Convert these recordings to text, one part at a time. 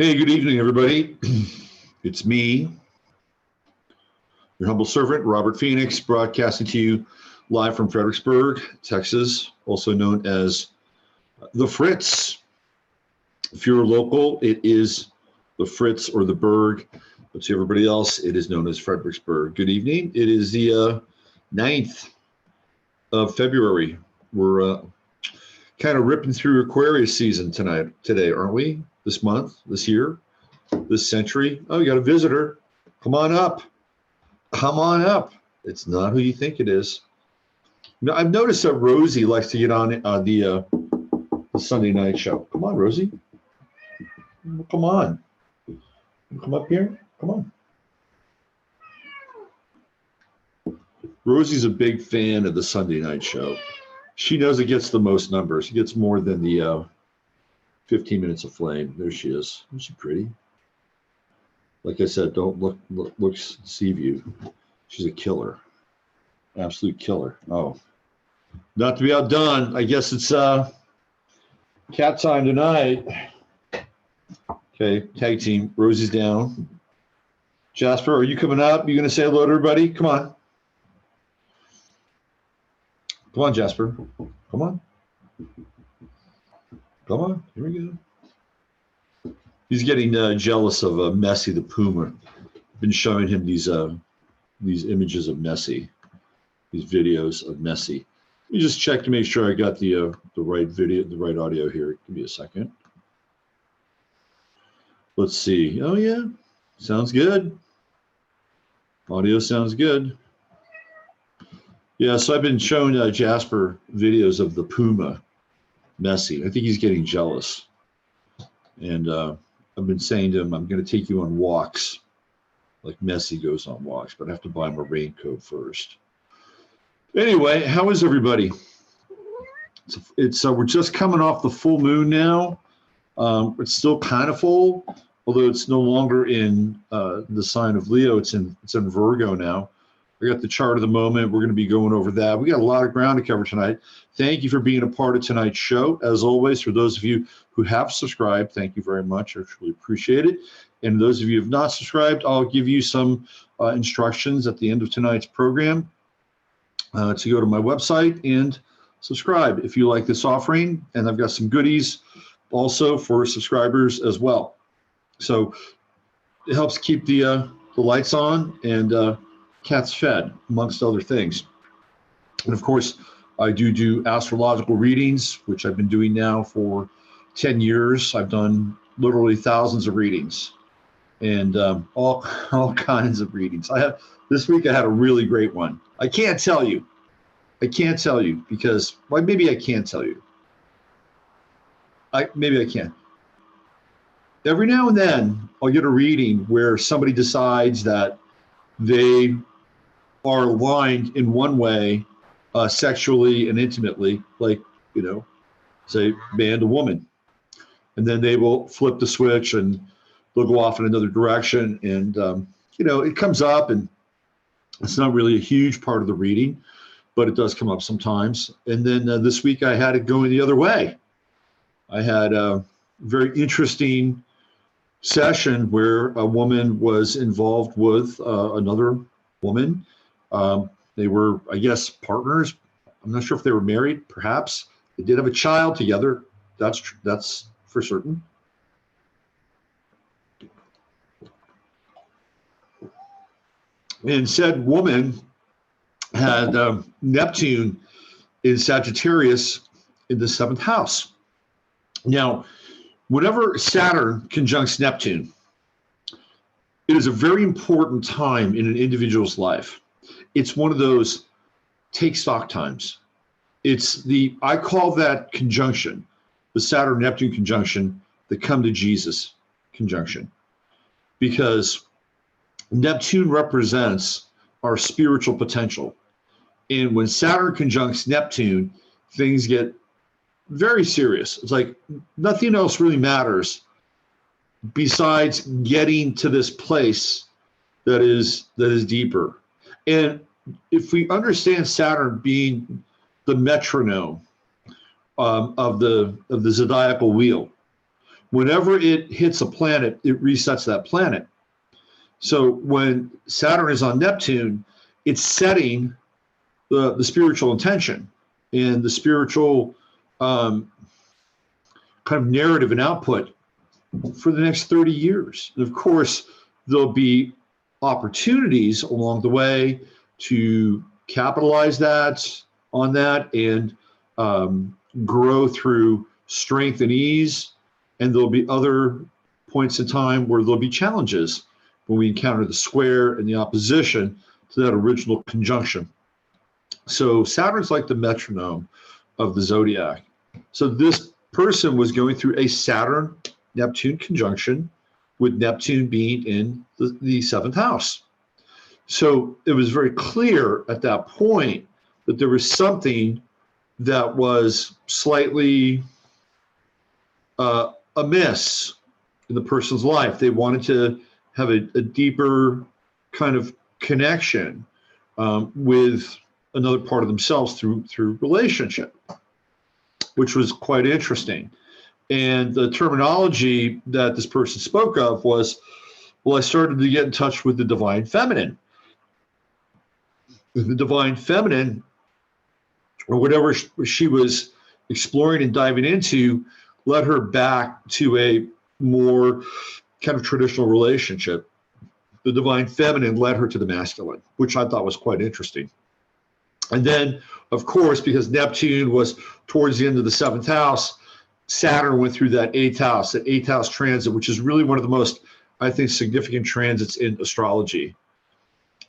Hey, good evening, everybody. It's me, your humble servant, Robert Phoenix, broadcasting to you live from Fredericksburg, Texas, also known as the Fritz. If you're local, it is the Fritz or the Berg, but to everybody else, it is known as Fredericksburg. Good evening. It is the 9th of February. We're kind of ripping through Aquarius season today, aren't we? This month, this year, this century. Oh, you got a visitor. Come on up. Come on up. It's not who you think it is. Now, I've noticed that Rosie likes to get on the Sunday night show. Come on, Rosie. Come on. Come up here. Come on. Rosie's a big fan of the Sunday night show. She knows it gets the most numbers. It gets more than the 15 minutes of flame. There she is. Isn't she pretty? Like I said, don't look see view. She's a killer. Absolute killer. Oh, not to be outdone. I guess it's cat time tonight. Okay, tag team. Rosie's down. Jasper, are you coming up? You gonna say hello to everybody? Come on. Come on, Jasper. Come on. Come on, here we go. He's getting jealous of Messi the puma. I've been showing him these images of Messi, these videos of Messi. Let me just check to make sure I got the right video, the right audio here. Give me a second. Let's see. Oh yeah, sounds good. Audio sounds good. Yeah, so I've been showing Jasper videos of the puma. Messi. I think he's getting jealous. And I've been saying to him, I'm going to take you on walks, like Messi goes on walks, but I have to buy him a raincoat first. Anyway, how is everybody? It's we're just coming off the full moon now. It's still kind of full, although it's no longer in the sign of Leo. It's in Virgo now. I got the chart of the moment. We're going to be going over that. We got a lot of ground to cover tonight. Thank you for being a part of tonight's show. As always, for those of you who have subscribed, thank you very much. I truly appreciate it. And those of you who have not subscribed, I'll give you some instructions at the end of tonight's program to go to my website and subscribe if you like this offering. And I've got some goodies also for subscribers as well. So it helps keep the lights on and cats fed, amongst other things. And of course, I do astrological readings, which I've been doing now for 10 years. I've done literally thousands of readings and all kinds of readings. This week I had a really great one. I can't tell you because, well, maybe I can tell you. Maybe I can. Every now and then I'll get a reading where somebody decides that they are aligned in one way, sexually and intimately, like, you know, say man to woman. And then they will flip the switch and they'll go off in another direction. And, you know, it comes up and it's not really a huge part of the reading, but it does come up sometimes. And then this week I had it going the other way. I had a very interesting session where a woman was involved with another woman. They were, I guess, partners. I'm not sure if they were married, perhaps. They did have a child together. That's for certain. And said woman had Neptune in Sagittarius in the 7th house. Now, whenever Saturn conjuncts Neptune, it is a very important time in an individual's life. It's one of those take stock times. I call that conjunction, the Saturn-Neptune conjunction, the come to Jesus conjunction, because Neptune represents our spiritual potential. And when Saturn conjuncts Neptune, things get very serious. It's like nothing else really matters besides getting to this place that is deeper. And if we understand Saturn being the metronome of the zodiacal wheel, whenever it hits a planet, it resets that planet. So when Saturn is on Neptune, it's setting the spiritual intention and the spiritual kind of narrative and output for the next 30 years. And of course, there'll be opportunities along the way to capitalize on that and grow through strength and ease. And there'll be other points in time where there'll be challenges when we encounter the square and the opposition to that original conjunction. So Saturn's like the metronome of the zodiac. So this person was going through a Saturn-Neptune conjunction, with Neptune being in the seventh house. So it was very clear at that point that there was something that was slightly amiss in the person's life. They wanted to have a deeper kind of connection with another part of themselves through relationship, which was quite interesting. And the terminology that this person spoke of was, well, I started to get in touch with the divine feminine. The divine feminine, or whatever she was exploring and diving into, led her back to a more kind of traditional relationship. The divine feminine led her to the masculine, which I thought was quite interesting. And then, of course, because Neptune was towards the end of the seventh house, Saturn went through that eighth house transit, which is really one of the most, I think, significant transits in astrology.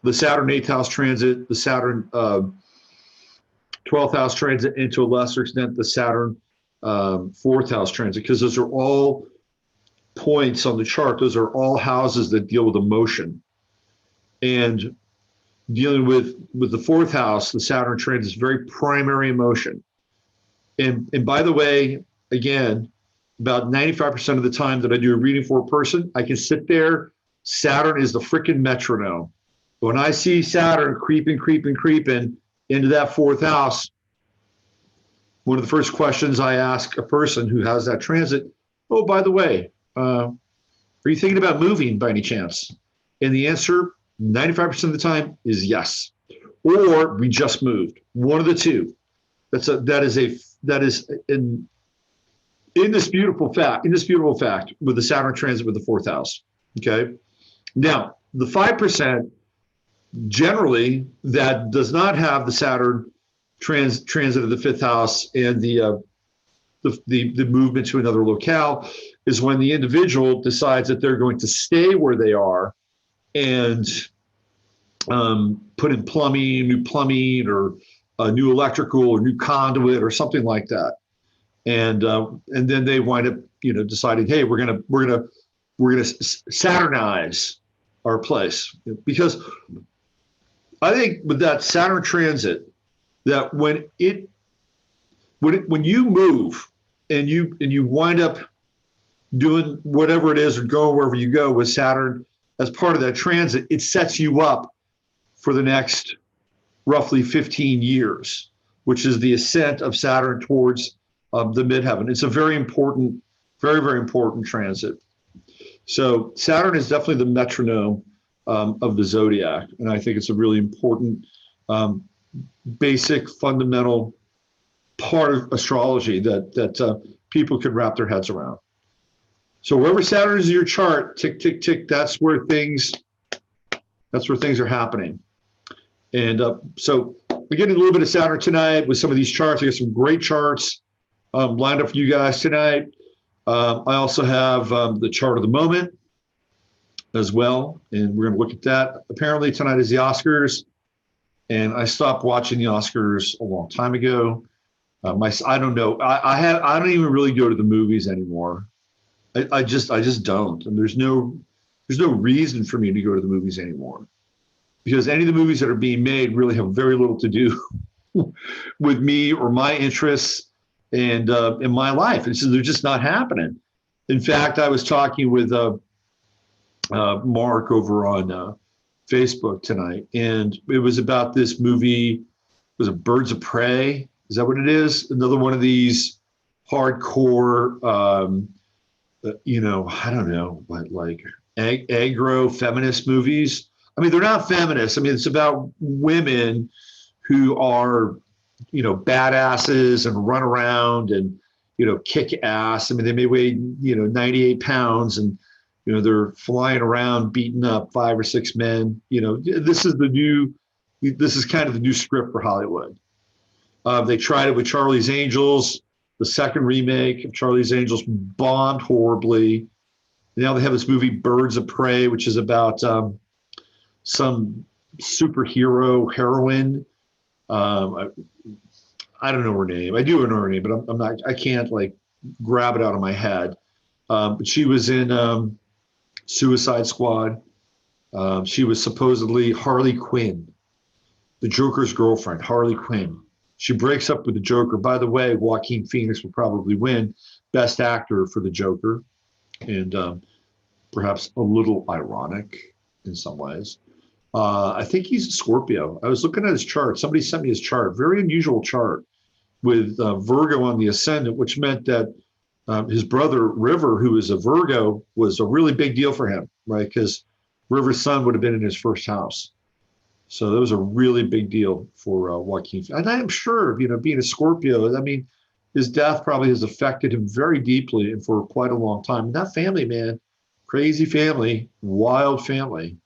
The Saturn eighth house transit, the Saturn 12th house transit, and to a lesser extent, the Saturn fourth house transit, because those are all points on the chart. Those are all houses that deal with emotion. And dealing with the fourth house, the Saturn transit is very primary emotion. And by the way, again, about 95% of the time that I do a reading for a person, I can sit there. Saturn is the freaking metronome. When I see Saturn creeping into that fourth house, one of the first questions I ask a person who has that transit, oh, by the way, are you thinking about moving by any chance? And the answer, 95% of the time, is yes. Or we just moved. One of the two. That is in this beautiful fact with the Saturn transit with the fourth house. Okay. Now, the 5% generally that does not have the Saturn transit of the fifth house and the movement to another locale is when the individual decides that they're going to stay where they are and put in new plumbing or a new electrical or new conduit or something like that. And then they wind up, deciding, hey, we're gonna Saturnize our place, because I think with that Saturn transit, that when you move and you wind up doing whatever it is or going wherever you go with Saturn as part of that transit, it sets you up for the next roughly 15 years, which is the ascent of Saturn towards the midheaven. It's a very important, very, very important transit. So Saturn is definitely the metronome of the zodiac. And I think it's a really important, basic, fundamental part of astrology that people could wrap their heads around. So wherever Saturn is in your chart, tick, tick, tick, that's where things are happening. And so we're getting a little bit of Saturn tonight with some of these charts. I got some great charts lined up for you guys tonight. I also have the chart of the moment as well, and we're going to look at that. Apparently tonight is the Oscars, and I stopped watching the Oscars a long time ago. I don't know. I don't even really go to the movies anymore. I just don't, and there's no reason for me to go to the movies anymore, because any of the movies that are being made really have very little to do with me or my interests and in my life. And so they're just not happening. In fact, I was talking with Mark over on Facebook tonight, and it was about this movie. Was it Birds of Prey? Is that what it is? Another one of these hardcore I don't know, but like aggro feminist movies. I mean, they're not feminists. I mean, it's about women who are, badasses and run around and, kick ass. I mean, they may weigh, 98 pounds and, they're flying around beating up 5 or 6 men. This is kind of the new script for Hollywood. They tried it with Charlie's Angels. The second remake of Charlie's Angels bombed horribly. Now they have this movie Birds of Prey, which is about some superhero heroine. I don't know her name. I do know her name, but I'm not. I can't like grab it out of my head. But she was in Suicide Squad. She was supposedly Harley Quinn, the Joker's girlfriend, Harley Quinn. She breaks up with the Joker. By the way, Joaquin Phoenix will probably win Best Actor for the Joker, and perhaps a little ironic in some ways. I think he's a Scorpio. I was looking at his chart. Somebody sent me his chart. Very unusual chart with Virgo on the ascendant, which meant that his brother River, who is a Virgo, was a really big deal for him, right? Because River's son would have been in his first house. So that was a really big deal for Joaquin. And I am sure, being a Scorpio, I mean, his death probably has affected him very deeply and for quite a long time. And that family, man, crazy family, wild family,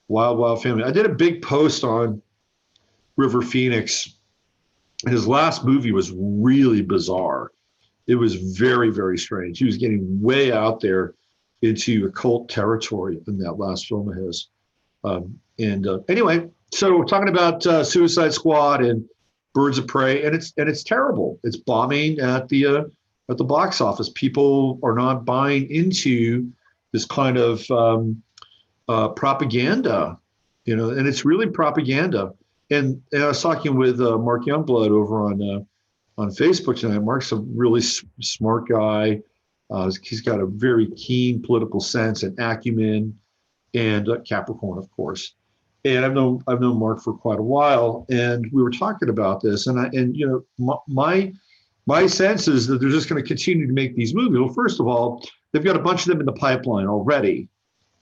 wild family. I did a big post on River Phoenix. His last movie was really bizarre. It was very, very strange. He was getting way out there into occult territory in that last film of his. Anyway, so we're talking about Suicide Squad and Birds of Prey, and it's terrible. It's bombing at the box office. People are not buying into this kind of propaganda, and it's really propaganda. And I was talking with Mark Youngblood over on Facebook tonight. Mark's a really smart guy. He's got a very keen political sense and acumen, and Capricorn, of course. And I've known Mark for quite a while, and we were talking about this. And my sense is that they're just going to continue to make these movies. Well, first of all, they've got a bunch of them in the pipeline already.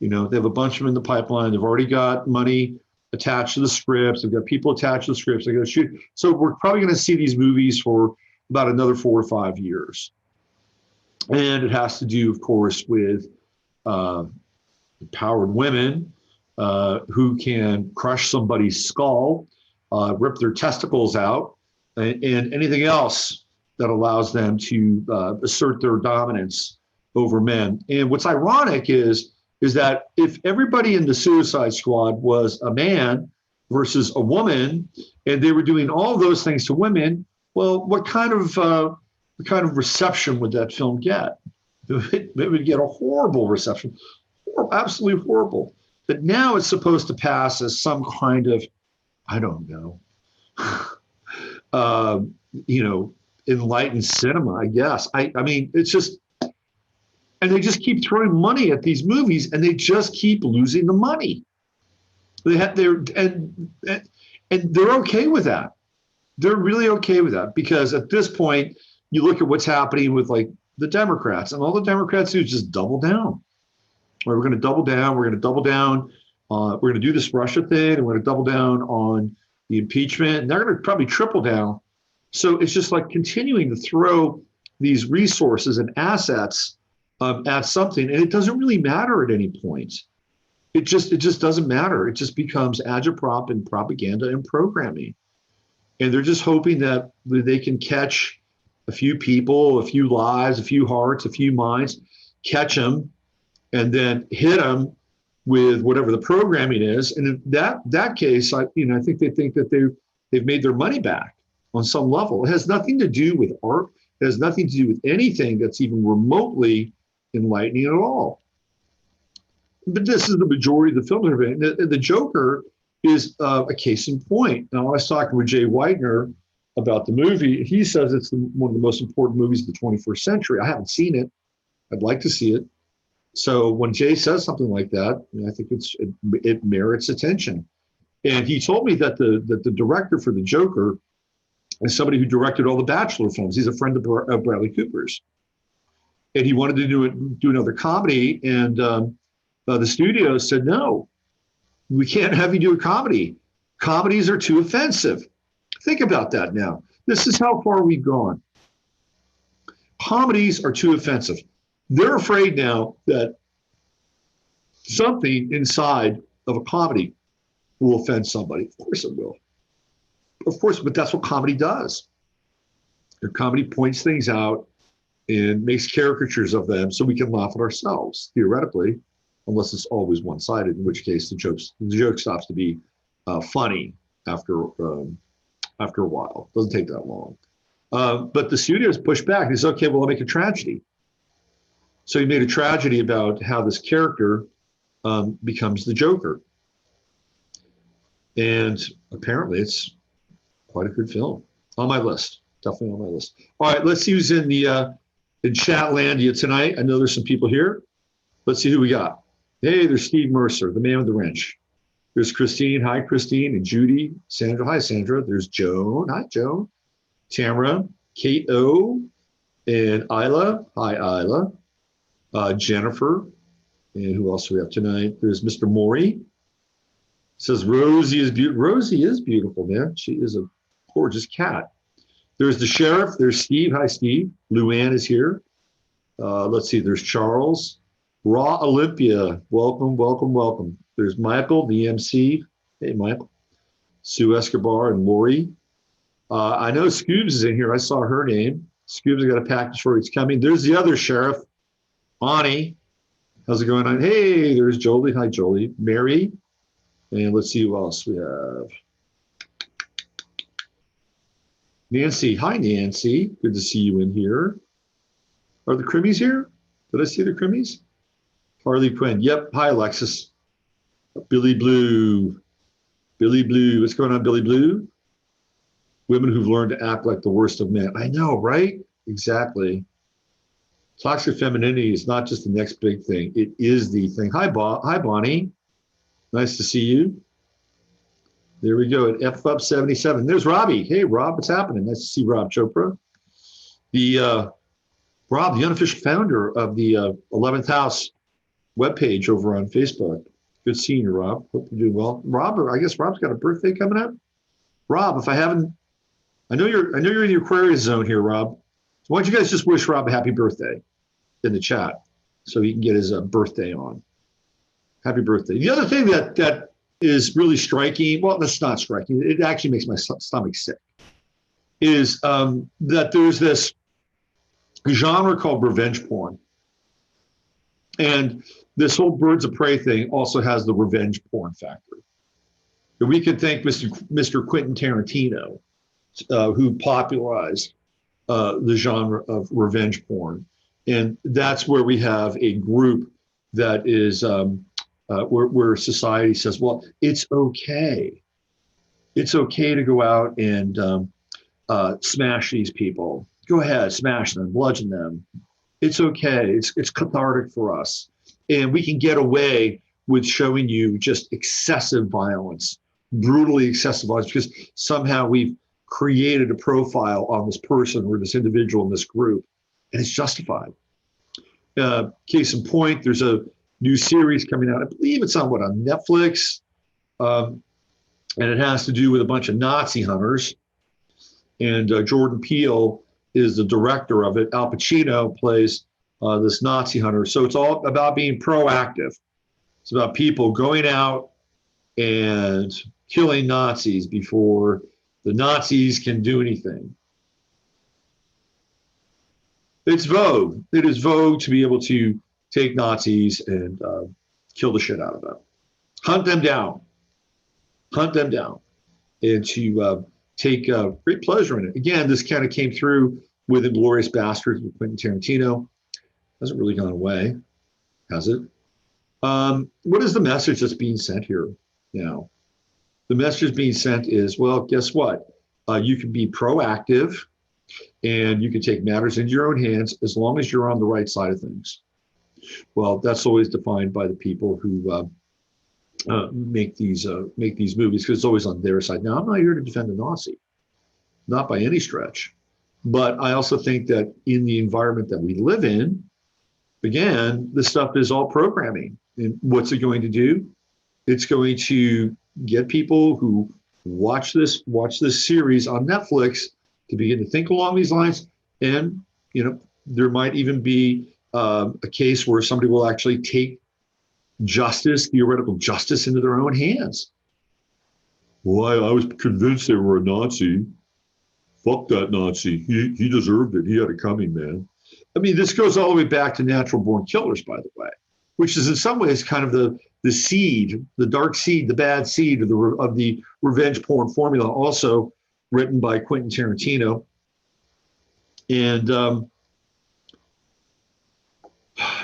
They have a bunch of them in the pipeline. They've already got money attached to the scripts. They've got people attached to the scripts. They're going to shoot. So we're probably going to see these movies for about another 4 or 5 years. And it has to do, of course, with empowered women who can crush somebody's skull, rip their testicles out, and anything else that allows them to assert their dominance over men. And what's ironic is that if everybody in the Suicide Squad was a man versus a woman, and they were doing all those things to women, well, what kind of reception would that film get? It would get a horrible reception, absolutely horrible. But now it's supposed to pass as some kind of, I don't know, enlightened cinema, I guess. I mean, it's just, and they just keep throwing money at these movies, and they just keep losing the money. And they're okay with that. They're really okay with that, because at this point, you look at what's happening with like the Democrats, and all the Democrats do is just double down. We're going to double down. We're going to double down. We're going to do this Russia thing, and we're going to double down on the impeachment. And they're going to probably triple down. So it's just like continuing to throw these resources and assets at something, and it doesn't really matter at any point. It just doesn't matter. It just becomes agitprop and propaganda and programming. And they're just hoping that they can catch a few people, a few lives, a few hearts, a few minds, catch them, and then hit them with whatever the programming is. And in that case, I think they think that they've made their money back on some level. It has nothing to do with art. It has nothing to do with anything that's even remotely enlightening at all. But this is the majority of the film. The Joker is a case in point. Now, I was talking with Jay Weidner about the movie. He says it's one of the most important movies of the 21st century. I haven't seen it. I'd like to see it. So when Jay says something like that, I think it merits attention. And he told me that the director for the Joker is somebody who directed all the Bachelor films. He's a friend of Bradley Cooper's. and he wanted to do another comedy, and the studio said, no, we can't have you do a comedy. Comedies are too offensive. Think about that now. This is how far we've gone. Comedies are too offensive. They're afraid now that something inside of a comedy will offend somebody. Of course it will. Of course, but that's what comedy does. Your comedy points things out and makes caricatures of them so we can laugh at ourselves, theoretically, unless it's always one-sided, in which case the joke stops to be funny after a while. It doesn't take that long. But the studios pushed back. They said, okay, well, I'll make a tragedy. So he made a tragedy about how this character becomes the Joker. And apparently it's quite a good film. On my list. Definitely on my list. All right, let's see who's in Chatlandia tonight. I know there's some people here. Let's see who we got. Hey, there's Steve Mercer, the man with the wrench. There's Christine. Hi, Christine. And Judy. Sandra. Hi, Sandra. There's Joan. Hi, Joan. Tamara. Kate O. And Isla. Hi, Isla. Jennifer. And who else do we have tonight? There's Mr. Maury. Says Rosie is beautiful. Rosie is beautiful, man. She is a gorgeous cat. There's the sheriff. There's Steve. Hi, Steve. Luann is here. Let's see. There's Charles. Raw Olympia. Welcome, welcome, welcome. There's Michael, the MC. Hey, Michael. Sue Escobar and Lori. I know Scoobs is in here. I saw her name. Scoobs, I got a package for you. It's coming. There's the other sheriff, Bonnie. How's it going on? Hey, there's Jolie. Hi, Jolie. Mary. And let's see who else we have. Nancy. Hi, Nancy. Good to see you in here. Are the Crimmies here? Did I see the Crimmies? Harley Quinn. Yep. Hi, Alexis. Billy Blue. Billy Blue. What's going on, Billy Blue? Women who've learned to act like the worst of men. I know, right? Exactly. Toxic femininity is not just the next big thing. It is the thing. Hi, Bonnie. Nice to see you. There we go at F-Up 77. There's Robbie. Hey, Rob, what's happening? Nice to see Rob Chopra. Rob, the unofficial founder of the 11th House webpage over on Facebook. Good seeing you, Rob. Hope you're doing well. Rob, I guess Rob's got a birthday coming up. Rob, if I haven't, I know you're in the Aquarius zone here, Rob. So why don't you guys just wish Rob a happy birthday in the chat so he can get his birthday on. Happy birthday. The other thing that is really striking, well, that's not striking, it actually makes my stomach sick, is that there's this genre called revenge porn. And this whole Birds of Prey thing also has the revenge porn factor. And we could thank Mr. Quentin Tarantino, who popularized the genre of revenge porn. And that's where we have a group that is where society says, well, it's okay. It's okay to go out and smash these people. Go ahead, smash them, bludgeon them. It's okay. It's cathartic for us. And we can get away with showing you just excessive violence, brutally excessive violence, because somehow we've created a profile on this person or this individual in this group, and it's justified. Case in point, there's a new series coming out. I believe it's on Netflix, and it has to do with a bunch of Nazi hunters. And Jordan Peele is the director of it. Al Pacino plays this Nazi hunter. So it's all about being proactive. It's about people going out and killing Nazis before the Nazis can do anything. It's vogue. It is vogue to be able to take Nazis and kill the shit out of them. Hunt them down. Hunt them down. And to take great pleasure in it. Again, this kind of came through with Inglourious Basterds with Quentin Tarantino. Hasn't really gone away, has it? What is the message that's being sent here now? The message being sent is, well, guess what? You can be proactive and you can take matters into your own hands as long as you're on the right side of things. Well, that's always defined by the people who make these movies, because it's always on their side. Now, I'm not here to defend the Nazi, not by any stretch. But I also think that in the environment that we live in, again, this stuff is all programming. And what's it going to do? It's going to get people who watch this series on Netflix to begin to think along these lines. And, there might even be a case where somebody will actually take justice, theoretical justice, into their own hands. Well, I was convinced they were a Nazi. Fuck that Nazi. He deserved it. He had it coming, man. I mean, this goes all the way back to Natural Born Killers, by the way, which is in some ways kind of the seed, the dark seed, the bad seed of the revenge porn formula, also written by Quentin Tarantino. And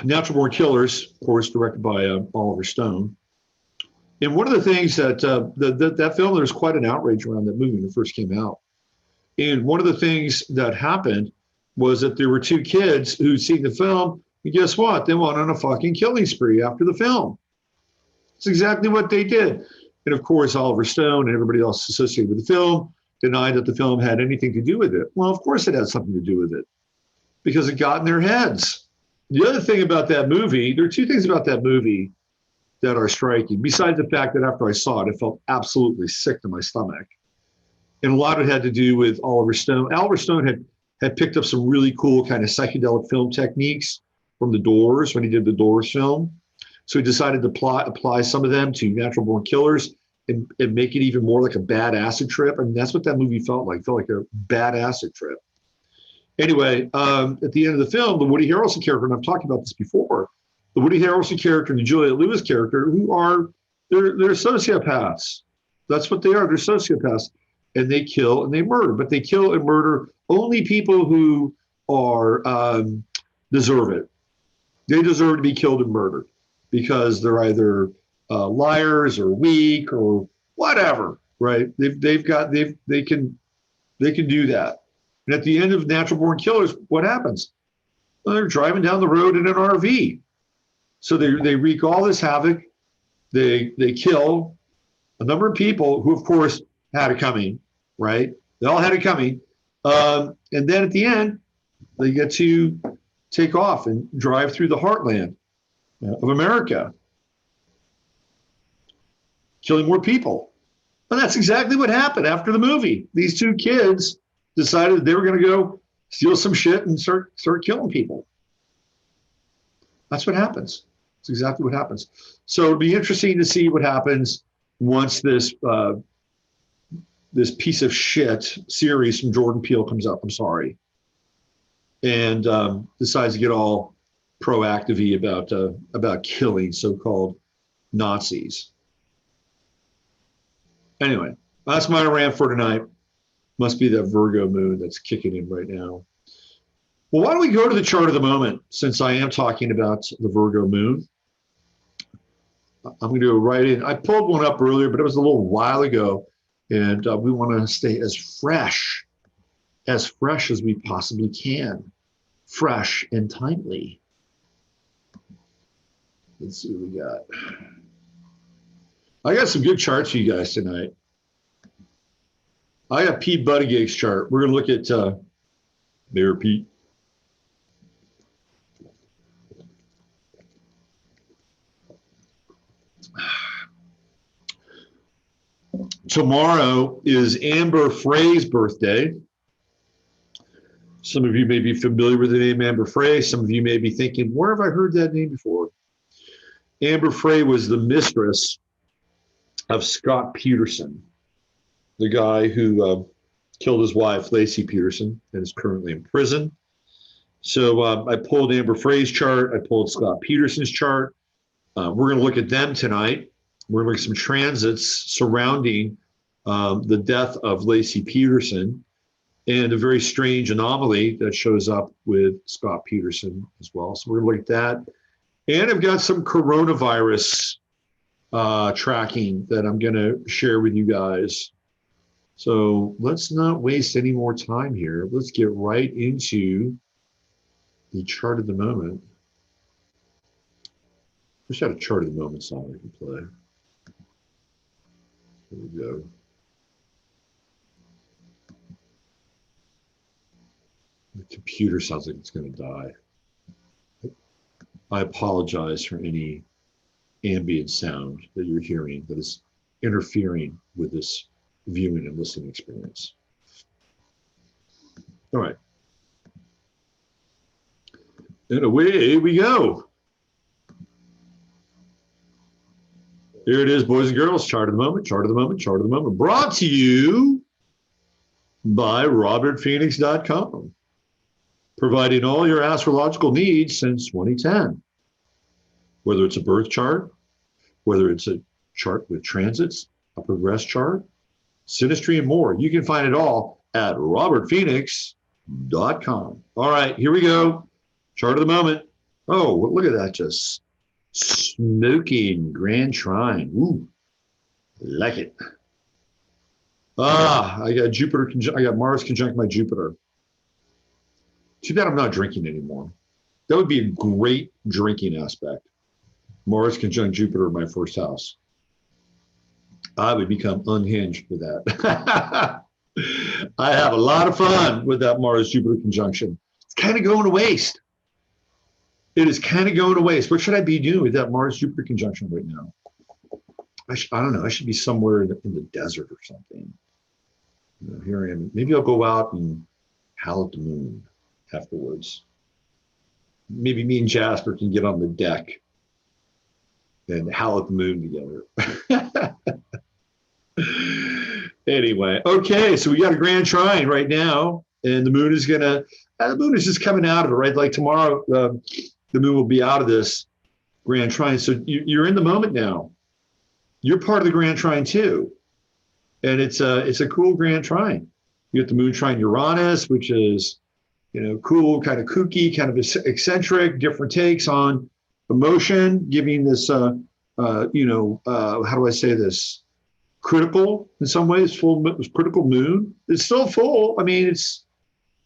Natural Born Killers, of course, directed by Oliver Stone. And one of the things that that film, there was quite an outrage around that movie when it first came out. And one of the things that happened was that there were two kids who'd seen the film, and guess what? They went on a fucking killing spree after the film. It's exactly what they did. And of course, Oliver Stone and everybody else associated with the film denied that the film had anything to do with it. Well, of course it had something to do with it, because it got in their heads. The other thing about that movie, there are two things about that movie that are striking, besides the fact that after I saw it, I felt absolutely sick to my stomach. And a lot of it had to do with Oliver Stone. Oliver Stone had picked up some really cool kind of psychedelic film techniques from The Doors when he did the Doors film. So he decided to apply some of them to Natural Born Killers and make it even more like a bad acid trip. I mean, that's what that movie felt like. It felt like a bad acid trip. Anyway, at the end of the film, the Woody Harrelson character, and I've talked about this before, the Woody Harrelson character and the Juliette Lewis character, they're sociopaths. That's what they are. They're sociopaths. And they kill and they murder, but they kill and murder only people who are deserve it. They deserve to be killed and murdered because they're either liars or weak or whatever, right? They can do that. And at the end of Natural Born Killers, what happens? Well, they're driving down the road in an RV. So they wreak all this havoc. They kill a number of people who, of course, had it coming, right? They all had it coming. And then at the end, they get to take off and drive through the heartland of America, killing more people. And that's exactly what happened after the movie. These two kids decided they were going to go steal some shit and start killing people. That's what happens. That's exactly what happens. So it'll be interesting to see what happens once this piece of shit series from Jordan Peele comes up. I'm sorry, and decides to get all proactive-y about killing so-called Nazis. Anyway, that's my rant for tonight. Must be that Virgo moon that's kicking in right now. Well, why don't we go to the chart of the moment, since I am talking about the Virgo moon. I'm going to go right in. I pulled one up earlier, but it was a little while ago, and we want to stay as fresh as we possibly can. Fresh and timely. Let's see what we got. I got some good charts for you guys tonight. I got Pete Buttigieg's chart. We're going to look at Mayor Pete. Tomorrow is Amber Frey's birthday. Some of you may be familiar with the name Amber Frey. Some of you may be thinking, where have I heard that name before? Amber Frey was the mistress of Scott Peterson, the guy who killed his wife, Lacey Peterson, and is currently in prison. So I pulled Amber Frey's chart. I pulled Scott Peterson's chart. We're going to look at them tonight. We're going to look at some transits surrounding the death of Lacey Peterson and a very strange anomaly that shows up with Scott Peterson as well. So we're going to look at that. And I've got some coronavirus tracking that I'm going to share with you guys. So let's not waste any more time here. Let's get right into the chart of the moment. I just had a chart of the moment song I can play. There we go. The computer sounds like it's going to die. I apologize for any ambient sound that you're hearing that is interfering with this viewing and listening experience. All right. And away we go. Here it is, boys and girls. Chart of the moment, chart of the moment, chart of the moment. Brought to you by robertphoenix.com. Providing all your astrological needs since 2010. Whether it's a birth chart, whether it's a chart with transits, a progress chart, synastry, and more. You can find it all at robertphoenix.com. All right, here we go. Chart of the moment. Oh, look at that, just smoking grand trine. Ooh, like it. I got Jupiter, I got Mars conjunct my Jupiter. Too bad I'm not drinking anymore. That would be a great drinking aspect. Mars conjunct Jupiter in my first house. I would become unhinged for that. I have a lot of fun with that Mars-Jupiter conjunction. It's kind of going to waste. It is kind of going to waste. What should I be doing with that Mars-Jupiter conjunction right now? I don't know. I should be somewhere in the desert or something. You know, here I am. Maybe I'll go out and howl at the moon afterwards. Maybe me and Jasper can get on the deck and howl at the moon together. Anyway, okay, so we got a grand trine right now, and the moon is the moon is just coming out of it, right? Like tomorrow, the moon will be out of this grand trine. So you're in the moment now. You're part of the grand trine too, and it's a cool grand trine. You get the moon trine Uranus, which is, you know, cool, kind of kooky, kind of eccentric, different takes on emotion, giving this, how do I say this? Critical in some ways, critical moon. It's still full. I mean, it's,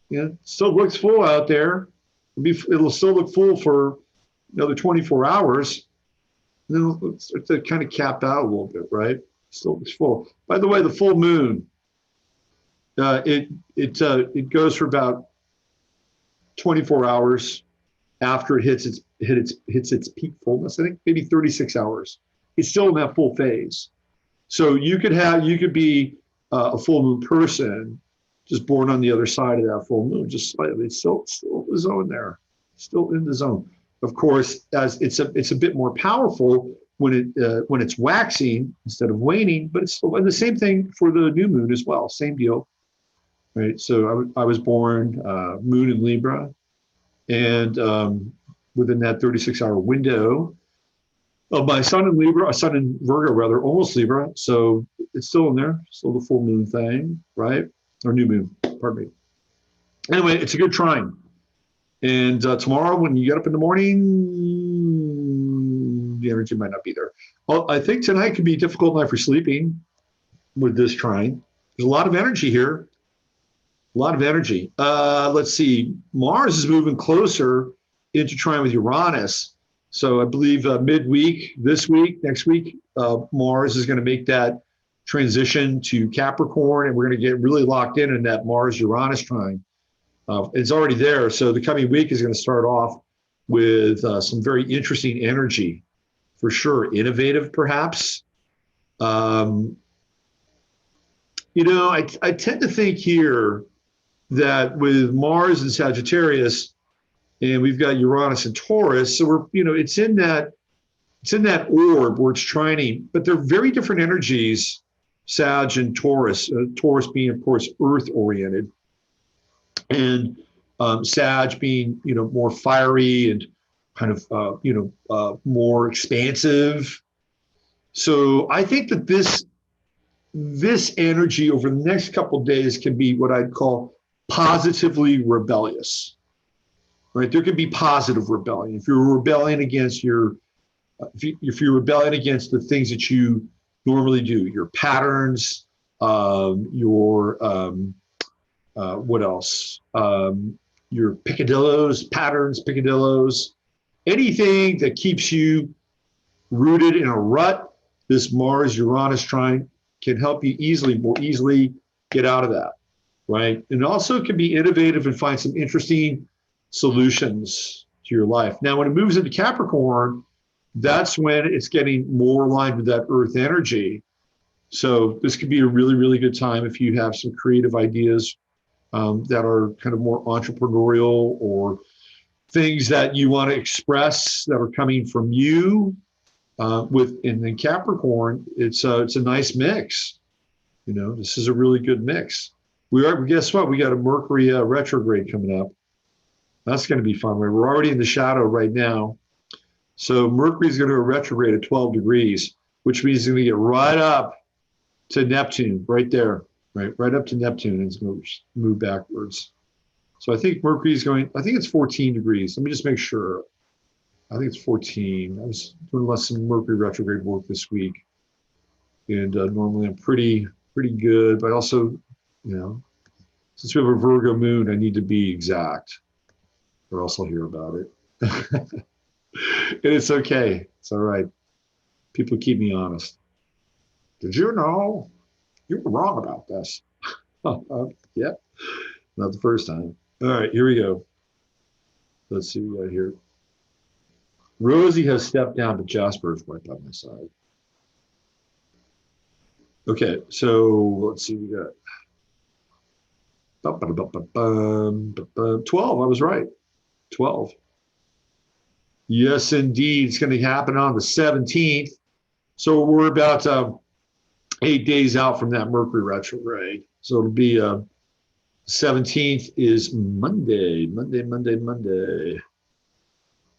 you know, still looks full out there. It'll still look full for another 24 hours. You know, it's kind of capped out a little bit, right? Still looks full. By the way, the full moon, it goes for about 24 hours after it hits its peak fullness. I think maybe 36 hours. It's still in that full phase. So you could be a full moon person, just born on the other side of that full moon, just slightly. It's still in the zone there, still in the zone. Of course, as it's a bit more powerful when it's waxing instead of waning, but it's still, and the same thing for the new moon as well. Same deal, right? So I was born moon in Libra, and within that 36-hour window of my sun in Libra, sun in Virgo rather, almost Libra. So it's still in there, still the full moon thing, right? Or new moon, pardon me. Anyway, it's a good trine. And tomorrow when you get up in the morning, the energy might not be there. Well, I think tonight could be a difficult night for sleeping with this trine. There's a lot of energy here. A lot of energy. Let's see. Mars is moving closer into trine with Uranus. So I believe midweek, this week, next week, Mars is going to make that transition to Capricorn, and we're going to get really locked in that Mars-Uranus trine. It's already there. So the coming week is going to start off with some very interesting energy, for sure. Innovative, perhaps. You know, I tend to think here that with Mars and Sagittarius, and we've got Uranus and Taurus, so we're, you know, it's in that orb where it's trining, but they're very different energies, Sag and Taurus. Taurus being, of course, Earth-oriented, and Sag being, you know, more fiery and kind of, more expansive. So I think that this energy over the next couple of days can be what I'd call positively rebellious. Right, there could be positive rebellion. If you're rebelling against if you're rebelling against the things that you normally do, your patterns, what else? Your picadillos, anything that keeps you rooted in a rut. This Mars-Uranus trine can help you more easily get out of that, right? And also it can be innovative and find some interesting solutions your life. Now, when it moves into Capricorn, that's when it's getting more aligned with that Earth energy. So this could be a really, really good time if you have some creative ideas that are kind of more entrepreneurial, or things that you want to express that are coming from you. And then Capricorn, it's a nice mix. You know, this is a really good mix. Guess what? We got a Mercury retrograde coming up. That's going to be fun. We're already in the shadow right now. So Mercury's going to retrograde at 12 degrees, which means it's going to get right up to Neptune, right there, right up to Neptune, and it's going to move backwards. So I think Mercury's going, I think it's 14 degrees. Let me just make sure. I think it's 14. I was doing some Mercury retrograde work this week. And normally I'm pretty good, but also, you know, since we have a Virgo moon, I need to be exact, or else I'll hear about it. And it's okay. It's all right. People keep me honest. Did you know you were wrong about this? Yeah, not the first time. All right, here we go. Let's see what I hear. Rosie has stepped down, but Jasper is right by my side. Okay, so let's see, we got 12. I was right. 12. Yes, indeed. It's going to happen on the 17th. So we're about 8 days out from that Mercury retrograde. So it'll be 17th is Monday.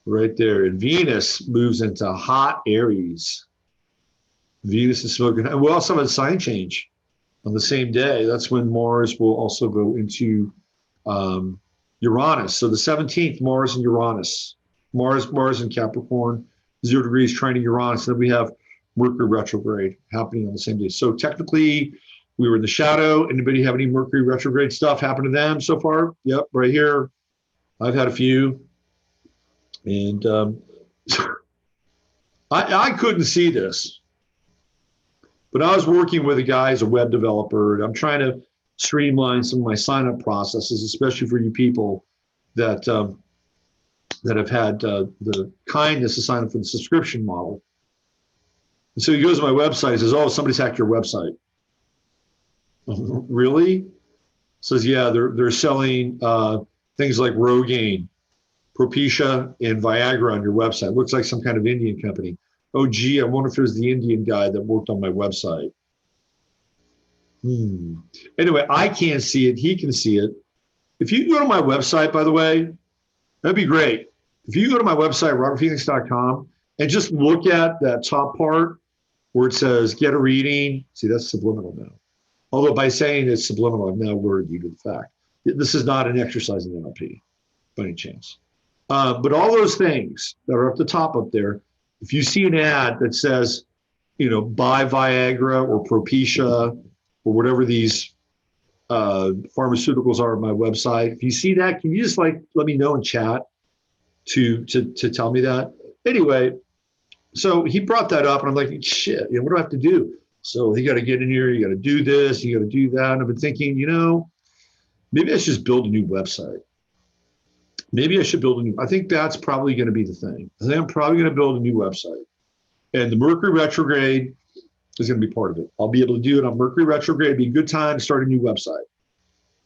Right there. And Venus moves into hot Aries. Venus is smoking. And we also have a sign change on the same day. That's when Mars will also go into Uranus. So the 17th, Mars and Uranus. Mars in Capricorn, 0 degrees trining Uranus. And then we have Mercury retrograde happening on the same day. So technically, we were in the shadow. Anybody have any Mercury retrograde stuff happen to them so far? Yep, right here. I've had a few. And I couldn't see this. But I was working with a guy as a web developer, and I'm trying to streamline some of my sign-up processes, especially for you people that have had the kindness to sign up for the subscription model. And so he goes to my website and says, "Oh, somebody's hacked your website." Really? Says, "Yeah, they're selling things like Rogaine, Propecia, and Viagra on your website. Looks like some kind of Indian company." Oh, gee, I wonder if it was the Indian guy that worked on my website. Anyway, I can't see it. He can see it. If you go to my website, by the way, that'd be great. If you go to my website, robertphoenix.com, and just look at that top part where it says get a reading. See, that's subliminal now. Although by saying it's subliminal, I've now alerted you to the fact. This is not an exercise in NLP by any chance. But all those things that are up the top up there, if you see an ad that says, you know, buy Viagra or Propecia or whatever these pharmaceuticals are on my website, if you see that, can you just let me know in chat to tell me that? Anyway, so he brought that up and I'm like, shit, what do I have to do? So you got to get in here, you got to do this, you got to do that. And I've been thinking, maybe I should just build a new website. Maybe I should build I think that's probably going to be the thing. I think I'm probably going to build a new website. And the Mercury retrograde is going to be part of it. I'll be able to do it on Mercury retrograde. It'd be a good time to start a new website.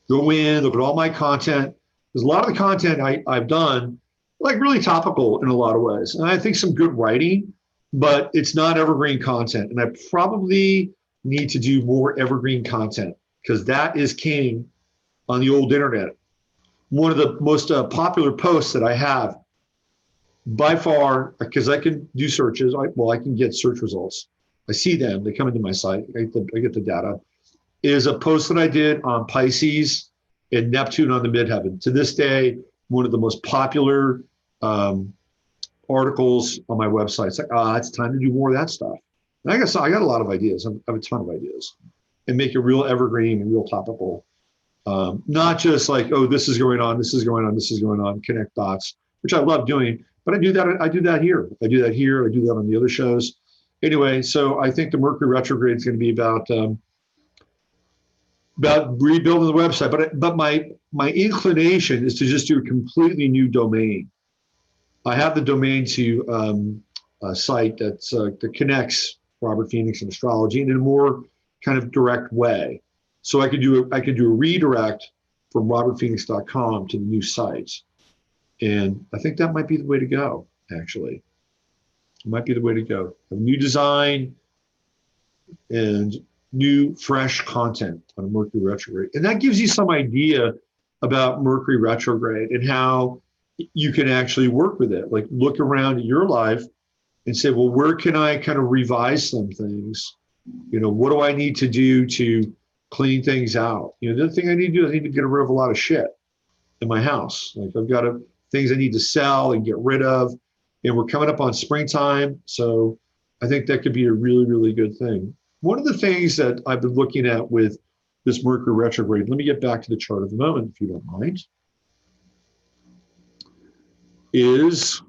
Go in, look at all my content. There's a lot of the content I've done, like really topical in a lot of ways. And I think some good writing, but it's not evergreen content. And I probably need to do more evergreen content because that is king on the old internet. One of the most popular posts that I have by far, because I can do searches, I can get search results. I see them, they come into my site, I get the data, is a post that I did on Pisces and Neptune on the midheaven. To this day, one of the most popular articles on my website. It's like, it's time to do more of that stuff. And I got a lot of ideas. I have a ton of ideas and make it real evergreen and real topical. Not just like, oh, this is going on, connect dots, which I love doing, but I do that here. I do that on the other shows. Anyway, so I think the Mercury retrograde is going to be about rebuilding the website, but my inclination is to just do a completely new domain. I have the domain to a site that connects Robert Phoenix and astrology in a more kind of direct way. So I could do a redirect from robertphoenix.com to the new sites. And I think that might be the way to go, actually. It might be the way to go. A new design and new, fresh content on a Mercury retrograde. And that gives you some idea about Mercury retrograde and how you can actually work with it. Like look around at your life and say, well, where can I kind of revise some things? You know, what do I need to do to clean things out? You know, the other thing I need to do is I need to get rid of a lot of shit in my house. Like I've got things I need to sell and get rid of. And we're coming up on springtime. So I think that could be a really, really good thing. One of the things that I've been looking at with this Mercury retrograde, let me get back to the chart of the moment, if you don't mind, is,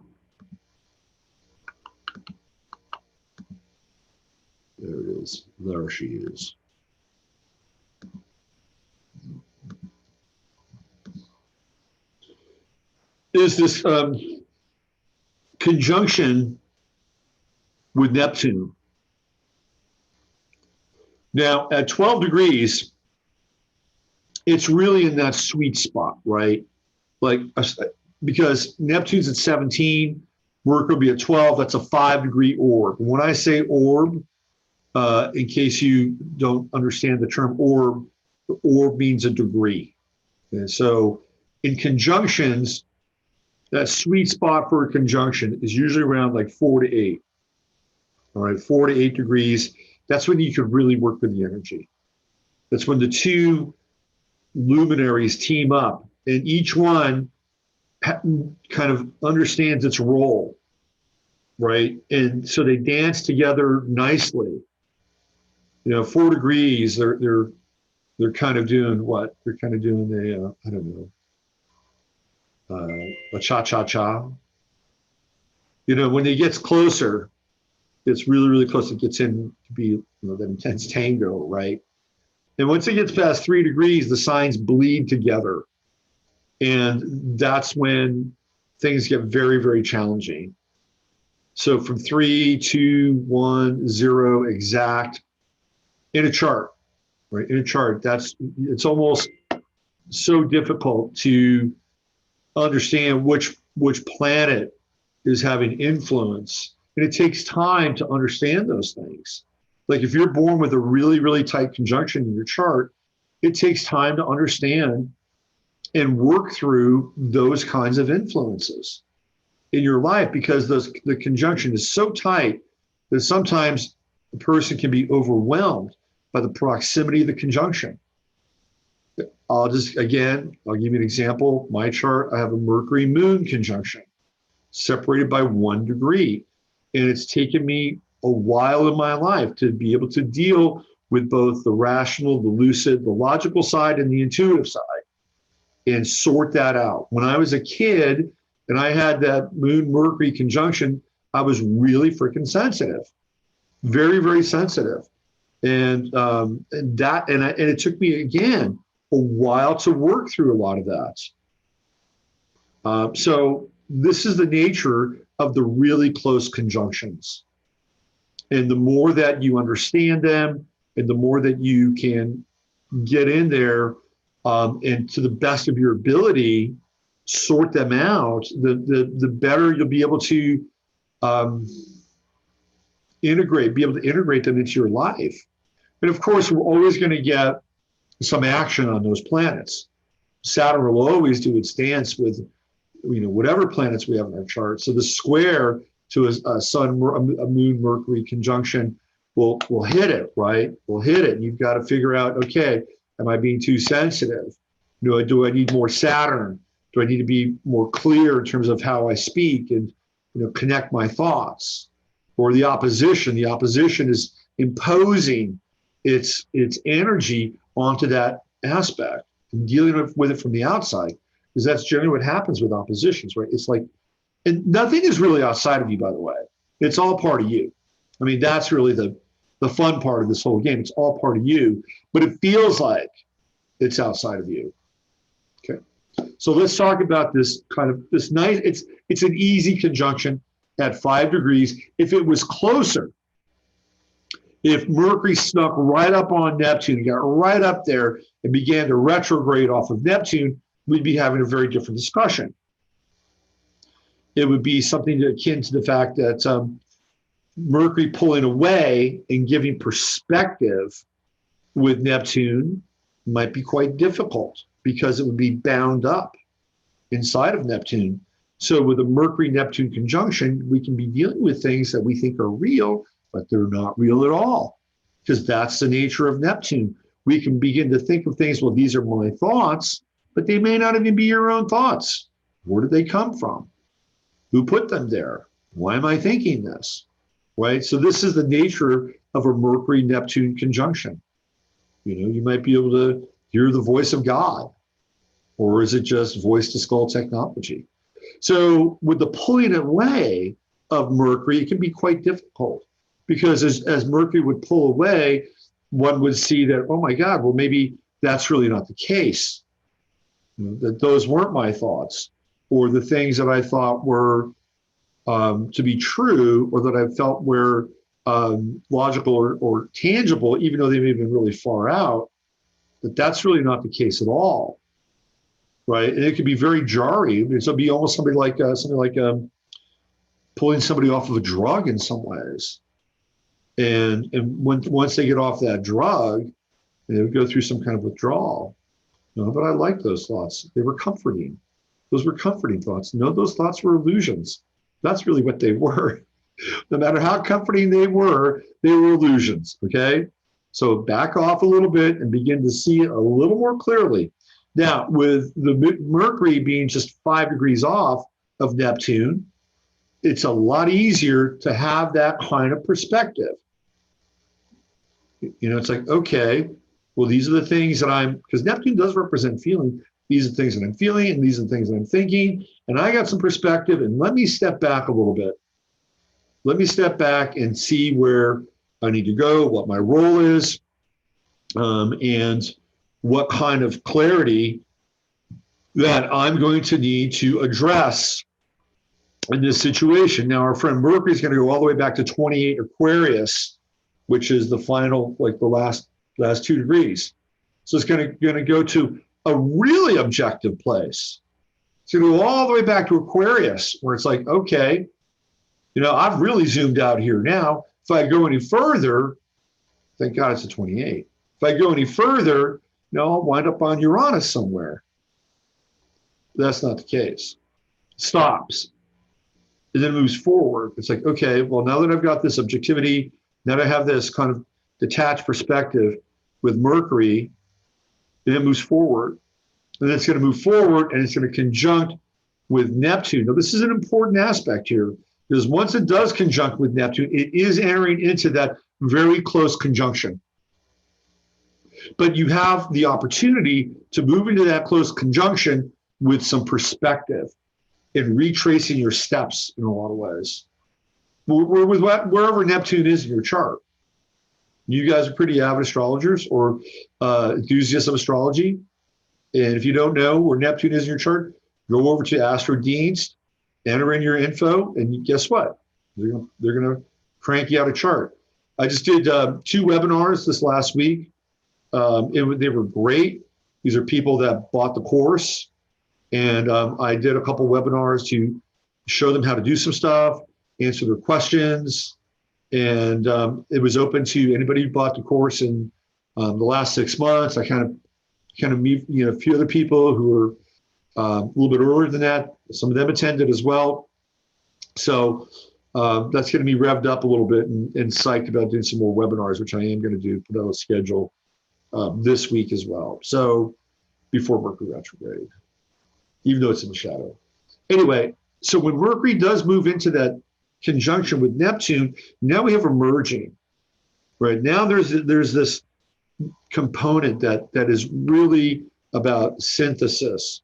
there it is, there she is. Is this conjunction with Neptune. Now, at 12 degrees, it's really in that sweet spot, right? Like, because Neptune's at 17, Mercury will be at 12, that's a 5-degree orb. When I say orb, in case you don't understand the term orb, the orb means a degree. And so in conjunctions, that sweet spot for a conjunction is usually around like 4 to 8. All right, 4 to 8 degrees. That's when you could really work with the energy. That's when the two luminaries team up and each one kind of understands its role, right? And so they dance together nicely. You know, 4 degrees, they're kind of doing what? They're kind of doing a, I don't know, a cha-cha-cha. You know, when it gets closer, it's really, really close. It gets in to be, you know, that intense tango, right? And once it gets past 3 degrees, the signs bleed together. And that's when things get very, very challenging. So from 3, 2, 1, 0, exact, in a chart, right? In a chart, it's almost so difficult to understand which planet is having influence. And it takes time to understand those things. Like if you're born with a really, really tight conjunction in your chart, it takes time to understand and work through those kinds of influences in your life, because the conjunction is so tight that sometimes the person can be overwhelmed by the proximity of the conjunction. I'll give you an example. My chart, I have a Mercury-Moon conjunction separated by 1 degree. And it's taken me a while in my life to be able to deal with both the rational, the lucid, the logical side, and the intuitive side, and sort that out. When I was a kid and I had that Moon-Mercury conjunction, I was really freaking sensitive, very, very sensitive. And it took me, again, a while to work through a lot of that. So this is the nature of the really close conjunctions. And the more that you understand them and the more that you can get in there and to the best of your ability, sort them out, the better you'll be able to be able to integrate them into your life. And of course, we're always going to get some action on those planets. Saturn will always do its dance with, you know, whatever planets we have in our chart. So the square to a Moon Mercury conjunction will hit it, right? Will hit it. And you've got to figure out, okay, am I being too sensitive? Do I need more Saturn? Do I need to be more clear in terms of how I speak and, you know, connect my thoughts? Or the opposition is imposing its energy onto that aspect and dealing with it from the outside, because that's generally what happens with oppositions, right? It's like, and nothing is really outside of you, by the way. It's all part of you. I mean, that's really the fun part of this whole game. It's all part of you, but it feels like it's outside of you. Okay. So let's talk about this this nice, it's an easy conjunction at 5 degrees. If it was closer, if Mercury snuck right up on Neptune, got right up there and began to retrograde off of Neptune, we'd be having a very different discussion. It would be something akin to the fact that Mercury pulling away and giving perspective with Neptune might be quite difficult because it would be bound up inside of Neptune. So with a Mercury-Neptune conjunction, we can be dealing with things that we think are real, but they're not real at all, because that's the nature of Neptune. We can begin to think of things, well, these are my thoughts, but they may not even be your own thoughts. Where did they come from? Who put them there? Why am I thinking this? Right? So this is the nature of a Mercury-Neptune conjunction. You might be able to hear the voice of God, or is it just voice-to-skull technology? So with the pulling away of Mercury, it can be quite difficult, because as Mercury would pull away, one would see that, oh my God, well, maybe that's really not the case. That those weren't my thoughts, or the things that I thought were to be true, or that I felt were logical or tangible, even though they may have been really far out, that's really not the case at all, right? And it could be very jarring. It'll be almost something like pulling somebody off of a drug in some ways. And once they get off that drug, they would go through some kind of withdrawal. But I like those thoughts. They were comforting. Those were comforting thoughts. No, those thoughts were illusions. That's really what they were. No matter how comforting they were illusions, okay? So back off a little bit and begin to see it a little more clearly. Now, with the Mercury being just 5 degrees off of Neptune, it's a lot easier to have that kind of perspective. It's like, okay, well, these are the things that because Neptune does represent feeling. These are the things that I'm feeling, and these are the things that I'm thinking. And I got some perspective, and let me step back a little bit. Let me step back and see where I need to go, what my role is, and what kind of clarity that I'm going to need to address in this situation. Now, our friend Mercury is going to go all the way back to 28 Aquarius, which is the final, like the last 2 degrees. So it's going to go to a really objective place. It's going to go all the way back to Aquarius, where it's like, okay, I've really zoomed out here now. If I go any further, thank God it's a 28. If I go any further, I'll wind up on Uranus somewhere. That's not the case. Stops. And then moves forward. It's like, okay, well, now that I've got this objectivity, now that I have this kind of detached perspective with Mercury, and it moves forward. And it's going to move forward, and it's going to conjunct with Neptune. Now, this is an important aspect here, because once it does conjunct with Neptune, it is entering into that very close conjunction. But you have the opportunity to move into that close conjunction with some perspective and retracing your steps in a lot of ways. Wherever Neptune is in your chart. You guys are pretty avid astrologers or enthusiasts of astrology. And if you don't know where Neptune is in your chart, go over to AstroDienst, enter in your info, and guess what? They're going to crank you out a chart. I just did 2 webinars this last week. They were great. These are people that bought the course. And I did a couple webinars to show them how to do some stuff, answer their questions. And it was open to anybody who bought the course in the last 6 months. I kind of meet a few other people who were a little bit earlier than that. Some of them attended as well. So that's going to be revved up a little bit and psyched about doing some more webinars, which I am going to do, put on a schedule this week as well. So before Mercury retrograde, even though it's in the shadow. Anyway, so when Mercury does move into that conjunction with Neptune, now we have a merging, right? Now there's this component that is really about synthesis.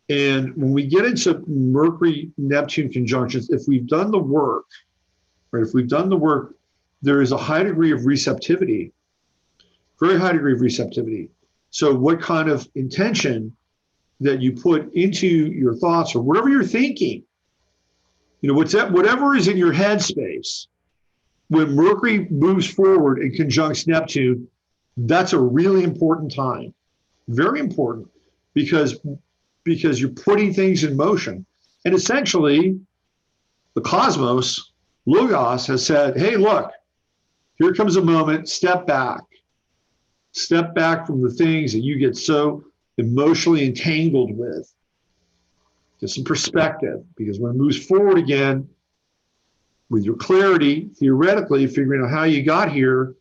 And when we get into Mercury-Neptune conjunctions, if we've done the work, right? If we've done the work, there is a high degree of receptivity, very high degree of receptivity. So what kind of intention that you put into your thoughts or whatever you're thinking, whatever is in your headspace, when Mercury moves forward and conjuncts Neptune, that's a really important time, very important, because you're putting things in motion. And essentially, the cosmos, Logos, has said, hey, look, here comes a moment, step back. Step back from the things that you get so emotionally entangled with. Get some perspective, because when it moves forward again, with your clarity, theoretically, figuring out how you got here,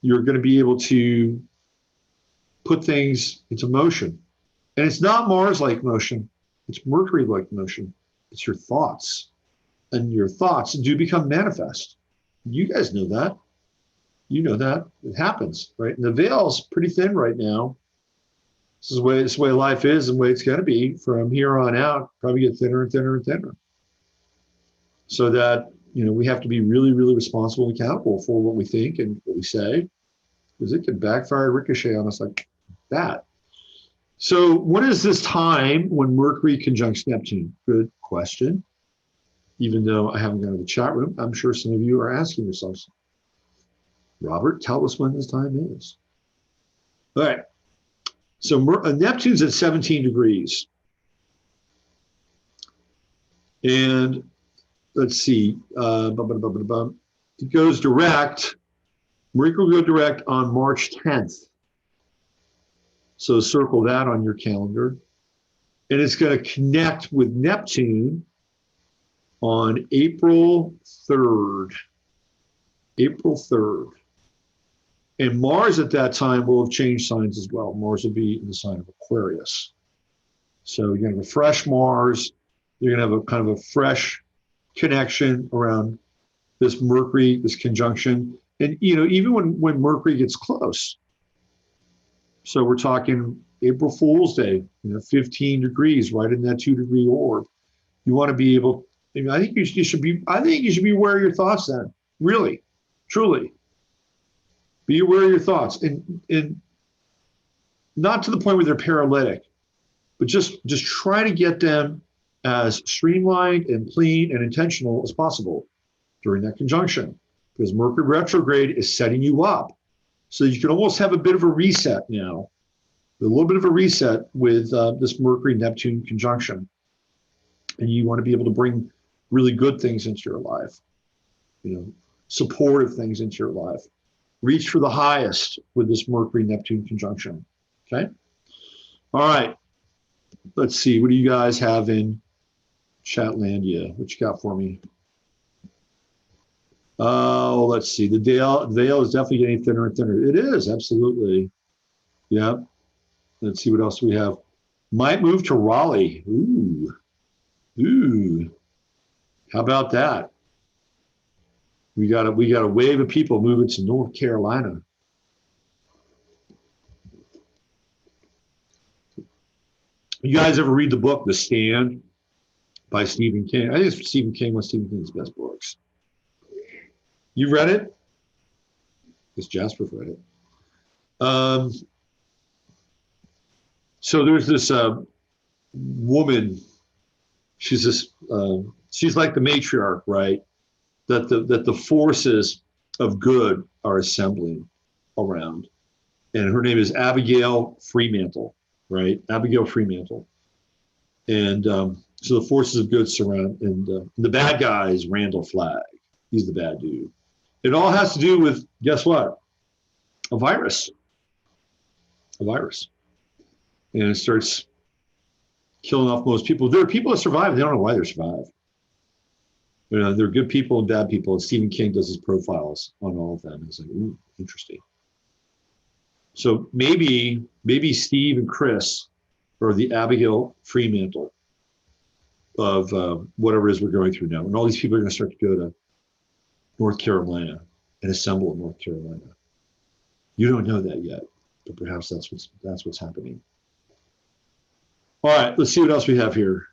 you're going to be able to put things into motion. And it's not Mars-like motion, it's Mercury-like motion. It's your thoughts. And your thoughts do become manifest. You guys know that. You know that. It happens, right? And the veil's pretty thin right now. This is the way life is and the way it's going to be from here on out. Probably get thinner and thinner and thinner. So that, we have to be really, really responsible and accountable for what we think and what we say, because it can backfire, ricochet on us like that. So what is this time when Mercury conjuncts Neptune? Good question. Even though I haven't gone to the chat room, I'm sure some of you are asking yourselves, Robert, tell us when this time is. All right. So Neptune's at 17 degrees. And let's see, it goes direct. Mercury will go direct on March 10th. So circle that on your calendar. And it's going to connect with Neptune on April 3rd. April 3rd. And Mars at that time will have changed signs as well. Mars will be in the sign of Aquarius. So you're going to have a fresh Mars. You're going to have a kind of a fresh connection around this Mercury, this conjunction. And, even when Mercury gets close. So we're talking April Fool's Day, 15 degrees, right in that 2-degree orb. You want to be able, I think you should be aware of your thoughts then. Really, truly. Be aware of your thoughts, and not to the point where they're paralytic, but just try to get them as streamlined and clean and intentional as possible during that conjunction, because Mercury retrograde is setting you up. So you can almost have a bit of a reset now, a little bit of a reset with this Mercury-Neptune conjunction. And you want to be able to bring really good things into your life, supportive things into your life. Reach for the highest with this Mercury-Neptune conjunction, okay? All right, let's see. What do you guys have in Chatlandia? What you got for me? Oh, let's see. The veil is definitely getting thinner and thinner. It is, absolutely. Yeah. Let's see what else we have. Might move to Raleigh. Ooh. How about that? We got a wave of people moving to North Carolina. You guys ever read the book The Stand by Stephen King? I think it's Stephen King, one of Stephen King's best books. You read it? Because Jasper's read it. So there's this woman. She's like the matriarch, right? That the forces of good are assembling around. And her name is Abigail Fremantle, right? Abigail Fremantle. And so the forces of good surround, and the bad guy is Randall Flagg. He's the bad dude. It all has to do with, guess what? A virus. A virus. And it starts killing off most people. There are people that survive. They don't know why they survive. There are good people and bad people. And Stephen King does his profiles on all of them. It's like, ooh, interesting. So maybe Steve and Chris are the Abigail Fremantle of whatever it is we're going through now. And all these people are going to start to go to North Carolina and assemble in North Carolina. You don't know that yet, but perhaps that's what's happening. All right, let's see what else we have here.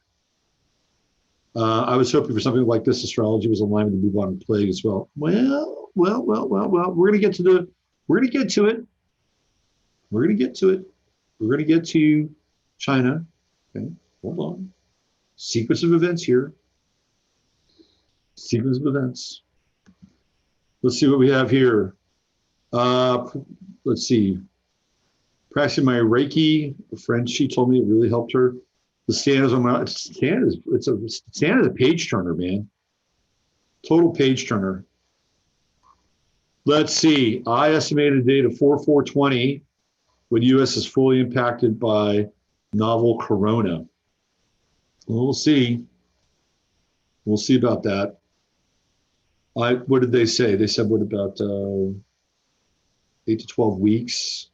I was hoping for something like this. Astrology was in line with the bubonic plague as well. Well. We're gonna get to it. We're gonna get to it. We're gonna get to China Okay, hold on. Sequence of events here. Sequence of events. Let's see what we have here. Let's see. Practicing my Reiki, a friend, she told me it really helped her. The stand is on my stand is a page turner, man. Total page turner. Let's see. I estimated a date of 4/4/20 when U.S. is fully impacted by novel corona. We'll see. We'll see about that. What did they say? They said what about 8 to 12 weeks?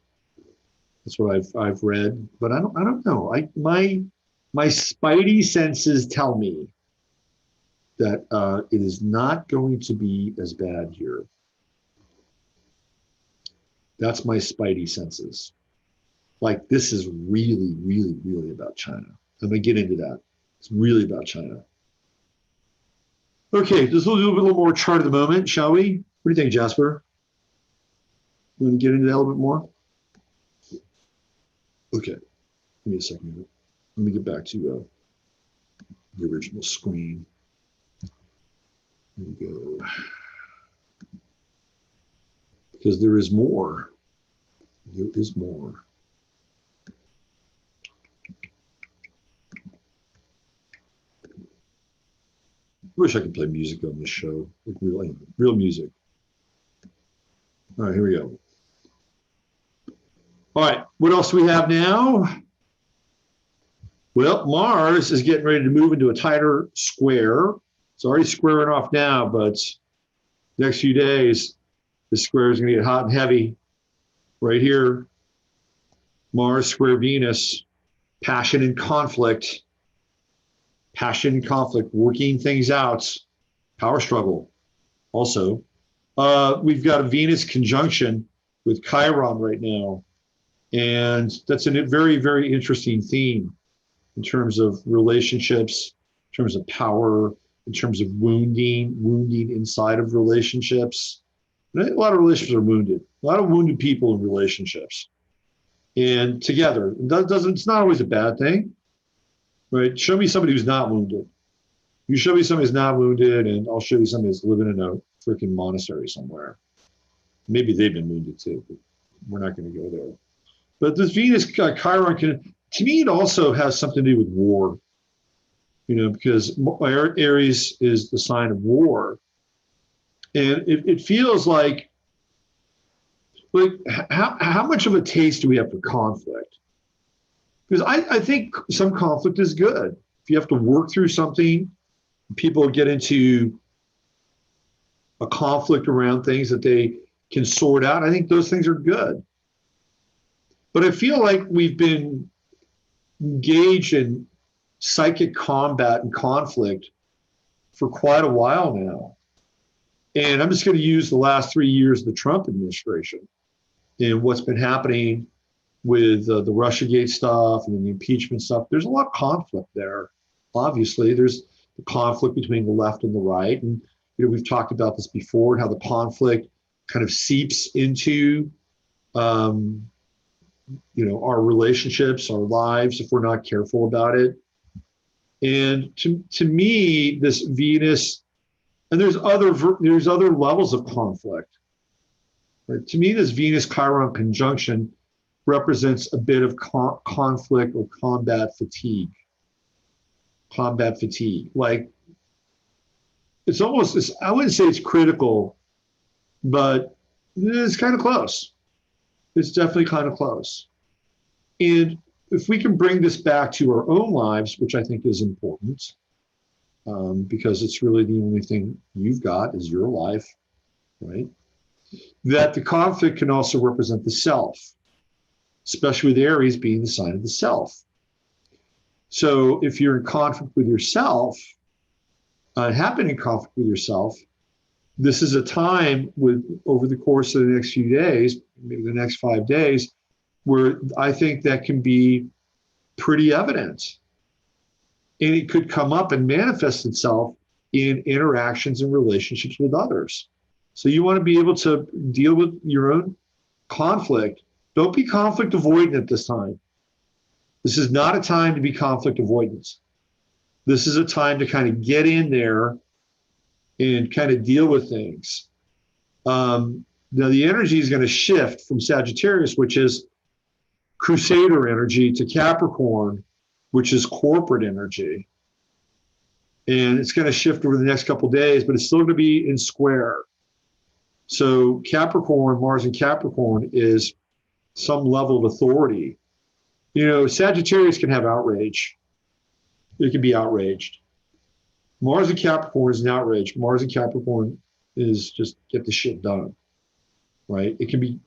That's what I've read, but I don't know. My spidey senses tell me that it is not going to be as bad here. That's my spidey senses. Like, this is really, really, really about China. I'm going to get into that. It's really about China. Okay, just a little bit more chart at the moment, shall we? What do you think, Jasper? You want to get into that a little bit more? Okay, give me a second. Let me get back to the original screen. Here we go. Because there is more. There is more. I wish I could play music on this show, like real music. All right, here we go. All right, what else do we have now? Well, Mars is getting ready to move into a tighter square. It's already squaring off now, but next few days, the square is going to get hot and heavy. Right here, Mars square Venus, passion and conflict. Passion and conflict, working things out, power struggle. Also, we've got a Venus conjunction with Chiron right now. And that's a very, very interesting theme in terms of relationships, in terms of power, in terms of wounding inside of relationships. And a lot of relationships are wounded, a lot of wounded people in relationships. And together, it's not always a bad thing. Right? Show me somebody who's not wounded. You show me somebody who's not wounded, and I'll show you somebody who's living in a freaking monastery somewhere. Maybe they've been wounded too, but we're not going to go there. But this Venus Chiron to me, it also has something to do with war. You know, because Aries is the sign of war, and it feels like how much of a taste do we have for conflict? Because I think some conflict is good. If you have to work through something, people get into a conflict around things that they can sort out. I think those things are good. But I feel like we've been engaged in psychic combat and conflict for quite a while now. And I'm just going to use the last 3 years of the Trump administration and what's been happening with the Russiagate stuff and the impeachment stuff. There's a lot of conflict there. Obviously, there's the conflict between the left and the right. And we've talked about this before, how the conflict kind of seeps into our relationships, our lives, if we're not careful about it. And to me, this Venus, and there's other levels of conflict. Right? To me, this Venus-Chiron conjunction represents a bit of conflict or combat fatigue. Combat fatigue. Like, it's almost, I wouldn't say it's critical, but it's kind of close. It's definitely kind of close. And if we can bring this back to our own lives, which I think is important, because it's really the only thing you've got is your life, right? That the conflict can also represent the self, especially with Aries being the sign of the self. So if you're in conflict with yourself, have been in conflict with yourself, this is a time over the course of the next few days, maybe the next 5 days, where I think that can be pretty evident. And it could come up and manifest itself in interactions and relationships with others. So you want to be able to deal with your own conflict. Don't be conflict avoidant at this time. This is not a time to be conflict avoidance. This is a time to kind of get in there and kind of deal with things. Now the energy is going to shift from Sagittarius, which is Crusader energy, to Capricorn, which is corporate energy. And it's going to shift over the next couple of days, but it's still going to be in square. So Capricorn, Mars in Capricorn is some level of authority. You know, Sagittarius can have outrage. It can be outraged. Mars in Capricorn is an outrage. Mars in Capricorn is just get the shit done, right? It can be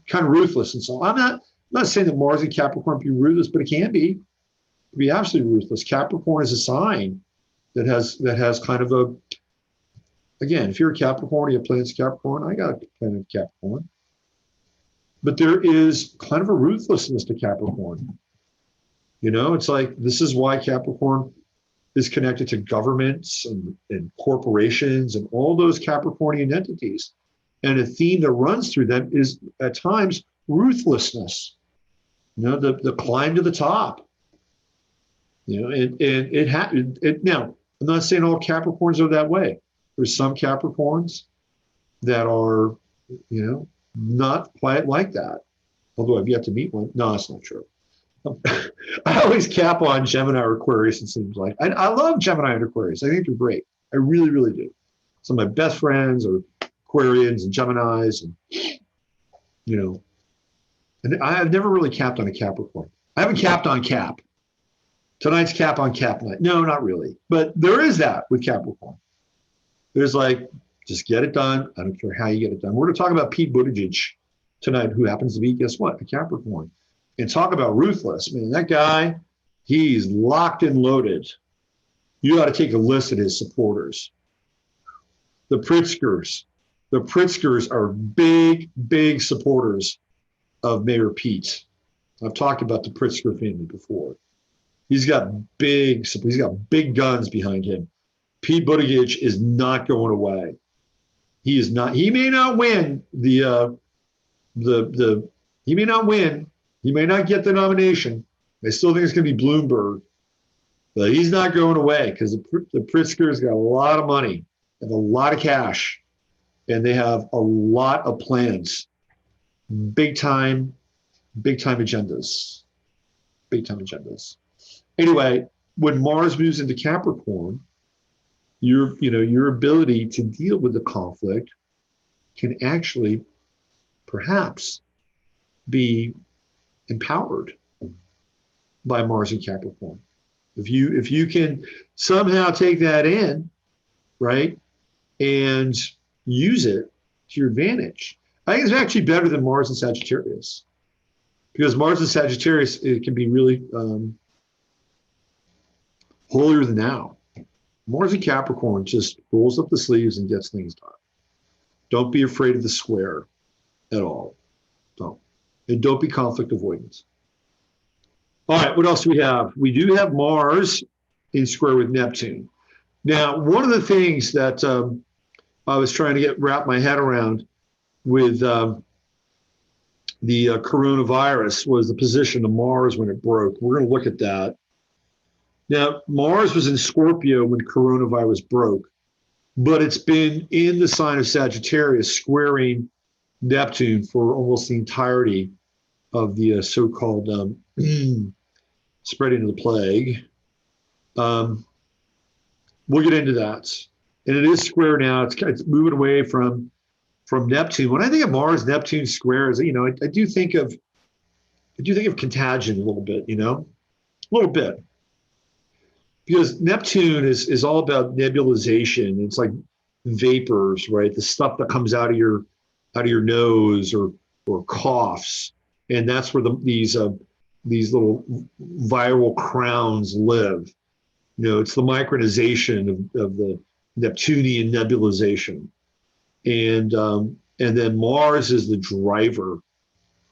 kind of ruthless. And so I'm not saying that Mars in Capricorn can be ruthless, but it can be. It can be absolutely ruthless. Capricorn is a sign that has kind of a, again, if you're a Capricorn, you have planets Capricorn, I got a planet Capricorn. But there is kind of a ruthlessness to Capricorn. You know, it's like, this is why Capricorn is connected to governments and corporations and all those Capricornian entities. And a theme that runs through them is at times ruthlessness, you know, the climb to the top. You know, and now, I'm not saying all Capricorns are that way. There's some Capricorns that are, you know, not quite like that. Although I've yet to meet one. No, that's not true. I always cap on Gemini or Aquarius, it seems like. I love Gemini and Aquarius. I think they're great. I really, really do. Some of my best friends are Aquarians and Geminis, and, you know, and I've never really capped on a Capricorn. I haven't capped on Cap. Tonight's cap on Cap night. No, not really. But there is that with Capricorn. There's like, just get it done. I don't care how you get it done. We're going to talk about Pete Buttigieg tonight, who happens to be, guess what, a Capricorn. And talk about ruthless. I mean, that guy, he's locked and loaded. You ought to take a list of his supporters. The Pritzkers. The Pritzkers are big, big supporters of Mayor Pete. I've talked about the Pritzker family before. He's got big guns behind him. Pete Buttigieg is not going away. He is not. He may not win he may not win. He may not get the nomination. I still think it's going to be Bloomberg, but he's not going away because the Pritzkers got a lot of money, have a lot of cash, and they have a lot of plans. Big time agendas. Big time agendas. Anyway, when Mars moves into Capricorn, your ability to deal with the conflict can actually perhaps be empowered by Mars in Capricorn. If you can somehow take that in, right, and use it to your advantage. I think it's actually better than Mars and Sagittarius, because Mars and Sagittarius, it can be really holier than thou. Mars in Capricorn just rolls up the sleeves and gets things done. Don't be afraid of the square at all. Don't. And don't be conflict avoidance. All right, what else do we have? We do have Mars in square with Neptune. Now, one of the things that I was trying to wrap my head around with the coronavirus was the position of Mars when it broke. We're going to look at that. Now, Mars was in Scorpio when coronavirus broke, but it's been in the sign of Sagittarius, squaring Neptune for almost the entirety of the so-called spreading of the plague. We'll get into that. And it is square now. It's moving away from Neptune. When I think of Mars, Neptune squares, you know, I do think of contagion a little bit, you know, a little bit. Because Neptune is all about nebulization. It's like vapors, right? The stuff that comes out of your nose or coughs, and that's where these little viral crowns live. You know, it's the micronization of the Neptunian nebulization, and then Mars is the driver.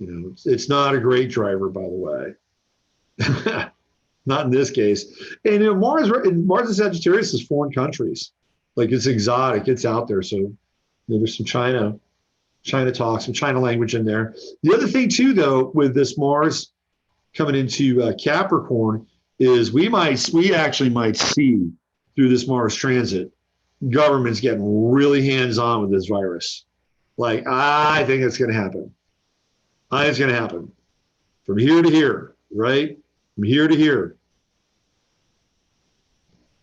You know, it's not a great driver, by the way. Not in this case. And you know, Mars and Sagittarius is foreign countries. Like, it's exotic, it's out there. So, you know, there's some China talk, some China language in there. The other thing too, though, with this Mars coming into Capricorn is we actually might see through this Mars transit, government's getting really hands-on with this virus. Like, I think it's going to happen. I think it's going to happen from here to here, right? From here to here.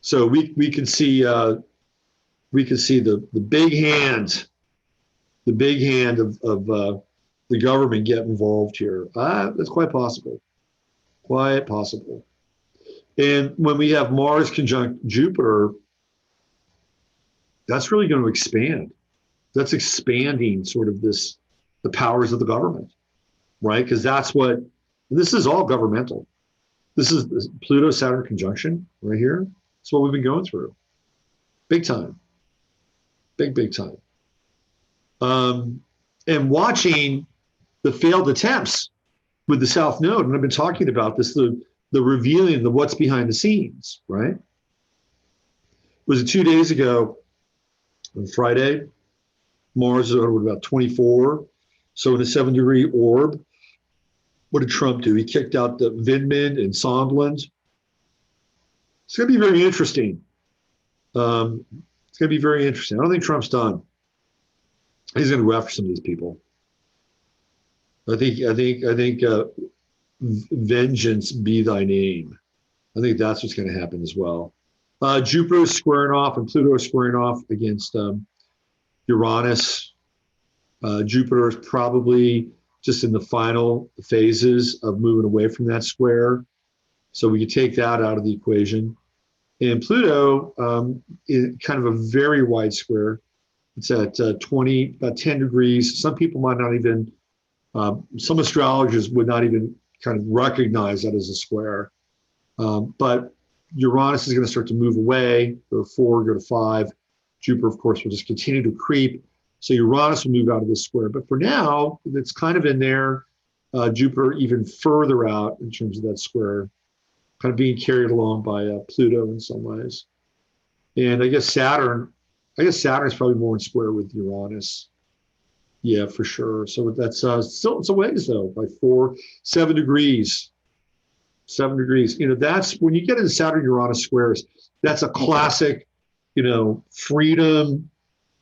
So we can see the big hand, of the government get involved here. That's quite possible. Quite possible. And when we have Mars conjunct Jupiter, that's really going to expand. That's expanding sort of the powers of the government, right? Because this is all governmental. This is Pluto-Saturn conjunction right here. That's what we've been going through. Big time. Big time. And watching the failed attempts with the South Node, and I've been talking about this, the revealing of what's behind the scenes, right? Was it 2 days ago on Friday? Mars is about 24. So in a 7-degree orb, what did Trump do? He kicked out the Vindman and Sondland. It's going to be very interesting. It's going to be very interesting. I don't think Trump's done. He's going to go after some of these people. I think vengeance be thy name. I think that's what's going to happen as well. Jupiter is squaring off and Pluto is squaring off against Uranus. Jupiter is probably just in the final phases of moving away from that square. So we could take that out of the equation. And Pluto is kind of a very wide square. It's at about 10 degrees. Some people might not even, some astrologers would not even kind of recognize that as a square. But Uranus is going to start to move away, go to 4, go to 5. Jupiter, of course, will just continue to creep. So Uranus will move out of this square. But for now, it's kind of in there. Jupiter even further out in terms of that square, kind of being carried along by Pluto in some ways. And I guess Saturn is probably more in square with Uranus. Yeah, for sure. So that's still, it's a ways though, by 7 degrees. 7 degrees. That's when you get into Saturn Uranus squares, that's a classic, freedom,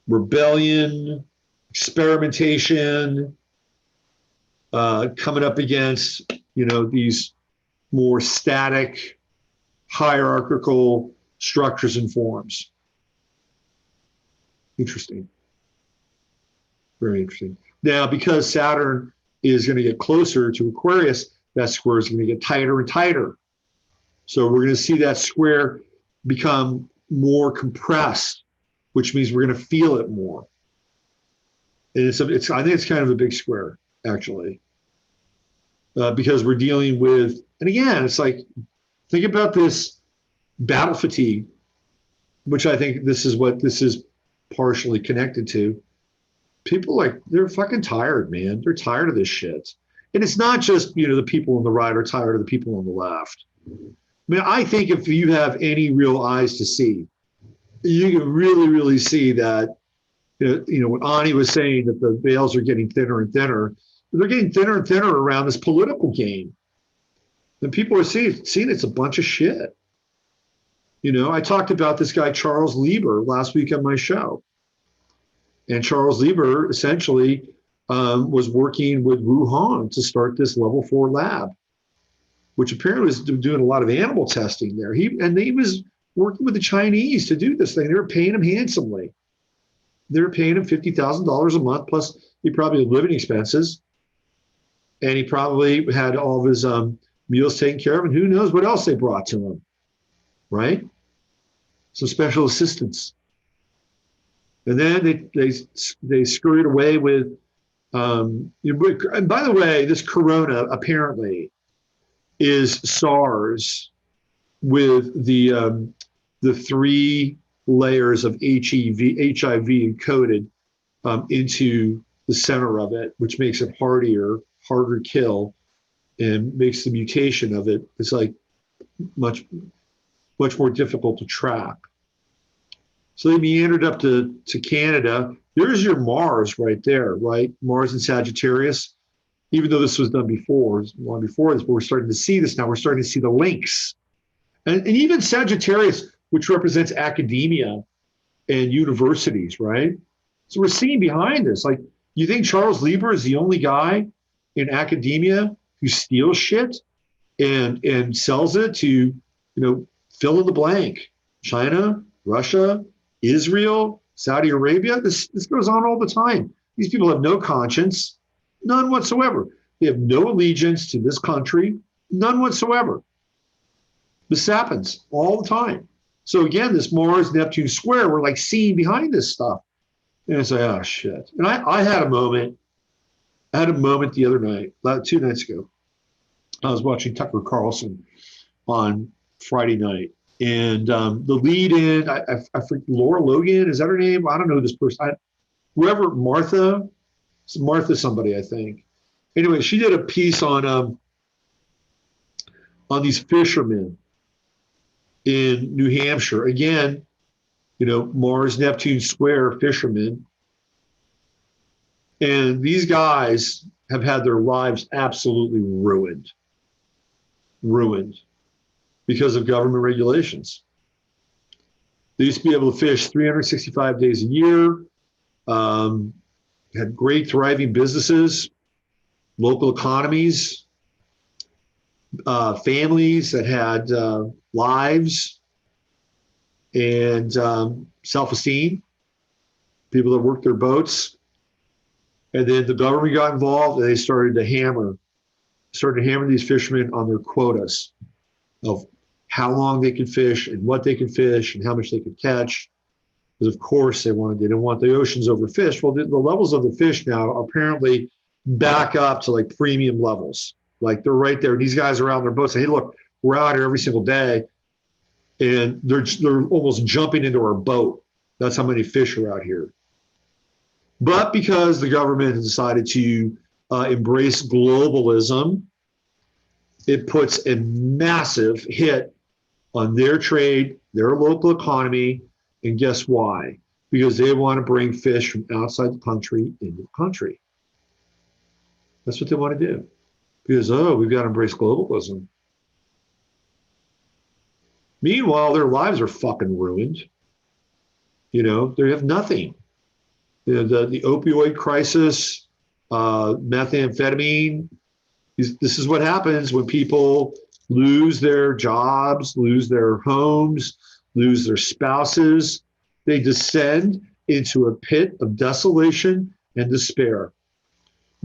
rebellion, experimentation, coming up against, these more static, hierarchical structures and forms. Interesting. Very interesting. Now, because Saturn is going to get closer to Aquarius, that square is going to get tighter and tighter. So we're going to see that square become more compressed, which means we're going to feel it more. And I think it's kind of a big square, actually, because we're dealing with, and again, it's like, think about this battle fatigue, which I think this is what this is partially connected to. People they're fucking tired, man. They're tired of this shit. And it's not just, the people on the right are tired of the people on the left. I mean, I think if you have any real eyes to see, you can really, really see that, what Ani was saying, that the veils are getting thinner and thinner. They're getting thinner and thinner around this political game. And people are seeing it's a bunch of shit. I talked about this guy, Charles Lieber, last week on my show. And Charles Lieber essentially was working with Wuhan to start this level 4 lab, which apparently was doing a lot of animal testing there. He was working with the Chinese to do this thing. They were paying him handsomely. They were paying him $50,000 a month, plus he probably had living expenses. And he probably had all of his meals taken care of, and who knows what else they brought to him, right? Some special assistance. And then they screwed away with, and by the way, this corona apparently is SARS with the 3 layers of HIV encoded into the center of it, which makes it harder to kill, and makes the mutation of it, it's like much more difficult to track. So they meandered up to Canada. There's your Mars right there, right? Mars in Sagittarius. even though this was done before, long before this, but we're starting to see this now. We're starting to see the links. And even Sagittarius, which represents academia and universities, right? So we're seeing behind this, like, you think Charles Lieber is the only guy in academia who steals shit and sells it to, fill in the blank? China, Russia, Israel, Saudi Arabia. This goes on all the time. These people have no conscience, none whatsoever. They have no allegiance to this country, none whatsoever. This happens all the time. So again, this Mars-Neptune square, we're like seeing behind this stuff. And it's like, oh shit. And I had a moment. I had a moment the other night, 2 nights ago. I was watching Tucker Carlson on Friday night. And the lead in, I forget, Laura Logan, is that her name? I don't know this person. Whoever, Martha somebody, I think. Anyway, she did a piece on these fishermen in New Hampshire. Again, Mars, Neptune square fishermen. And these guys have had their lives absolutely ruined because of government regulations. They used to be able to fish 365 days a year, had great thriving businesses, local economies, families that had lives and self-esteem, people that worked their boats. And then the government got involved and they started to hammer these fishermen on their quotas of how long they could fish and what they could fish and how much they could catch. Because of course they didn't want the oceans overfished. Well, the levels of the fish now apparently back up to like premium levels. Like they're right there. These guys are out on their boats saying, hey, look, we're out here every single day. And they're almost jumping into our boat. That's how many fish are out here. But because the government has decided to embrace globalism, it puts a massive hit on their trade, their local economy. And guess why? Because they want to bring fish from outside the country into the country. That's what they want to do. Because, we've got to embrace globalism. Meanwhile, their lives are fucking ruined. They have nothing. The opioid crisis, methamphetamine. This is what happens when people lose their jobs, lose their homes, lose their spouses. They descend into a pit of desolation and despair,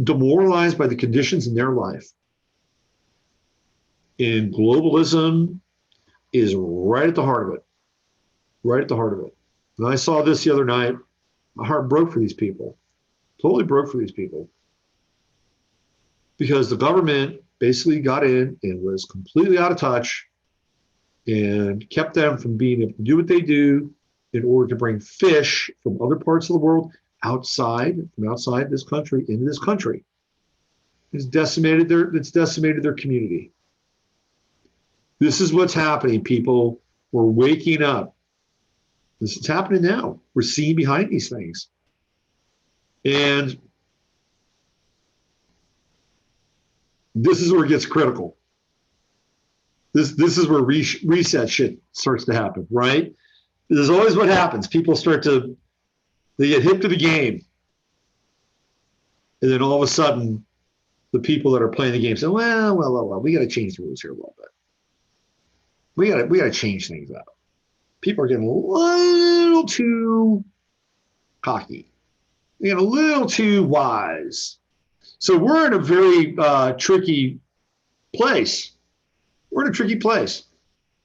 demoralized by the conditions in their life. And globalism is right at the heart of it. Right at the heart of it. And I saw this the other night. My heart broke for these people. Totally broke for these people. Because the government basically got in and was completely out of touch and kept them from being able to do what they do in order to bring fish from other parts of the world from outside this country into this country. It's decimated their community. This is what's happening, people. We're waking up. This is happening now. We're seeing behind these things. And this is where it gets critical. This is where reset shit starts to happen, right? This is always what happens. People they get hip to the game. And then all of a sudden, the people that are playing the game say, well, we got to change the rules here a little bit. We got to change things up. People are getting a little too cocky. They're getting a little too wise. So we're in a very tricky place. We're in a tricky place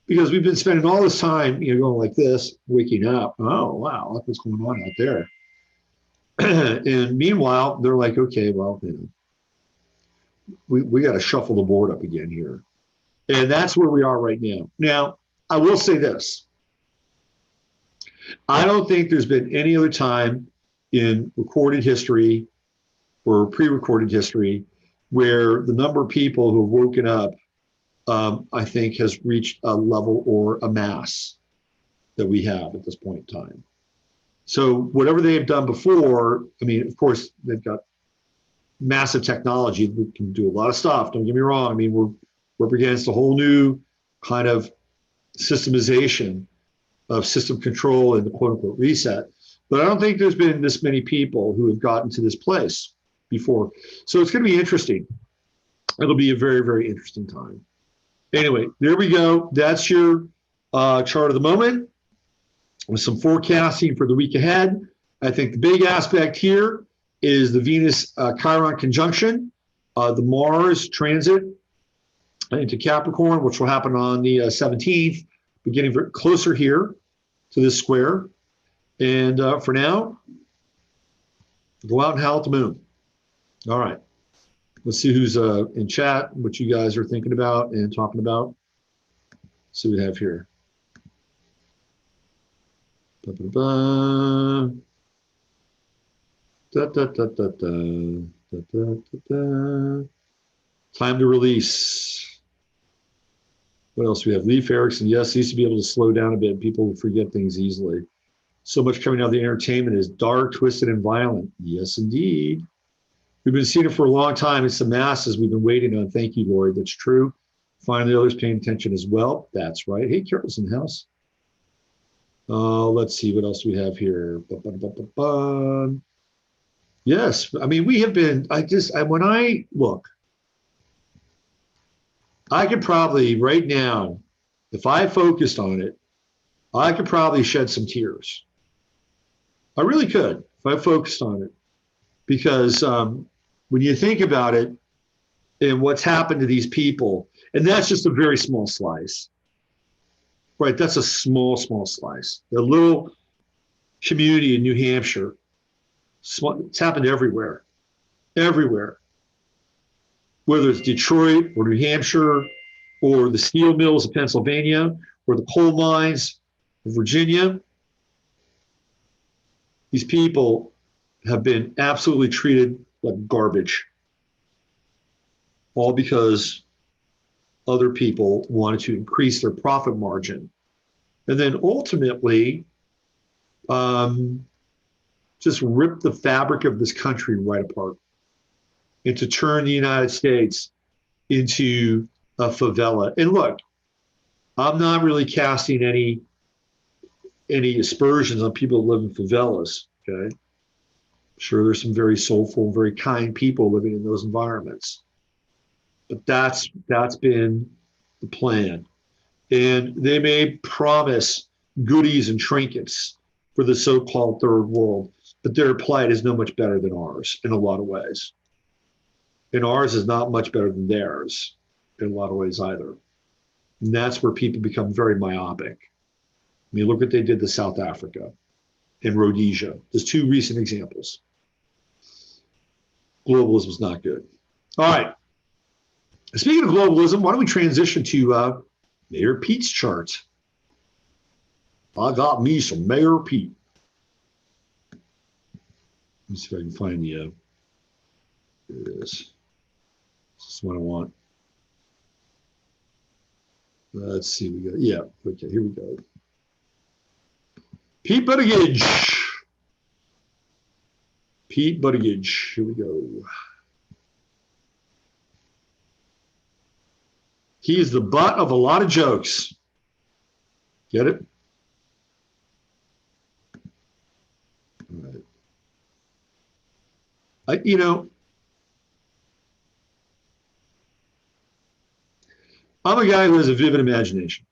because we've been spending all this time, going like this, waking up. Oh, wow, look what's going on out there. And meanwhile, they're like, okay, well, we got to shuffle the board up again here. And that's where we are right now. Now, I will say this. I don't think there's been any other time in recorded history or pre-recorded history where the number of people who have woken up, I think, has reached a level or a mass that we have at this point in time. So whatever they have done before, I mean, of course, they've got massive technology. We can do a lot of stuff. Don't get me wrong. I mean, we're up against a whole new kind of systemization of system control and the quote unquote reset. But I don't think there's been this many people who have gotten to this place before. So it's going to be interesting. It'll be a very, very interesting time. Anyway, there we go. That's your chart of the moment with some forecasting for the week ahead. I think the big aspect here is the Venus Chiron conjunction, the Mars transit into Capricorn, which will happen on the 17th, beginning closer here to this square. And for now, go out and howl at the moon. All right. Let's see who's in chat, what you guys are thinking about and talking about. Let's see what we have here. Da, da, da. Da, da, da, da, da. Da, da, da, da. Time to release. What else do we have? Leif Erikson. Yes, he used to be able to slow down a bit. People forget things easily. So much coming out of the entertainment is dark, twisted, and violent. Yes, indeed. We've been seeing it for a long time. It's the masses we've been waiting on. Thank you, Lord. That's true. Finally, others paying attention as well. That's right. Hey, Carol's in the house. Let's see. What else do we have here? Yes. I mean, we have been, when I look, I could probably right now, if I focused on it, I could probably shed some tears. I really could if I focused on it. Because when you think about it and what's happened to these people, and that's just a very small slice, right? That's a small, small slice. The little community in New Hampshire, it's happened everywhere, everywhere. Whether it's Detroit or New Hampshire or the steel mills of Pennsylvania or the coal mines of Virginia, these people have been absolutely treated like garbage, all because other people wanted to increase their profit margin. And then ultimately, just rip the fabric of this country right apart and to turn the United States into a favela. And look, I'm not really casting any aspersions on people who live in favelas, okay? Sure, there's some very soulful, very kind people living in those environments. But that's been the plan. And they may promise goodies and trinkets for the so-called third world, but their plight is no much better than ours in a lot of ways. And ours is not much better than theirs in a lot of ways either. And that's where people become very myopic. I mean, look what they did to South Africa and Rhodesia. There's two recent examples. Globalism was not good. All right. Speaking of globalism, why don't we transition to Mayor Pete's chart? I got me some Mayor Pete. Let me see if I can find the, here it is. This is what I want. Let's see, we got, yeah, okay, here we go. Pete Buttigieg. Pete Buttigieg, here we go. He is the butt of a lot of jokes. Get it? All right. You know, I'm a guy who has a vivid imagination.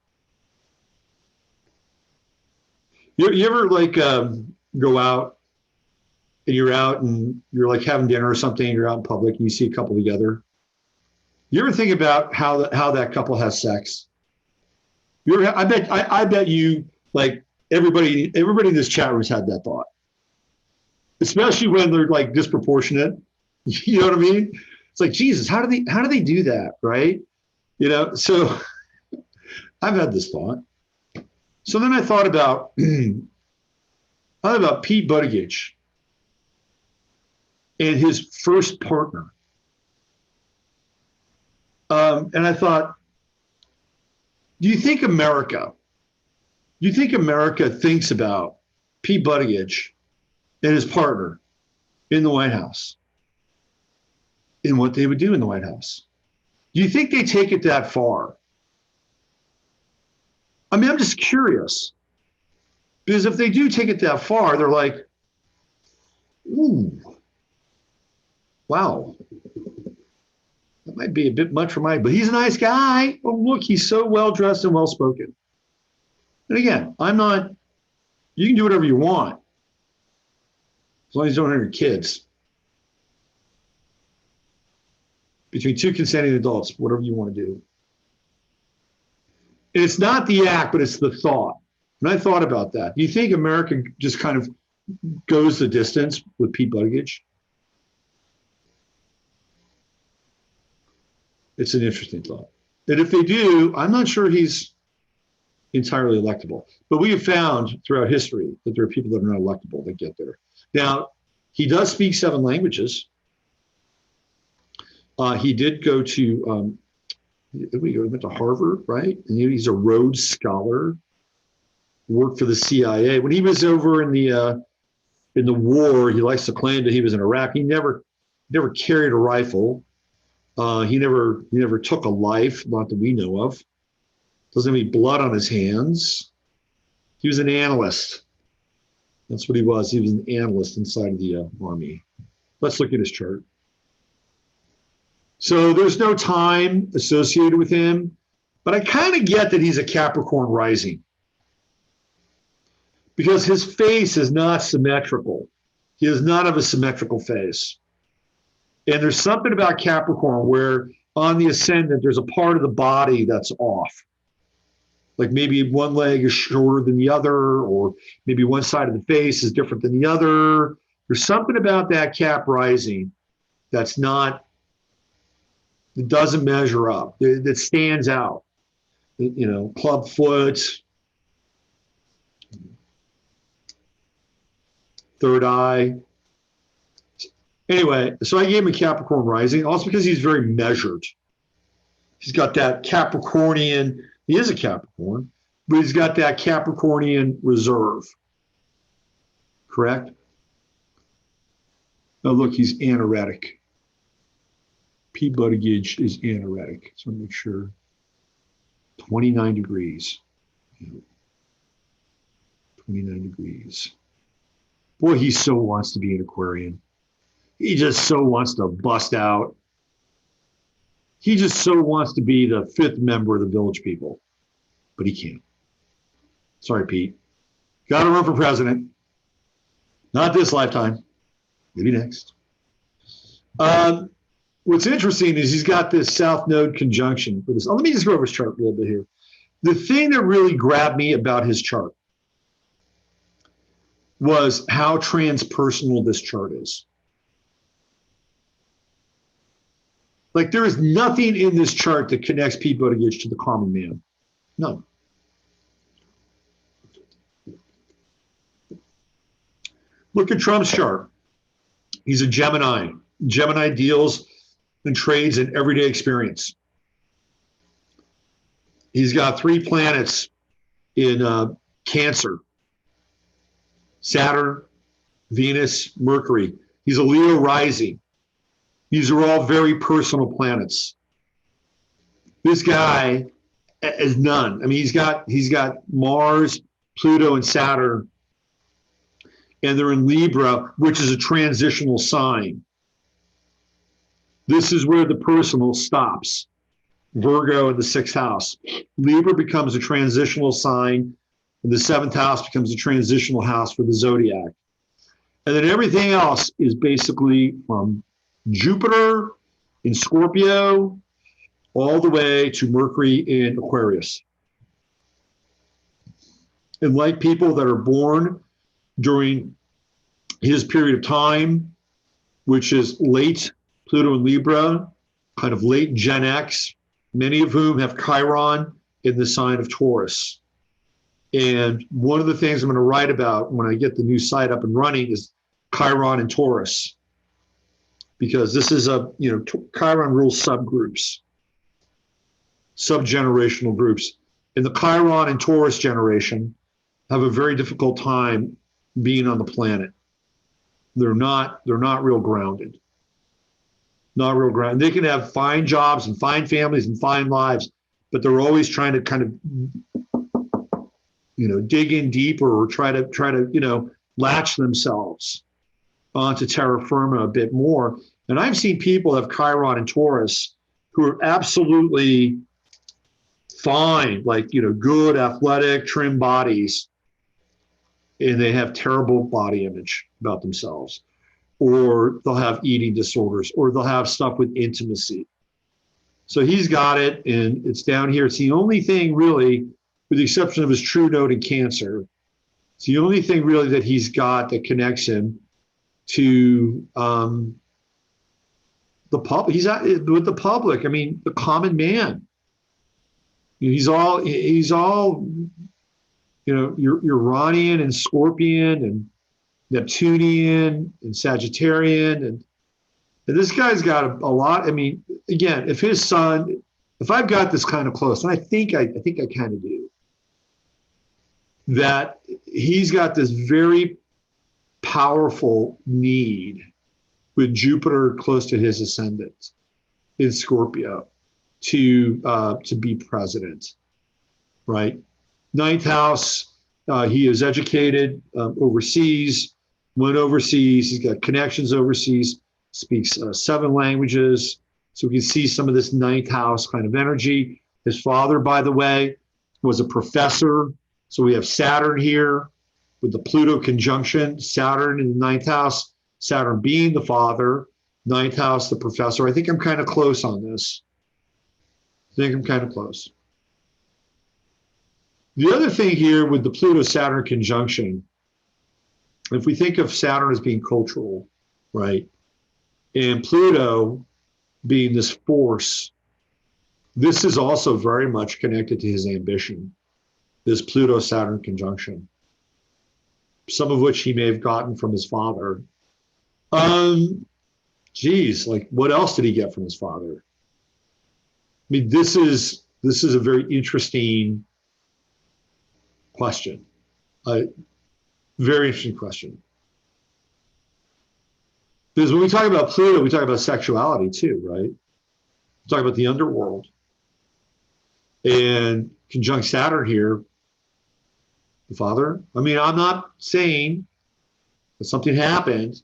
You ever like go out and you're out and you're like having dinner or something, and you're out in public and you see a couple together? You ever think about how that couple has sex? I bet you, like, everybody in this chat room has had that thought, especially when they're like disproportionate. You know what I mean? It's like, Jesus, how do they do that, right? You know, so I've had this thought. So then I thought about Pete Buttigieg and his first partner. And I thought, do you think America thinks about Pete Buttigieg and his partner in the White House? in what they would do in the White House. Do you think they take it that far? I mean, I'm just curious. Because if they do take it that far, they're like, ooh, wow. That might be a bit much for Mike, but he's a nice guy. Oh, look, he's so well-dressed and well-spoken. And again, you can do whatever you want, as long as you don't hurt your kids. Between two consenting adults, whatever you want to do. And it's not the act, but it's the thought. And I thought about that. Do you think America just kind of goes the distance with Pete Buttigieg? It's an interesting thought. And if they do, I'm not sure he's entirely electable. But we have found throughout history that there are people that are not electable that get there. Now, he does speak 7 languages. He did go to, he went to Harvard, right? And he's a Rhodes Scholar. Worked for the CIA. When he was over in the war, he likes to claim that he was in Iraq. He never carried a rifle. He never took a life, not that we know of. Doesn't have any blood on his hands. He was an analyst. That's what he was. He was an analyst inside of the Army. Let's look at his chart. So there's no time associated with him, but I kind of get that he's a Capricorn rising because his face is not symmetrical. He does not have a symmetrical face. And there's something about Capricorn where on the ascendant, there's a part of the body that's off. Like maybe one leg is shorter than the other, or maybe one side of the face is different than the other. There's something about that Cap rising that's not, it doesn't measure up, that stands out. You know, club foot, third eye. Anyway, so I gave him a Capricorn rising, also because he's very measured. He's got that Capricornian, he is a Capricorn, but he's got that Capricornian reserve. Correct? Oh, look, he's anoretic. Pete Buttigieg is anoretic. So make sure. 29 degrees. 29 degrees. Boy, he so wants to be an Aquarian. He just so wants to bust out. He just so wants to be the 5th member of the Village People, but he can't. Sorry, Pete. Got to run for president. Not this lifetime. Maybe next. What's interesting is he's got this South Node conjunction for this. Oh, let me just go over his chart a little bit here. The thing that really grabbed me about his chart was how transpersonal this chart is. Like there is nothing in this chart that connects Pete Buttigieg to the common man. None. Look at Trump's chart. He's a Gemini. Gemini deals and trades in everyday experience. He's got 3 planets in Cancer. Saturn, Venus, Mercury. He's a Leo rising. These are all very personal planets. This guy is none. I mean, he's got Mars, Pluto, and Saturn, and they're in Libra, which is a transitional sign. This is where the personal stops. Virgo in the 6th house. Libra becomes a transitional sign, and the 7th house becomes a transitional house for the zodiac. And then everything else is basically from Jupiter in Scorpio all the way to Mercury in Aquarius. And like people that are born during his period of time, which is late Pluto and Libra, kind of late Gen X, many of whom have Chiron in the sign of Taurus. And one of the things I'm going to write about when I get the new site up and running is Chiron and Taurus. Because this is Chiron rules subgroups, subgenerational groups. And the Chiron and Taurus generation have a very difficult time being on the planet. They're not real grounded. not real ground. They can have fine jobs and fine families and fine lives, but they're always trying to kind of, dig in deeper or try to, latch themselves onto terra firma a bit more. And I've seen people have Chiron and Taurus who are absolutely fine, like, good, athletic, trim bodies, and they have terrible body image about themselves, or they'll have eating disorders, or they'll have stuff with intimacy. So he's got it, and it's down here. It's the only thing really, with the exception of his true node in Cancer, it's the only thing really that he's got that connects him to the public. He's with the public. I mean, the common man. He's all Uranian and Scorpion and Neptunian and Sagittarian, and this guy's got a lot. I mean, again, if I've got this kind of close, and I think I kind of do, that he's got this very powerful need with Jupiter close to his ascendant in Scorpio to be president, right? Ninth house, he is educated overseas, went overseas, he's got connections overseas, speaks 7 languages. So we can see some of this ninth house kind of energy. His father, by the way, was a professor. So we have Saturn here with the Pluto conjunction, Saturn in the ninth house, Saturn being the father, ninth house, the professor. I think I'm kind of close on this. The other thing here with the Pluto-Saturn conjunction, if we think of Saturn as being cultural, right, and Pluto being this force, this is also very much connected to his ambition, this Pluto-Saturn conjunction, some of which he may have gotten from his father. Like what else did he get from his father? I mean, this is a very interesting question. Very interesting question. Because when we talk about Pluto, we talk about sexuality too, right? We talk about the underworld. And conjunct Saturn here, the father. I mean, I'm not saying that something happened,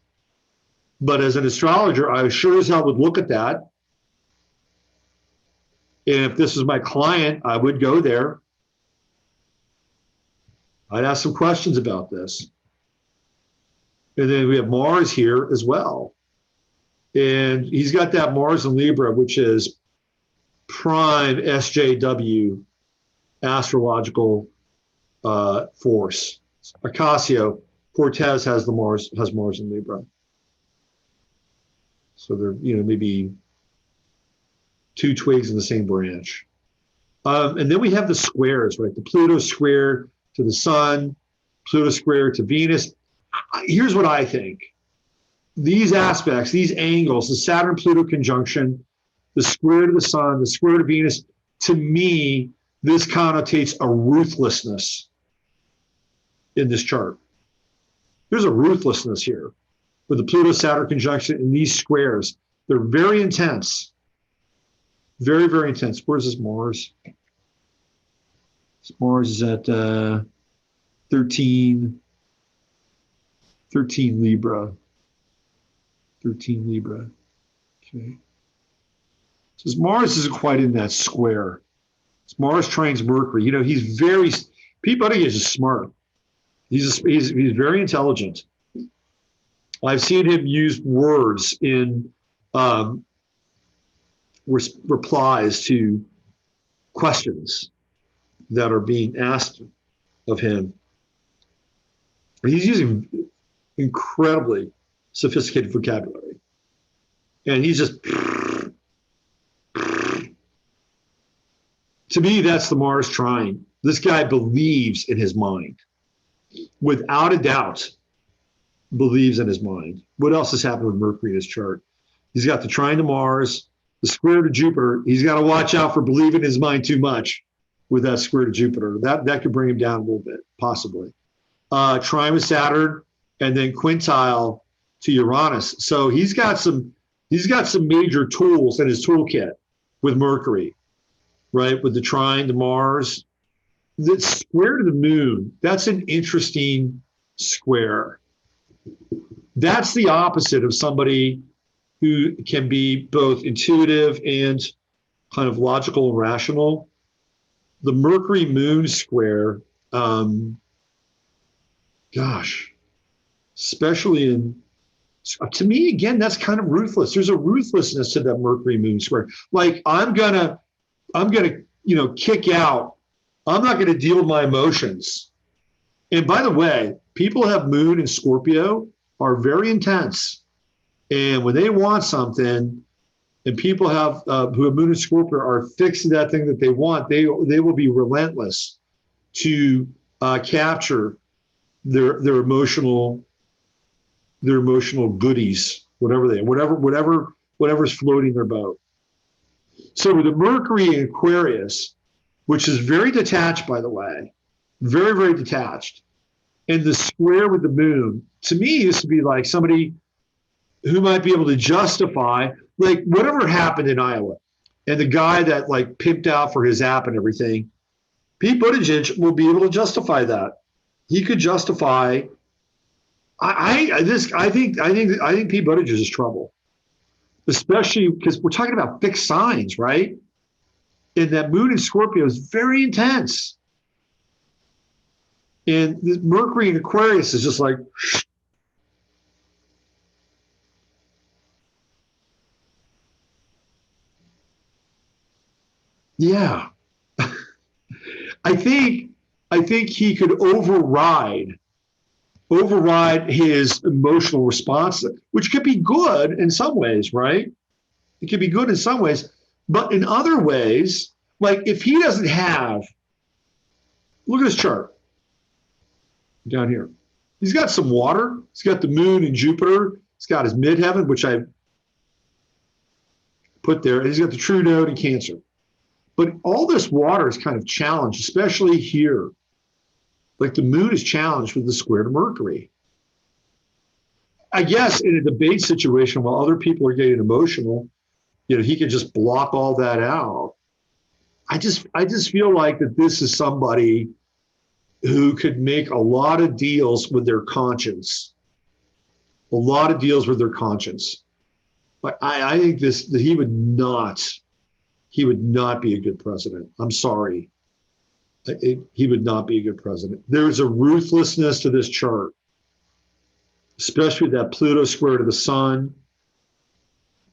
but as an astrologer, I sure as hell would look at that. And if this was my client, I would go there. I'd ask some questions about this. And then we have Mars here as well. And he's got that Mars in Libra, which is prime SJW, astrological force. Ocasio Cortez has Mars in Libra. So they're, maybe 2 twigs in the same branch. And then we have the squares, right? The Pluto square to the Sun, Pluto square to Venus. Here's what I think. These aspects, these angles, the Saturn-Pluto conjunction, the square to the Sun, the square to Venus, to me, this connotates a ruthlessness in this chart. There's a ruthlessness here with the Pluto-Saturn conjunction in these squares. They're very intense. Very, very intense. Where's this Mars? This Mars is at 13 Libra. 13 Libra. Okay. So Mars isn't quite in that square. Mars trines Mercury. He's very, Pete Buttigieg is smart. He's very intelligent. I've seen him use words in replies to questions that are being asked of him. He's using incredibly sophisticated vocabulary. And he's just, to me, that's the Mars trine. This guy believes in his mind. Without a doubt, believes in his mind. What else has happened with Mercury in his chart? He's got the trine to Mars, the square to Jupiter. He's got to watch out for believing in his mind too much with that square to Jupiter. That could bring him down a little bit, possibly. Trine with Saturn, and then quintile to Uranus. So he's got some He's got some major tools in his toolkit with Mercury, right? With the trine to Mars. The square to the moon, that's an interesting square. That's the opposite of somebody who can be both intuitive and kind of logical and rational. The Mercury moon square, especially in, to me, again, that's kind of ruthless. There's a ruthlessness to that Mercury moon square. Like I'm gonna, kick out. I'm not gonna deal with my emotions. And by the way, people who have moon in Scorpio are very intense. And when they want something, and people have who have moon in Scorpio are fixing that thing that they want, they will be relentless to capture their emotional goodies, whatever's floating their boat. So with the Mercury in Aquarius, which is very detached, by the way, very, very detached, and the square with the moon, to me, used to be like somebody who might be able to justify, like whatever happened in Iowa, and the guy that like pimped out for his app and everything, Pete Buttigieg will be able to justify that. He could justify. I think Pete Buttigieg is trouble, especially because we're talking about fixed signs, right? And that moon in Scorpio is very intense. And the Mercury in Aquarius is just like, yeah. I think he could override his emotional response, which could be good in some ways, right? It could be good in some ways, but in other ways, like if he doesn't have, look at this chart down here. He's got some water. He's got the moon and Jupiter. He's got his midheaven, which I put there. He's got the true node in Cancer. But all this water is kind of challenged, especially here. Like the moon is challenged with the square to Mercury. I guess in a debate situation while other people are getting emotional, he can just block all that out. I just feel like that this is somebody who could make a lot of deals with their conscience. A lot of deals with their conscience. But I think that he would not be a good president. I'm sorry. He would not be a good president. There's a ruthlessness to this chart, especially that Pluto square to the sun.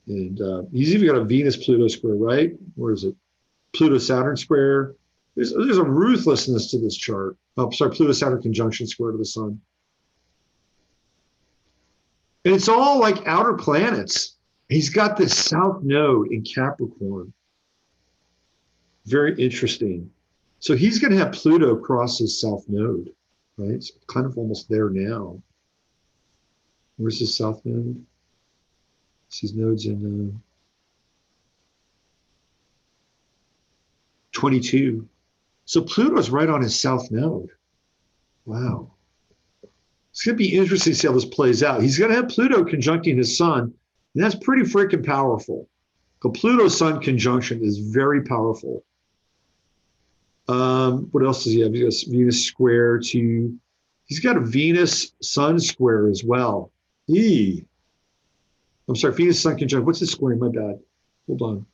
And he's even got a Venus-Pluto square, right? Where is it? Pluto-Saturn square. There's a ruthlessness to this chart. Oh, sorry, Pluto-Saturn conjunction square to the sun. And it's all like outer planets. He's got this south node in Capricorn. Very interesting. So he's going to have Pluto cross his south node, right? It's kind of almost there now. Where's his south node? These nodes in 22. So Pluto's right on his south node. Wow. It's going to be interesting to see how this plays out. He's going to have Pluto conjuncting his sun, and that's pretty freaking powerful. The Pluto-Sun conjunction is very powerful. What else does he have? He has Venus square to, he's got a Venus-Sun square as well. I'm sorry, Venus-Sun conjunction. What's the square? My bad. Hold on. I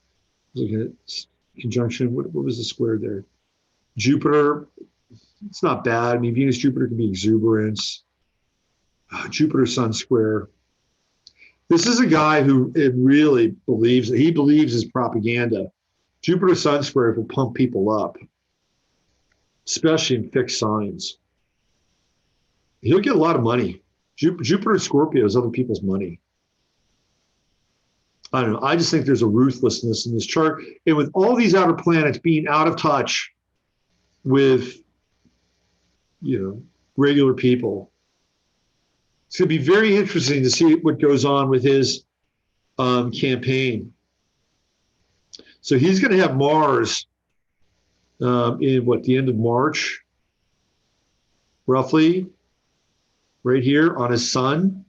was looking at conjunction. What was the square there? Jupiter. It's not bad. I mean, Venus-Jupiter can be exuberance. Jupiter-Sun square. This is a guy who really believes that he believes his propaganda. Jupiter-Sun square will pump people up, especially in fixed signs. He'll get a lot of money. Jupiter and Scorpio is other people's money. I don't know. I just think there's a ruthlessness in this chart. And with all these outer planets being out of touch with, regular people, it's going to be very interesting to see what goes on with his campaign. So he's going to have Mars in the end of March, roughly, right here on his sun.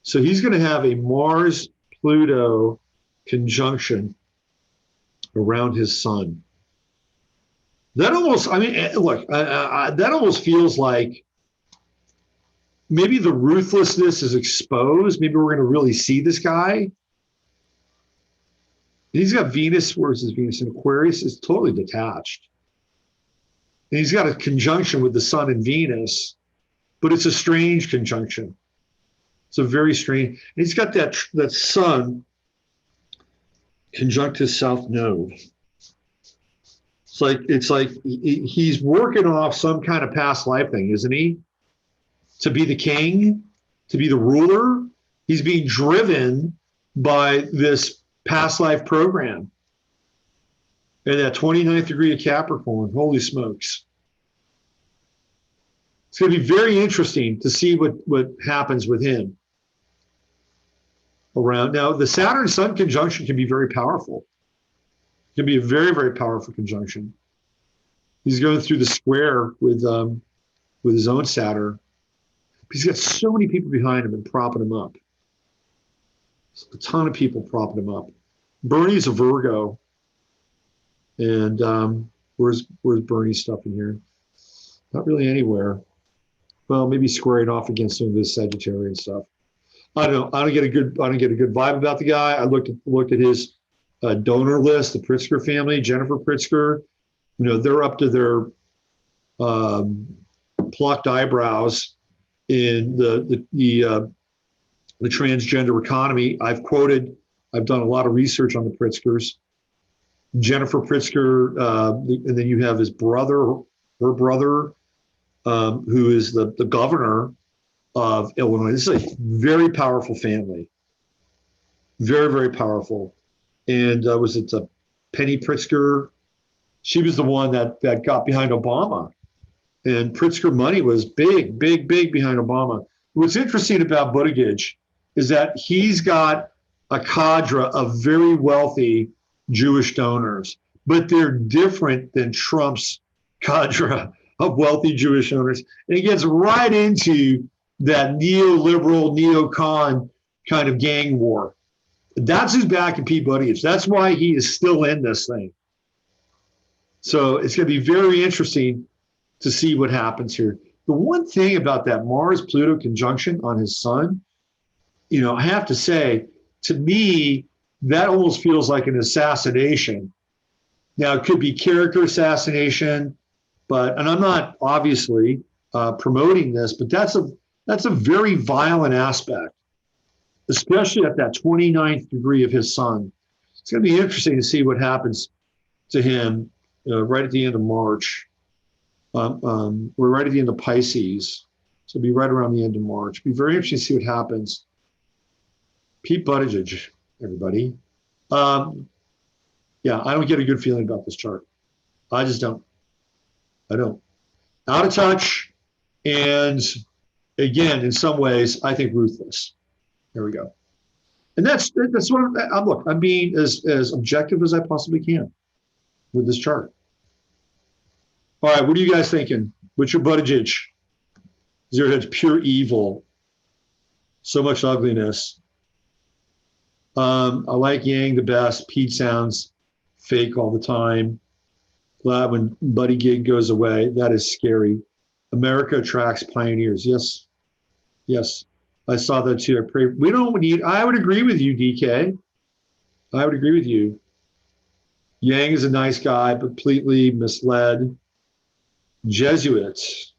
So he's going to have a Mars Pluto conjunction around his sun. That almost, I mean, look, that almost feels like maybe the ruthlessness is exposed. Maybe we're going to really see this guy. He's got Venus, where's his Venus in Aquarius? Is totally detached. And he's got a conjunction with the sun and Venus, but it's a strange conjunction. It's a very strange. And he's got that sun conjunct his south node. It's like he's working off some kind of past life thing, isn't he? To be the king, to be the ruler. He's being driven by this past life program. And that 29th degree of Capricorn, holy smokes. It's going to be very interesting to see what happens with him around. Now, the Saturn-Sun conjunction can be very powerful. It can be a very, very powerful conjunction. He's going through the square with his own Saturn. He's got so many people behind him and propping him up. A ton of people propping him up. Bernie's a Virgo. And where's Bernie's stuff in here? Not really anywhere. Well, maybe squaring off against some of his Sagittarius stuff. I don't know. I don't get a good vibe about the guy. I looked at his donor list, the Pritzker family, Jennifer Pritzker. You know, they're up to their plucked eyebrows in the transgender economy. I've done a lot of research on the Pritzkers. Jennifer Pritzker, and then you have her brother, who is the governor of Illinois. This is a very powerful family. Very, very powerful. And was it Penny Pritzker? She was the one that got behind Obama. And Pritzker money was big, big, big behind Obama. What's interesting about Buttigieg is that he's got a cadre of very wealthy Jewish donors, but they're different than Trump's cadre of wealthy Jewish donors. And he gets right into that neoliberal, neocon kind of gang war. That's who's backing Pete Buttigieg. That's why he is still in this thing. So it's going to be very interesting to see what happens here. The one thing about that Mars-Pluto conjunction on his sun, you know, I have to say, to me, that almost feels like an assassination. Now, it could be character assassination, and I'm not obviously promoting this, but that's a very violent aspect, especially at that 29th degree of his sun. It's going to be interesting to see what happens to him right at the end of March. We're right at the end of Pisces, so it'll be right around the end of March. It'll be very interesting to see what happens. Pete Buttigieg, everybody. Yeah, I don't get a good feeling about this chart. I just don't. I don't. Out of touch, and again, in some ways, I think ruthless. There we go. And that's what I'm being as objective as I possibly can with this chart. All right, what are you guys thinking? What's your Buttigieg? Zero Hedge, pure evil. So much ugliness. I like Yang the best. Pete sounds fake all the time. Glad when Buttigieg goes away. That is scary. America attracts pioneers. Yes. Yes. I saw that too. I pray. We don't need, I would agree with you, DK. I would agree with you. Yang is a nice guy, but completely misled. Jesuits.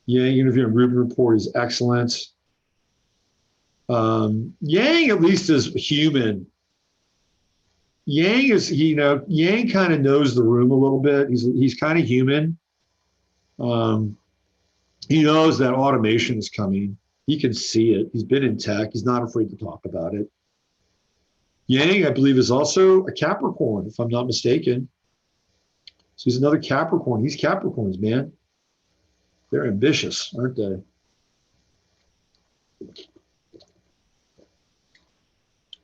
Yang interview and Rubin report is excellent. Yang at least is human. Yang is, Yang kind of knows the room a little bit. He's kind of human. He knows that automation is coming. He can see it. He's been in tech. He's not afraid to talk about it. Yang, I believe, is also a Capricorn, if I'm not mistaken. So he's another Capricorn. He's Capricorns, man. They're ambitious, aren't they?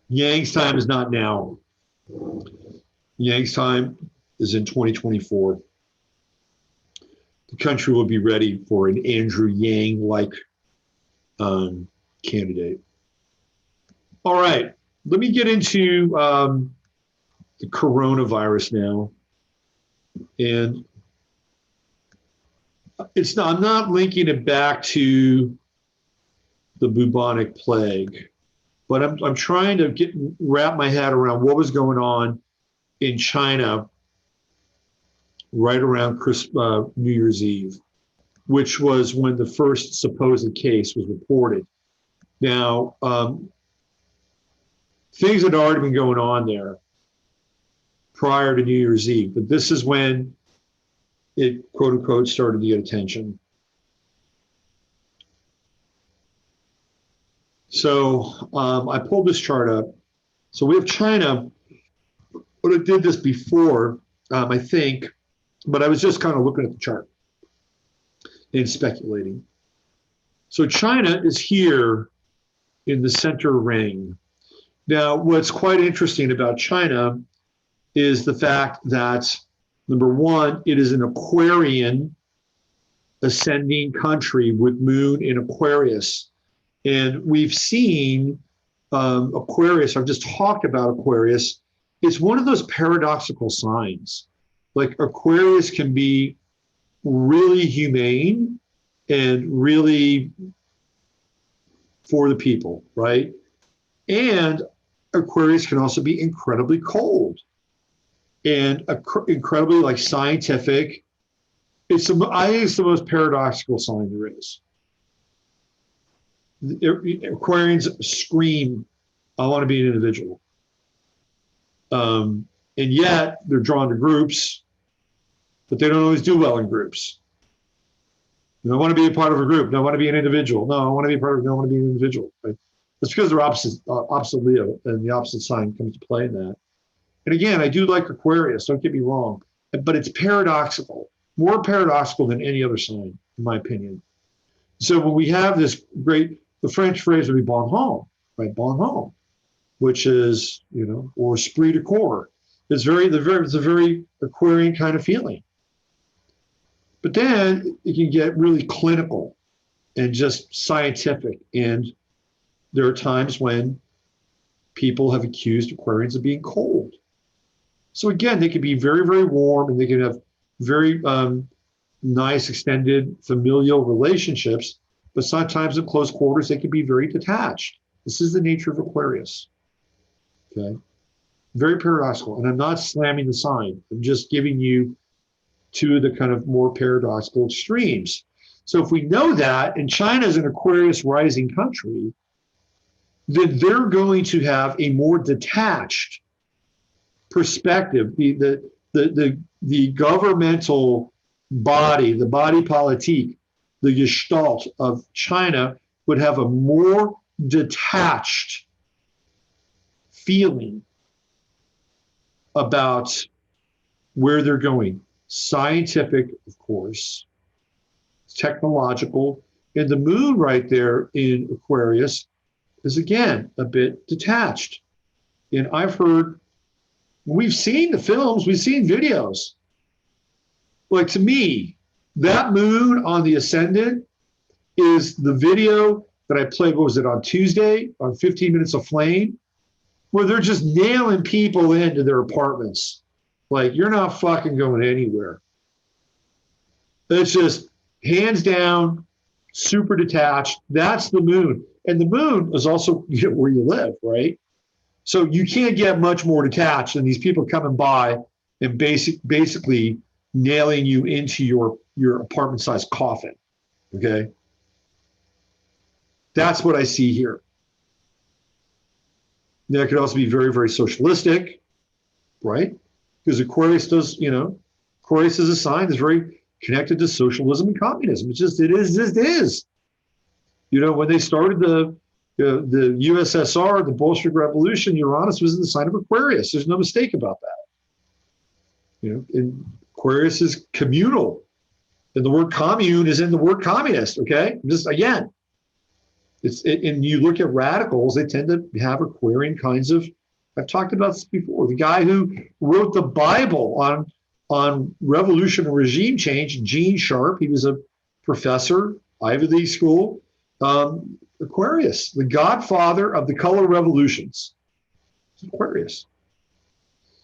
Yang's time is not now. Yang's time is in 2024. The country will be ready for an Andrew Yang-like candidate. All right. Let me get into the coronavirus now. And I'm not linking it back to the bubonic plague, but I'm trying to wrap my head around what was going on in China right around New Year's Eve, which was when the first supposed case was reported. Now, things had already been going on there prior to New Year's Eve, but this is when it, quote unquote, started to get attention. So I pulled this chart up. So we have China, but I did this before, I think, but I was just kind of looking at the chart and speculating. So China is here in the center ring. Now, what's quite interesting about China is the fact that, number one, it is an Aquarian ascending country with moon in Aquarius. And we've seen Aquarius, I've just talked about Aquarius. It's one of those paradoxical signs. Like Aquarius can be really humane and really for the people, right? And Aquarius can also be incredibly cold and incredibly like scientific. I think it's the most paradoxical sign there is. Aquarians scream, I want to be an individual. And yet they're drawn to groups, but they don't always do well in groups. I want to be a part of a group. No, I want to be an individual. No, I want to be a part of. No, I want to be an individual. Right? That's because they're opposite Leo, and the opposite sign comes to play in that. And again, I do like Aquarius. Don't get me wrong, but it's paradoxical, more paradoxical than any other sign, in my opinion. So when we have this great, the French phrase would be bon homme, right? Bon homme, which is or esprit de corps. It's a very Aquarian kind of feeling. But then it can get really clinical and just scientific. And there are times when people have accused Aquarians of being cold. So again, they can be very, very warm, and they can have very nice extended familial relationships, but sometimes in close quarters, they can be very detached. This is the nature of Aquarius, okay? Very paradoxical. And I'm not slamming the sign. I'm just giving you two of the kind of more paradoxical extremes. So if we know that, and China is an Aquarius rising country, then they're going to have a more detached perspective. The governmental body, the body politique, the gestalt of China would have a more detached feeling about where they're going. Scientific, of course, technological, and the moon right there in Aquarius is again a bit detached. And I've heard, we've seen the films, we've seen videos. Like, to me, that moon on the ascendant is the video that I played, what was it, on Tuesday, on 15 Minutes of Flame, where they're just nailing people into their apartments. Like, you're not fucking going anywhere. It's just hands down, super detached. That's the moon. And the moon is also where you live, right? So you can't get much more detached than these people coming by and basically nailing you into your apartment-sized coffin, okay? That's what I see here. Now, it could also be very, very socialistic, right? Because Aquarius does, Aquarius is a sign that's very connected to socialism and communism. It is. When they started the USSR, the Bolshevik Revolution, Uranus was in the sign of Aquarius. There's no mistake about that. And Aquarius is communal, and the word commune is in the word communist. Okay, just again, and you look at radicals, they tend to have Aquarian kinds of. I've talked about this before. The guy who wrote the Bible on revolution and regime change, Gene Sharp, he was a professor, Ivy League school, Aquarius, the godfather of the color revolutions. Aquarius.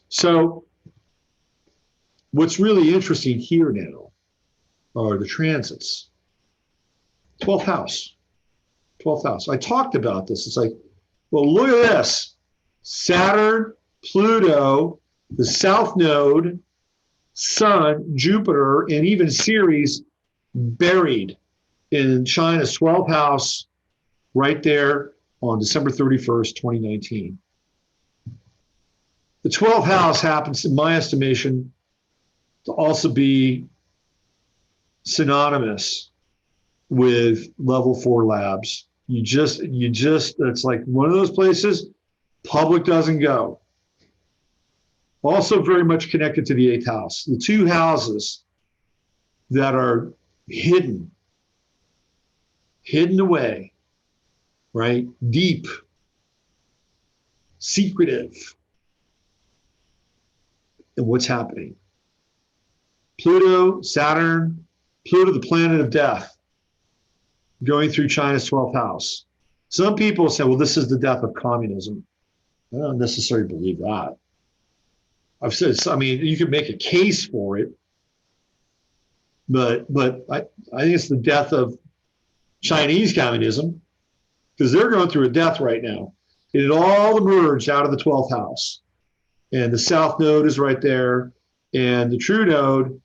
So what's really interesting here now are the transits. 12th house. 12th house. I talked about this. It's like, well, look at this. Saturn, Pluto, the South Node, Sun, Jupiter, and even Ceres buried in China's 12th house right there on December 31st, 2019. The 12th house happens, in my estimation, to also be synonymous with level 4 labs. You just, it's like one of those places public doesn't go. Also very much connected to the 8th house. The two houses that are hidden away, right? Deep, secretive. And what's happening? Pluto, Saturn, Pluto, the planet of death, going through China's 12th house. Some people say, well, this is the death of communism. I don't necessarily believe that. I've said, I mean, you could make a case for it, but I think it's the death of Chinese communism, because they're going through a death right now. It all emerged out of the 12th house. And the South Node is right there. And the True Node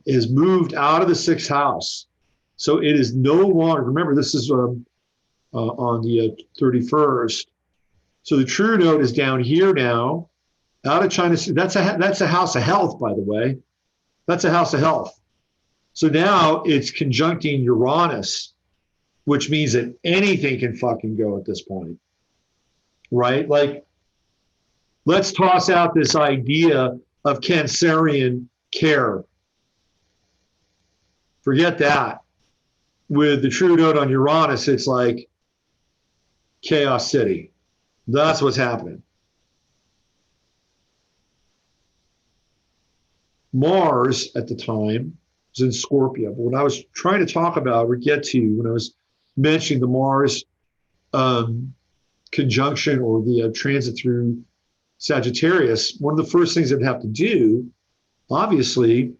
is moved out of the 6th house. So it is no longer, remember, this is on the 31st. So the True Node is down here now, out of China. That's a house of health, by the way. That's a house of health. So now it's conjuncting Uranus, which means that anything can fucking go at this point, right? Like, let's toss out this idea of Cancerian care. Forget that. With the True Node on Uranus, it's like Chaos City. That's what's happening. Mars at the time was in Scorpio. But when I was trying to talk about or get to, when I was mentioning the Mars conjunction or the transit through Sagittarius, one of the first things I'd have to do, obviously,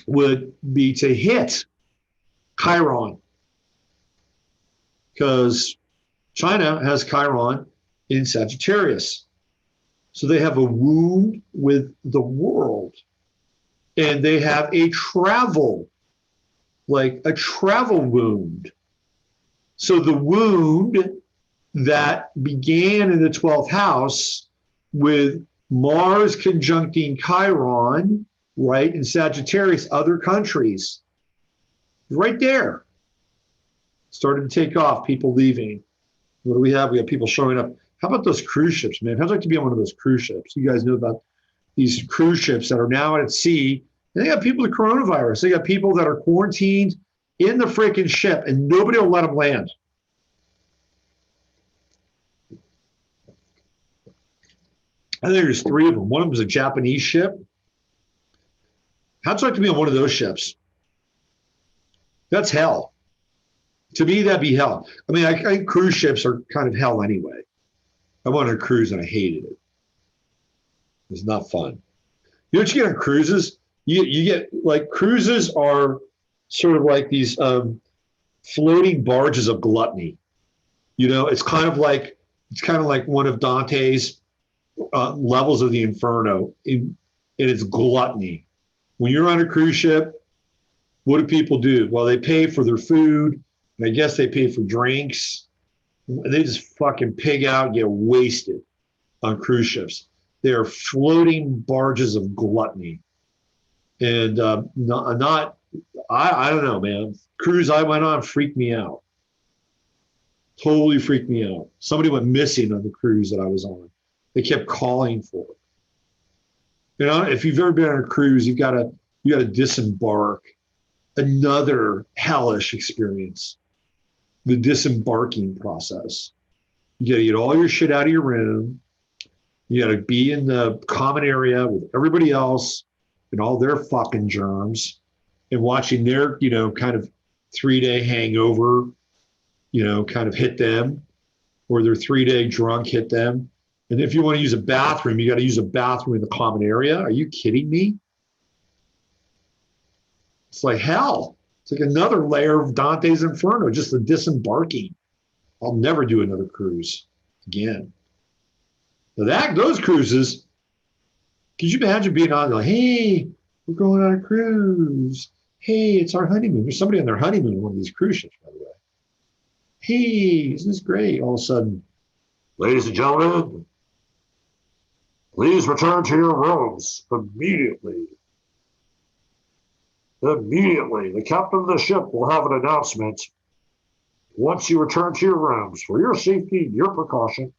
would be to hit Chiron. Because China has Chiron in Sagittarius. So they have a wound with the world. And they have a travel wound. So the wound that began in the 12th house with Mars conjuncting Chiron, right, in Sagittarius, other countries, right there, started to take off, people leaving. What do we have? We have people showing up. How about those cruise ships, man? How'd you like to be on one of those cruise ships? You guys know about these cruise ships that are now at sea. And they got people with coronavirus. They got people that are quarantined in the freaking ship, and nobody will let them land. I think there's 3 of them. One of them was a Japanese ship. How'd you like to be on one of those ships? That's hell. To me, that'd be hell. I mean, I think cruise ships are kind of hell anyway. I went on a cruise and I hated it. It was not fun. You know what you get on cruises? You get, like, cruises are sort of like these floating barges of gluttony. You know, it's kind of like one of Dante's levels of the Inferno in its gluttony. When you're on a cruise ship, what do people do? Well, they pay for their food, and I guess they pay for drinks. They just fucking pig out and get wasted on cruise ships. They are floating barges of gluttony. And I don't know, man. Cruise I went on freaked me out. Totally freaked me out. Somebody went missing on the cruise that I was on. They kept calling for it. You know, if you've ever been on a cruise, you got to disembark. Another hellish experience. The disembarking process. You got to get all your shit out of your room. You got to be in the common area with everybody else and all their fucking germs, and watching their, you know, kind of 3-day hangover, kind of hit them, or their 3-day drunk hit them. And if you want to use a bathroom, you got to use a bathroom in the common area. Are you kidding me? It's like hell. It's like another layer of Dante's Inferno, just the disembarking. I'll never do another cruise again. Now those cruises, could you imagine being on like, hey, we're going on a cruise. Hey, it's our honeymoon. There's somebody on their honeymoon on one of these cruise ships, by the way. Hey, isn't this great? All of a sudden, ladies and gentlemen, please return to your rooms immediately. Immediately, the captain of the ship will have an announcement. Once you return to your rooms, for your safety and your precaution,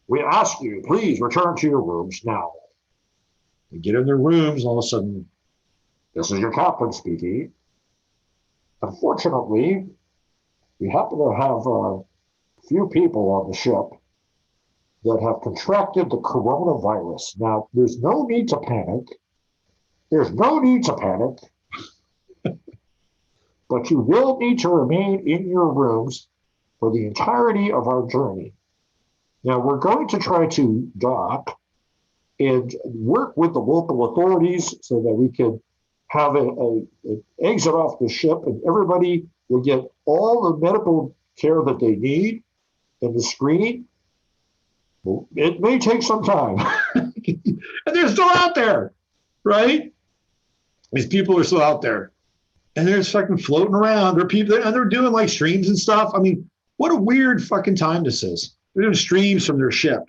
we ask you, please return to your rooms now. They get in their rooms, all of a sudden, this is your captain speaking. Unfortunately, we happen to have a few people on the ship that have contracted the coronavirus. Now, there's no need to panic. There's no need to panic. But you will need to remain in your rooms for the entirety of our journey. Now, we're going to try to dock and work with the local authorities so that we can have an exit off the ship, and everybody will get all the medical care that they need and the screening. It may take some time. And they're still out there, right? These people are still out there. And they're just fucking floating around. There are people, and they're doing like streams and stuff. I mean, what a weird fucking time this is. They're doing streams from their ship.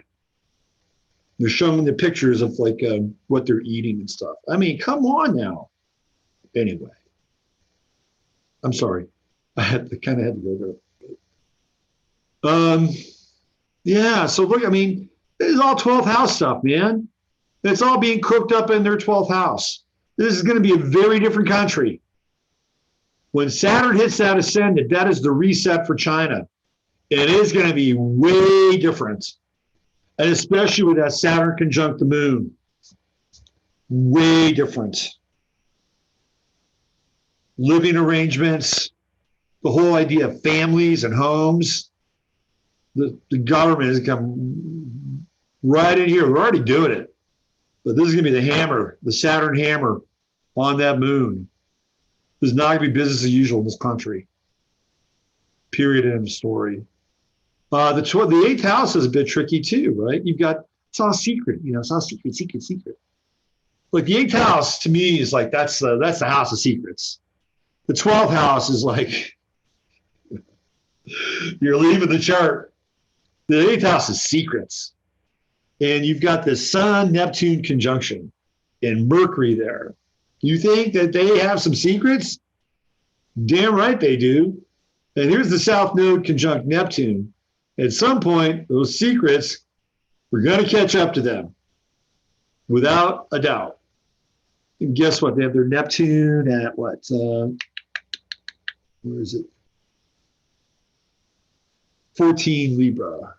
They're showing the pictures of like what they're eating and stuff. I mean, come on now. Anyway, I'm sorry. I had to go there. Yeah, so look, I mean, this is all 12th house stuff, man. It's all being cooked up in their 12th house. This is going to be a very different country. When Saturn hits that ascendant, that is the reset for China. It is going to be way different. And especially with that Saturn conjunct the moon. Way different. Living arrangements, the whole idea of families and homes. The government has come right in here. We're already doing it. But this is going to be the hammer, the Saturn hammer on that moon. There's not going to be business as usual in this country. Period. End of story. The 8th house is a bit tricky too, right? It's all secret, it's all secret. Like the 8th house to me is like, that's the house of secrets. The 12th house is like, you're leaving the chart. The 8th house is secrets. And you've got the Sun-Neptune conjunction and Mercury there. You think that they have some secrets? Damn right they do. And here's the South Node conjunct Neptune. At some point, those secrets, we're going to catch up to them, without a doubt. And guess what? They have their Neptune at what? Where is it? 14 Libra.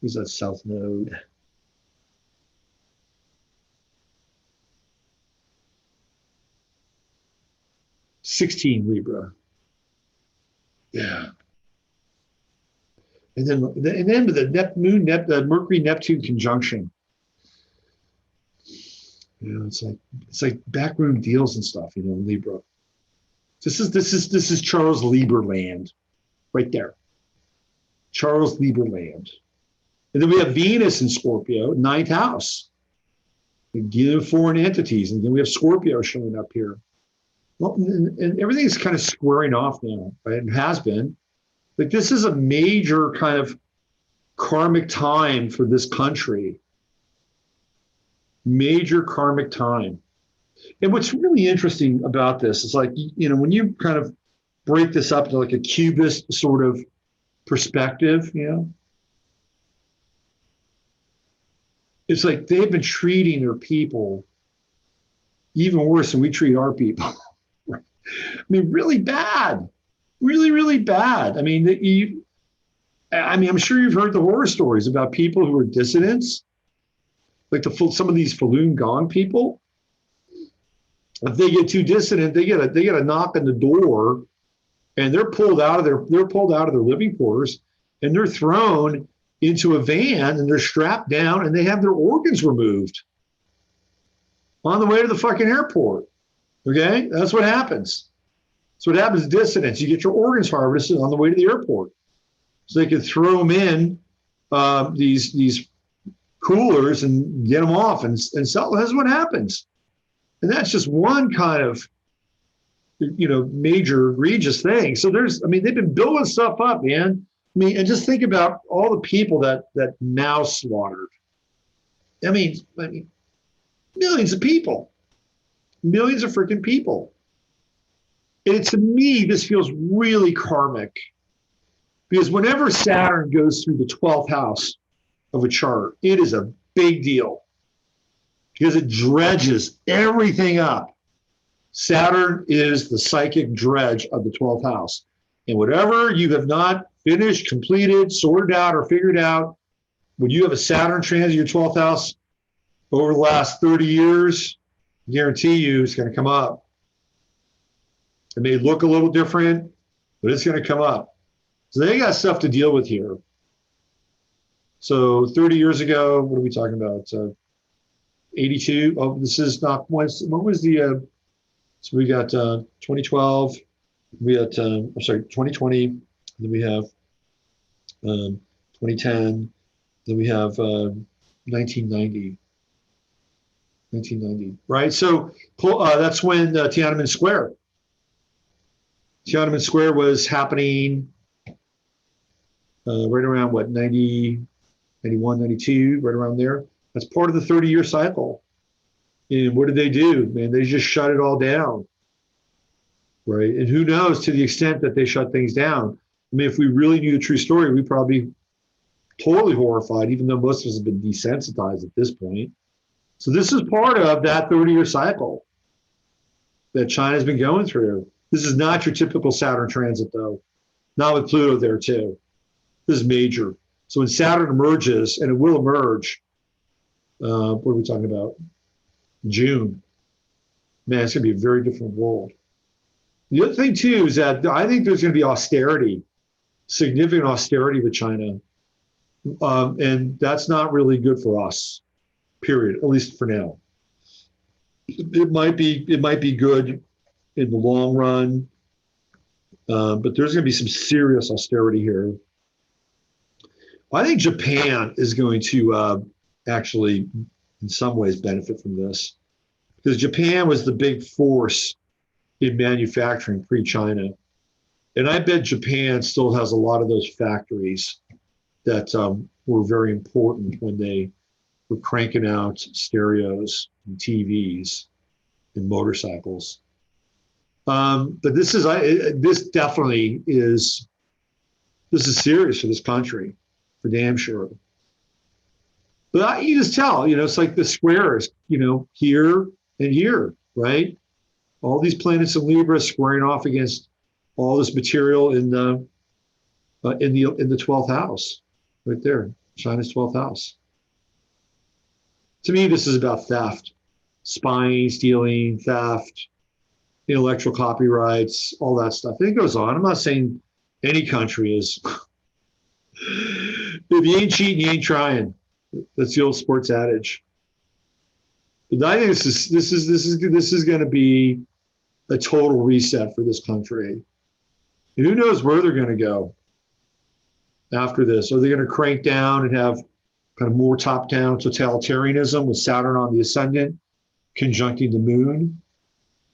Who's that South Node? $16 Libra. Yeah. And then with the Mercury-Neptune conjunction, it's like backroom deals and stuff, Libra. This is Charles Lieber land, right there. Charles Lieber land. And then we have Venus in Scorpio, 9th house. Dealing with foreign entities, and then we have Scorpio showing up here. Well, and everything's kind of squaring off now, right? It has been. Like this is a major kind of karmic time for this country. Major karmic time. And what's really interesting about this is like, when you kind of break this up to like a cubist sort of perspective, it's like they've been treating their people even worse than we treat our people. I mean, really bad, really, really bad. I mean, I'm sure you've heard the horror stories about people who are dissidents, like some of these Falun Gong people. If they get too dissident, they get a knock on the door and they're pulled out of their living quarters, and they're thrown into a van, and they're strapped down, and they have their organs removed on the way to the fucking airport. Okay, that's what happens. That's what happens to dissidents. You get your organs harvested on the way to the airport, so they can throw them in these coolers and get them off and sell. That's what happens, and that's just one kind of major egregious thing. So they've been building stuff up, man. I mean, and just think about all the people that Mao slaughtered. I mean, millions of people, millions of freaking people. And to me, this feels really karmic, because whenever Saturn goes through the 12th house of a chart, it is a big deal because it dredges everything up. Saturn is the psychic dredge of the 12th house. And whatever you have not finished, completed, sorted out, or figured out, when you have a Saturn transit your 12th house over the last 30 years, I guarantee you it's going to come up. It may look a little different, but it's going to come up. So they got stuff to deal with here. So 30 years ago, what are we talking about? 82. Oh, this is not, what was the, so we got 2012, we got, 2020, then we have 2010, then we have 1990. 1990, right? So that's when Tiananmen Square was happening right around, 90, 91, 92, right around there. That's part of the 30-year cycle. And what did they do? Man, they just shut it all down, right? And who knows to the extent that they shut things down. I mean, if we really knew the true story, we'd probably be totally horrified, even though most of us have been desensitized at this point. So this is part of that 30-year cycle that China's been going through. This is not your typical Saturn transit, though. Not with Pluto there, too. This is major. So when Saturn emerges, and it will emerge, what are we talking about? June. Man, it's going to be a very different world. The other thing, too, is that I think there's going to be austerity, significant austerity with China. And that's not really good for us, period, at least for now. It might be good in the long run, but there's going to be some serious austerity here. I think Japan is going to actually, in some ways, benefit from this, because Japan was the big force in manufacturing pre-China. And I bet Japan still has a lot of those factories that were very important when they were cranking out stereos and TVs and motorcycles. But this definitely is serious for this country, for damn sure. But you just tell, it's like the squares, here and here, right? All these planets in Libra squaring off against all this material in the 12th house, right there, China's 12th house. To me, this is about theft, spying, stealing, theft, intellectual copyrights, all that stuff. It goes on. I'm not saying any country is. If you ain't cheating, you ain't trying. That's the old sports adage. But I think this is going to be a total reset for this country. And who knows where they're going to go after this? Are they going to crank down and have kind of more top-down totalitarianism with Saturn on the ascendant, conjuncting the moon?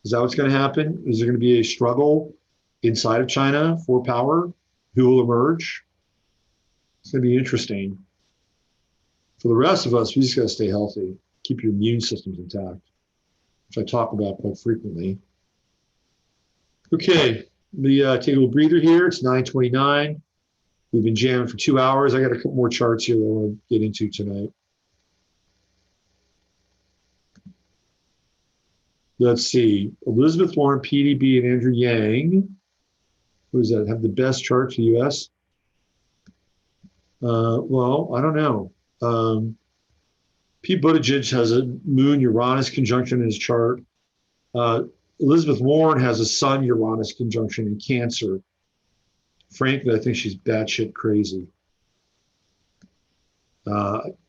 Is that what's going to happen? Is there going to be a struggle inside of China for power? Who will emerge? It's going to be interesting. For the rest of us, we just got to stay healthy, keep your immune systems intact, which I talk about quite frequently. Okay, let me take a little breather here. It's 9:29. We've been jamming for 2 hours. I got a couple more charts here that I want to get into tonight. Let's see. Elizabeth Warren, PDB, and Andrew Yang. Who is that? Have the best charts in the U.S.? Well, I don't know. Pete Buttigieg has a Moon-Uranus conjunction in his chart. Elizabeth Warren has a Sun-Uranus conjunction in Cancer. Frankly, I think she's batshit crazy.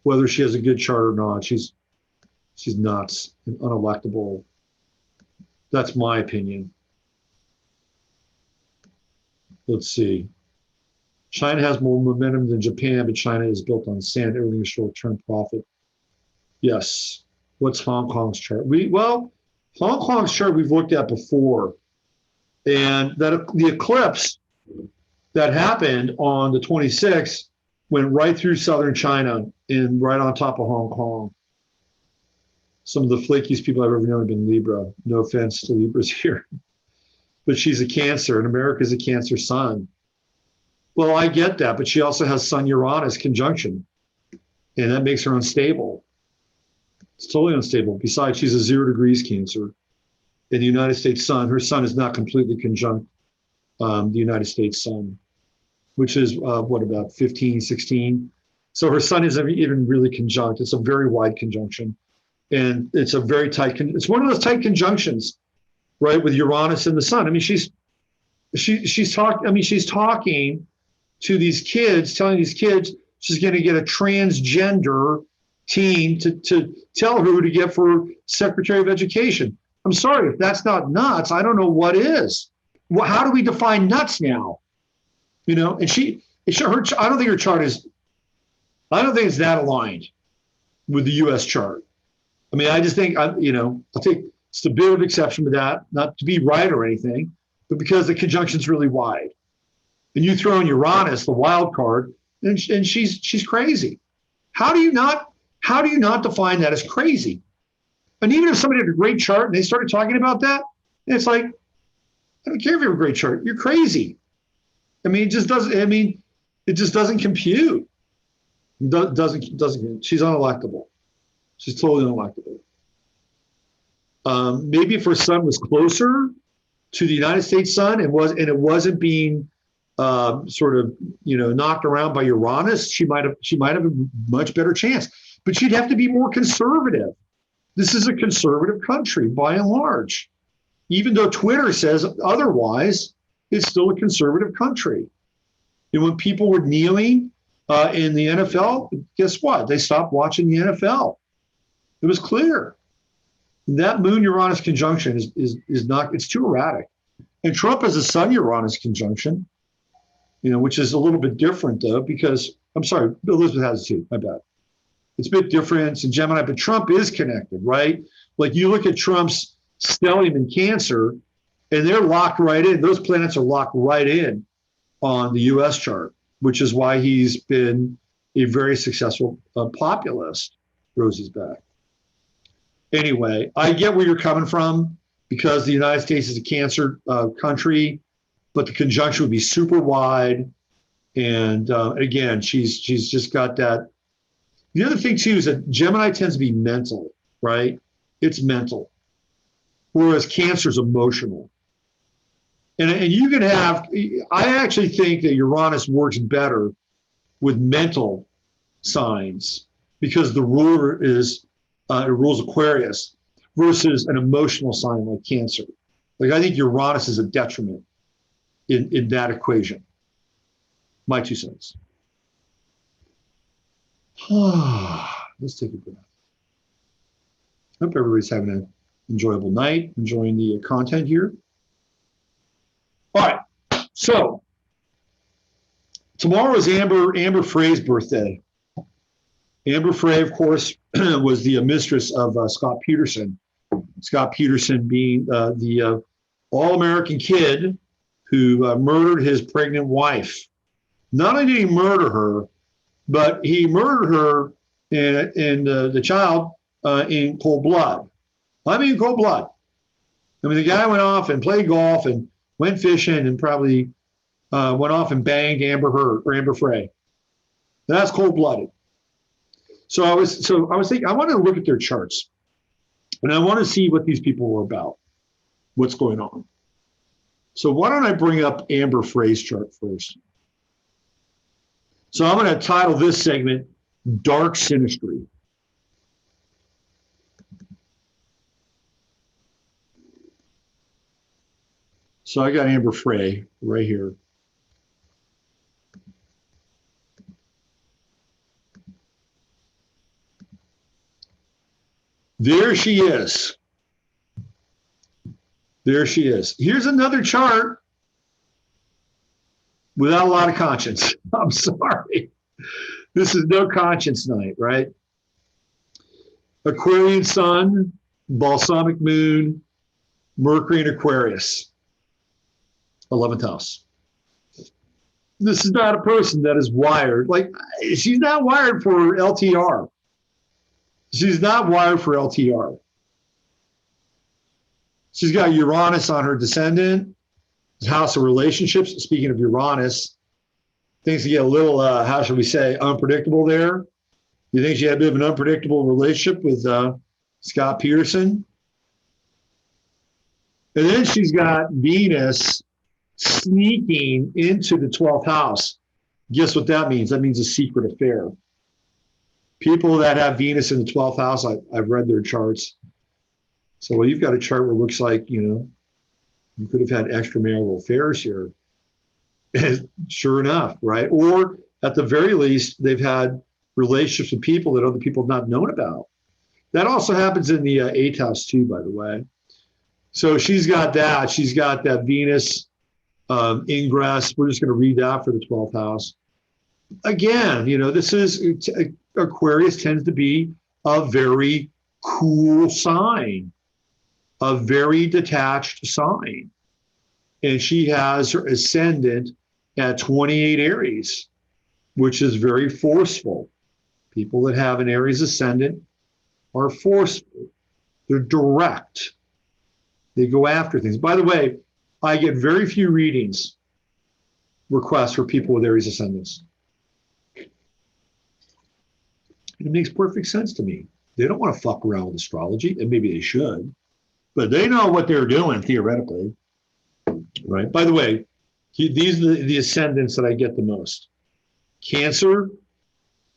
Whether she has a good chart or not, she's nuts and unelectable. That's my opinion. Let's see. China has more momentum than Japan, but China is built on sand. Everything is short-term profit. Yes. What's Hong Kong's chart? Hong Kong's chart we've looked at before, and that the eclipse that happened on the 26th went right through southern China and right on top of Hong Kong. Some of the flakiest people I've ever known have been Libra. No offense to Libras here, but she's a Cancer, and America's a Cancer sun. Well, I get that, but she also has Sun-Uranus conjunction, and that makes her unstable. It's totally unstable. Besides, she's a 0 degrees Cancer. In the United States sun, her sun is not completely conjunct the United States sun, which is about 15, 16. So her sun isn't even really conjunct. It's a very wide conjunction. And it's a very tight, it's one of those tight conjunctions, right, with Uranus and the sun. I mean, she's talking to these kids, telling these kids she's going to get a transgender teen to tell her who to get for Secretary of Education. I'm sorry, if that's not nuts, I don't know what is. Well, how do we define nuts now? You know, and I don't think her chart is, I don't think it's that aligned with the U.S. chart. I mean, I just think, I'll take just a bit of exception with that, not to be right or anything, but because the conjunction's really wide. And you throw in Uranus, the wild card, and she's crazy. How do you not define that as crazy? And even if somebody had a great chart and they started talking about that, it's like, I don't care if you have a great chart, you're crazy. I mean, it just doesn't compute. Doesn't. She's unelectable. She's totally unelectable. Maybe if her sun was closer to the United States sun and it wasn't being knocked around by Uranus, she might have a much better chance. But she'd have to be more conservative. This is a conservative country by and large. Even though Twitter says otherwise, it's still a conservative country. And when people were kneeling in the NFL, guess what? They stopped watching the NFL. It was clear. That Moon-Uranus conjunction is not, it's too erratic. And Trump has a Sun-Uranus conjunction, which is a little bit different though, because, I'm sorry, Elizabeth has it too, my bad. It's a bit different. It's in Gemini, but Trump is connected, right? Like you look at Trump's stellium in Cancer, and they're locked right in. Those planets are locked right in on the U.S. chart, which is why he's been a very successful populist. Rosie's back. Anyway, I get where you're coming from because the United States is a Cancer country, but the conjunction would be super wide. And again, she's just got that. The other thing too is that Gemini tends to be mental, right? It's mental, whereas Cancer is emotional. And you can have, I actually think that Uranus works better with mental signs because the ruler is, it rules Aquarius versus an emotional sign like Cancer. Like I think Uranus is a detriment in that equation. My 2 cents. Let's take a breath. Hope everybody's having an enjoyable night, enjoying the content here. All right, so tomorrow is Amber Frey's birthday. Amber Frey, of course, was the mistress of Scott Peterson. Scott Peterson being the all-American kid who murdered his pregnant wife. Not only did he murder her, but he murdered her and the child in cold blood. I mean, cold blood. I mean, the guy went off and played golf and went fishing and probably went off and banged Amber Frey. That's cold-blooded. So I was thinking, I wanted to look at their charts, and I want to see what these people were about, what's going on. So why don't I bring up Amber Frey's chart first? So I'm going to title this segment Dark Synastry. So I got Amber Frey right here. There she is. There she is. Here's another chart without a lot of conscience. I'm sorry. This is no conscience night, right? Aquarian sun, balsamic moon, Mercury in Aquarius, 11th house. This is not a person that is wired. Like, she's not wired for LTR. She's not wired for LTR. She's got Uranus on her descendant, house of relationships. Speaking of Uranus, things get a little, how should we say, unpredictable there. You think she had a bit of an unpredictable relationship with Scott Peterson? And then she's got Venus sneaking into the 12th house. Guess what that means? That means a secret affair. People that have Venus in the 12th house, I've read their charts. So, well, you've got a chart where it looks like, you could have had extramarital affairs here. And sure enough, right? Or at the very least, they've had relationships with people that other people have not known about. That also happens in the 8th house too, by the way. So she's got that. She's got that Venus ingress. We're just going to read that for the 12th house. Again, this is Aquarius tends to be a very cool sign, a very detached sign. And she has her ascendant at 28 Aries, which is very forceful. People that have an Aries ascendant are forceful. They're direct. They go after things. By the way, I get very few requests for people with Aries ascendants. It makes perfect sense to me. They don't want to fuck around with astrology, and maybe they should, but they know what they're doing theoretically, right? By the way, these are the ascendants that I get the most: Cancer,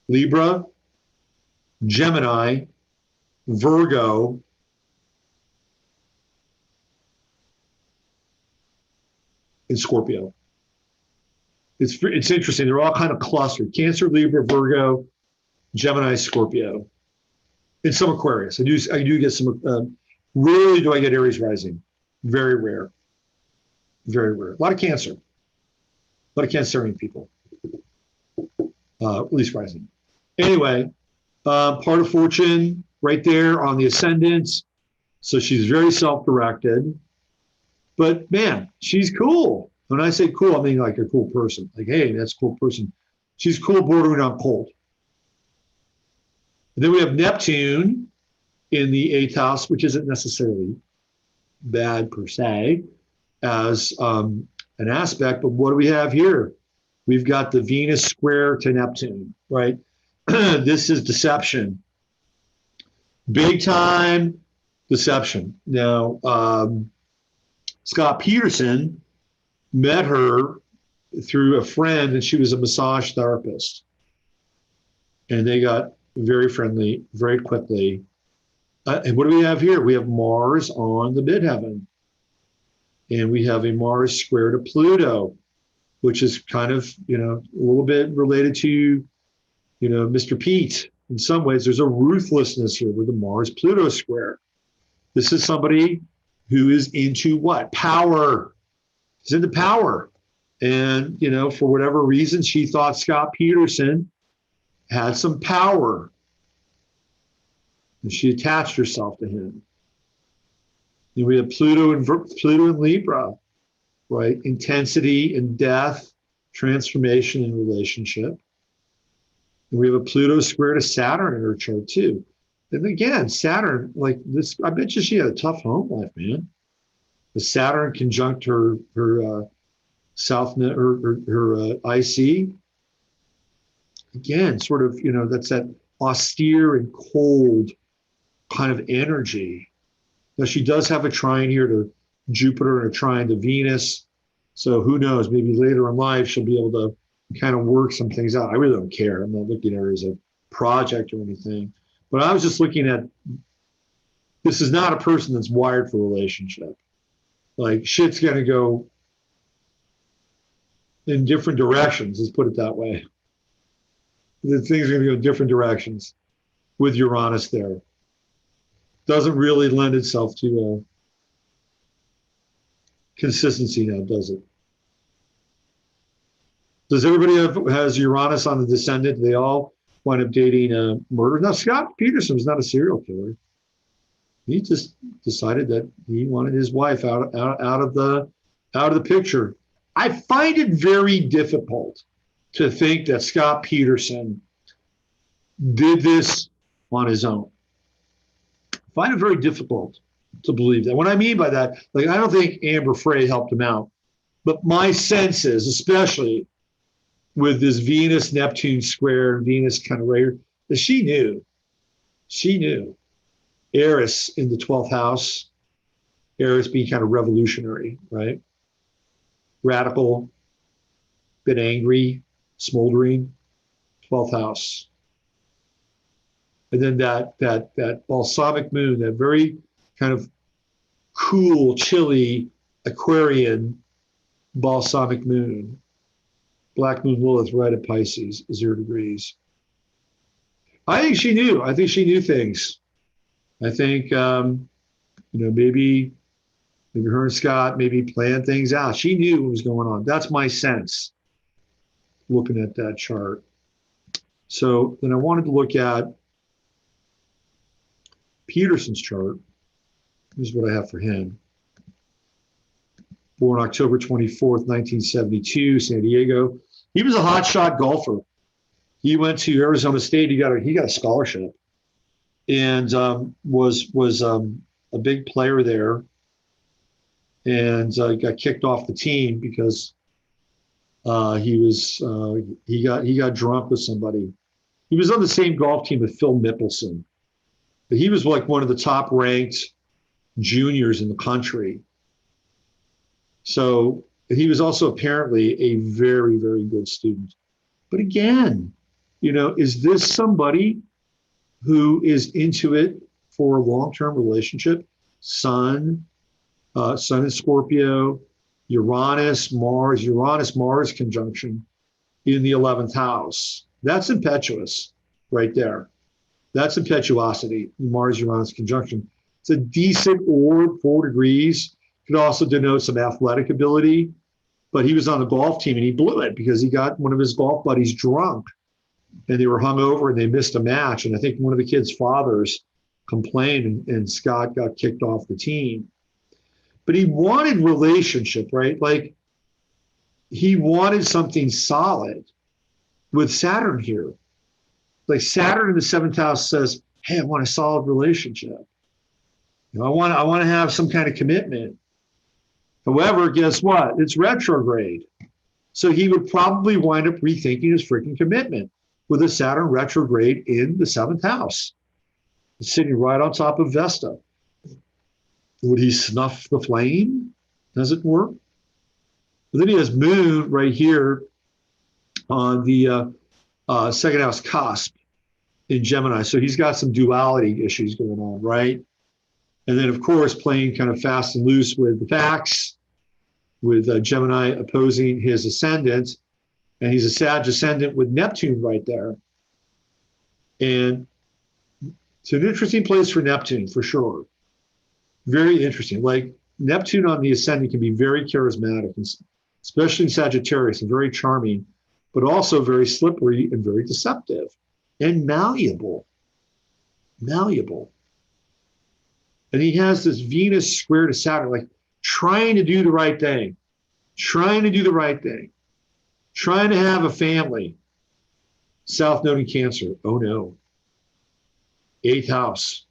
Libra, Gemini, Virgo, and Scorpio. It's interesting. They're all kind of clustered: Cancer, Libra, Virgo, Gemini, Scorpio, and some Aquarius. I do get some. Rarely do I get Aries rising. Very rare. Very rare. A lot of Cancer. A lot of Cancerian people. At least rising. Anyway, part of fortune right there on the ascendant. So she's very self-directed. But man, she's cool. When I say cool, I mean like a cool person. Like, hey, that's a cool person. She's cool, bordering on cold. And then we have Neptune in the 8th house, which isn't necessarily bad per se as an aspect. But what do we have here? We've got the Venus square to Neptune, right? This is deception. Big time deception. Now, Scott Peterson met her through a friend, and she was a massage therapist. And they got very friendly very quickly. And what do we have here? We have Mars on the midheaven. And we have a Mars square to Pluto, which is kind of, a little bit related to, Mr. Pete. In some ways, there's a ruthlessness here with the Mars-Pluto square. This is somebody who is into what? Power. He's into power. And, for whatever reason, she thought Scott Peterson had some power. And she attached herself to him. And we have Pluto and Libra, right? Intensity and death, transformation and relationship. And we have a Pluto square to Saturn in her chart too. And again, Saturn, like this, I bet you she had a tough home life, man. The Saturn conjunct her South her IC. Again, sort of, that's that austere and cold kind of energy. Now she does have a trine here to Jupiter and a trine to Venus. So who knows, maybe later in life she'll be able to kind of work some things out. I really don't care. I'm not looking at her as a project or anything. But I was just looking at, this is not a person that's wired for a relationship. Like shit's going to go in different directions, let's put it that way. The things are going to go in different directions with Uranus there. Doesn't really lend itself to consistency now, does it? Does everybody has Uranus on the descendant? They all wind up dating murder. Now, Scott Peterson was not a serial killer. He just decided that he wanted his wife out of the picture. I find it very difficult to think that Scott Peterson did this on his own. I find it very difficult to believe that. What I mean by that, like, I don't think Amber Frey helped him out, but my sense is, especially with this Venus-Neptune square, Venus kind of right here, that she knew. Eris in the 12th house, Eris being kind of revolutionary, right? Radical, bit angry, smoldering, 12th house. And then that balsamic moon, that very kind of cool, chilly Aquarian balsamic moon. Black moon Lilith right at Pisces, 0 degrees. I think she knew. I think she knew things. I think, maybe her and Scott maybe planned things out. She knew what was going on. That's my sense, looking at that chart. So then I wanted to look at Peterson's chart. Here's what I have for him. Born October 24th, 1972, San Diego. He was a hotshot golfer. He went to Arizona State. He got a scholarship, and was a big player there. And got kicked off the team because he got drunk with somebody. He was on the same golf team with Phil Mickelson, but he was like one of the top ranked juniors in the country. So he was also apparently a very, very good student. But again, is this somebody who is into it for a long-term relationship? Sun in Scorpio, Uranus, Mars conjunction in the 11th house. That's impetuous right there. That's impetuosity, Mars-Uranus conjunction. It's a decent orb, 4 degrees. Could also denote some athletic ability, but he was on the golf team and he blew it because he got one of his golf buddies drunk and they were hungover and they missed a match. And I think one of the kids' fathers complained and Scott got kicked off the team. But he wanted relationship, right? Like he wanted something solid with Saturn here. Like Saturn in the 7th house says, hey, I want a solid relationship. I want to have some kind of commitment. However, guess what? It's retrograde. So he would probably wind up rethinking his freaking commitment with a Saturn retrograde in the 7th house. It's sitting right on top of Vesta. Would he snuff the flame? Does it work? But then he has Moon right here on the 2nd house cusp in Gemini. So he's got some duality issues going on, right? And then, of course, playing kind of fast and loose with the facts, with Gemini opposing his ascendant. And he's a Sag ascendant with Neptune right there. And it's an interesting place for Neptune, for sure. Very interesting. Like Neptune on the ascendant can be very charismatic, especially in Sagittarius, and very charming, but also very slippery and very deceptive and malleable. Malleable. And he has this Venus square to Saturn, like trying to do the right thing, trying to have a family. South Node in Cancer. Oh no. 8th house.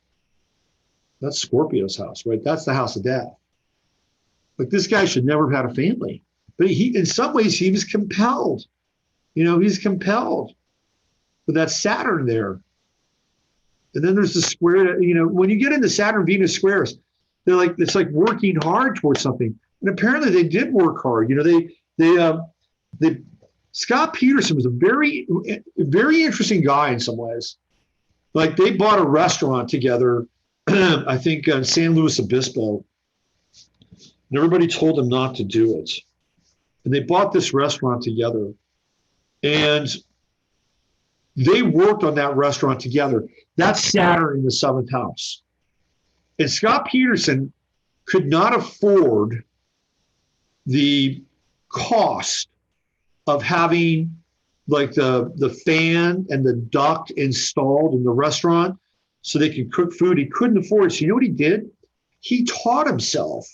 That's Scorpio's house, right? That's the house of death. Like this guy should never have had a family. But he, in some ways, he was compelled. He's compelled. But that's Saturn there. And then there's the square, when you get into Saturn-Venus squares, it's like working hard towards something. And apparently they did work hard. Scott Peterson was a very, very interesting guy in some ways. Like they bought a restaurant together, I think in San Luis Obispo, and everybody told him not to do it. And they bought this restaurant together. And they worked on that restaurant together. That's Saturn in the 7th house. And Scott Peterson could not afford the cost of having like the fan and the duct installed in the restaurant so they could cook food. He couldn't afford it. So you know what he did? He taught himself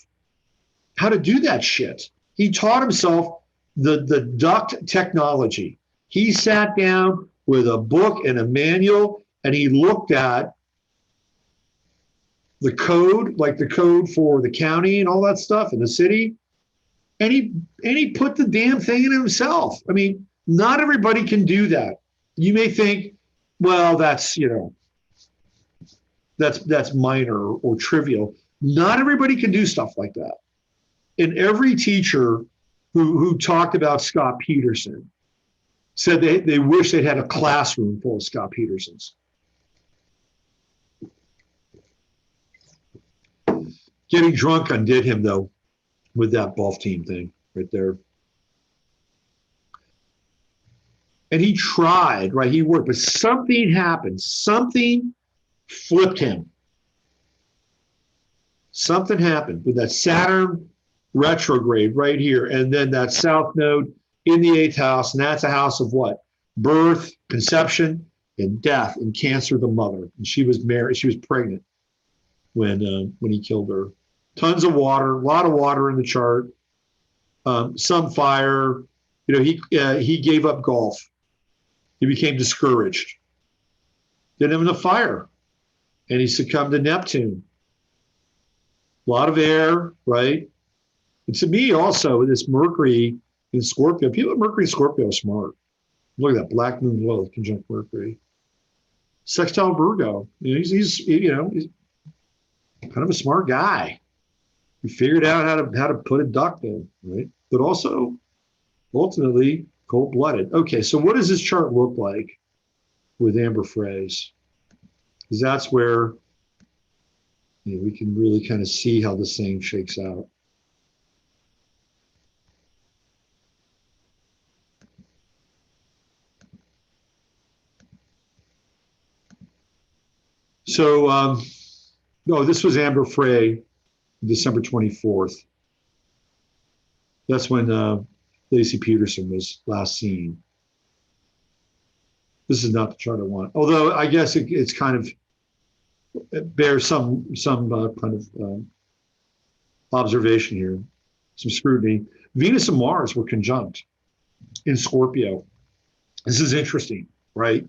how to do that shit. He taught himself the duct technology. He sat down with a book and a manual, and he looked at the code, like the code for the county and all that stuff in the city, and he put the damn thing in himself. I mean, not everybody can do that. You may think, well, that's, you know, that's minor or trivial. Not everybody can do stuff like that. And every teacher who talked about Scott Peterson said they wish they'd had a classroom full of Scott Petersons. Getting drunk undid him, though, with that golf team thing right there. And he tried, right? He worked, but something happened. Something flipped him. Something happened with that Saturn retrograde right here. And then that South Node in the 8th house. And that's a house of what? Birth, conception, and death, and Cancer, the mother. And she was married. She was pregnant when he killed her. Tons of water, a lot of water in the chart. Some fire. You know, he gave up golf. He became discouraged. Didn't have enough fire. And he succumbed to Neptune. A lot of air, right? And to me also, this Mercury in Scorpio, people with Mercury in Scorpio are smart. Look at that black moon Lilith conjunct Mercury. Sextile Virgo. You know, he's kind of a smart guy. He figured out how to put a duct in, right? But also, ultimately, cold-blooded. Okay, so what does this chart look like with Amber Frey's? Because that's where, you know, we can really kind of see how this thing shakes out. So, this was Amber Frey, December 24th. That's when Lacey Peterson was last seen. This is not the chart I want. Although I guess it's kind of, it bears some kind of observation here, some scrutiny. Venus and Mars were conjunct in Scorpio. This is interesting, right?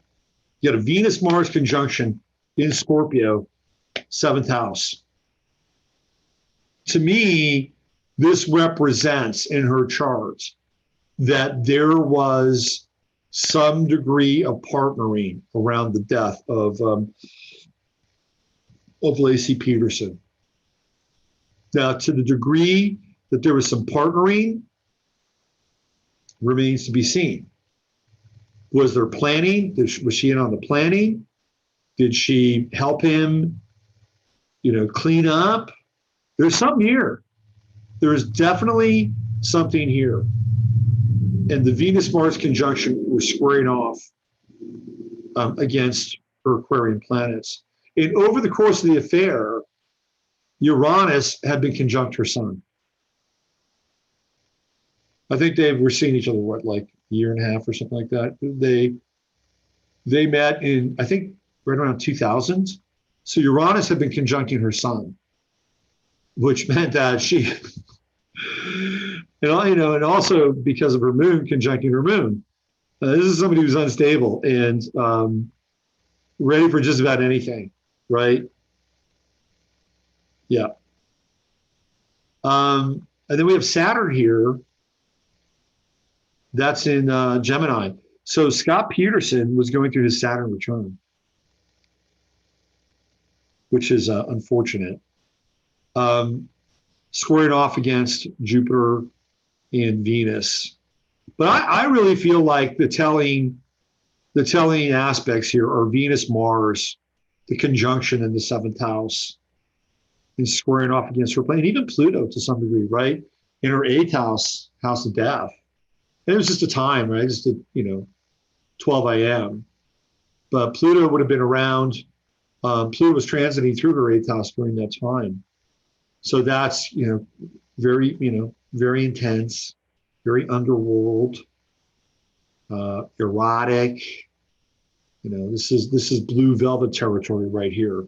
You got a Venus-Mars conjunction in Scorpio, 7th house. To me, this represents in her charts that there was some degree of partnering around the death of Lacey Peterson. Now, to the degree that there was some partnering, remains to be seen. Was there planning? Was she in on the planning? Did she help him, you know, clean up? There's something here. There is definitely something here. And the Venus-Mars conjunction was squaring off against her Aquarian planets. And over the course of the affair, Uranus had been conjunct her sun. I think they were seeing each other, what, like a year and a half or something like that. They met in, I think, right around 2000. So Uranus had been conjuncting her sun, which meant that she, and also because of her moon conjuncting her moon. This is somebody who's unstable and ready for just about anything, right? Yeah. And then we have Saturn here. That's in Gemini. So Scott Peterson was going through his Saturn return, which is unfortunate. Squaring off against Jupiter and Venus. But I really feel like the telling aspects here are Venus, Mars, the conjunction in the 7th house, and squaring off against her planet, even Pluto to some degree, right? In her 8th house, house of death. And it was just a time, right? Just 12 a.m. But Pluto would have been around Pluto was transiting through her 8th house during that time. So that's, very, very intense, very underworld, erotic. This is blue velvet territory right here,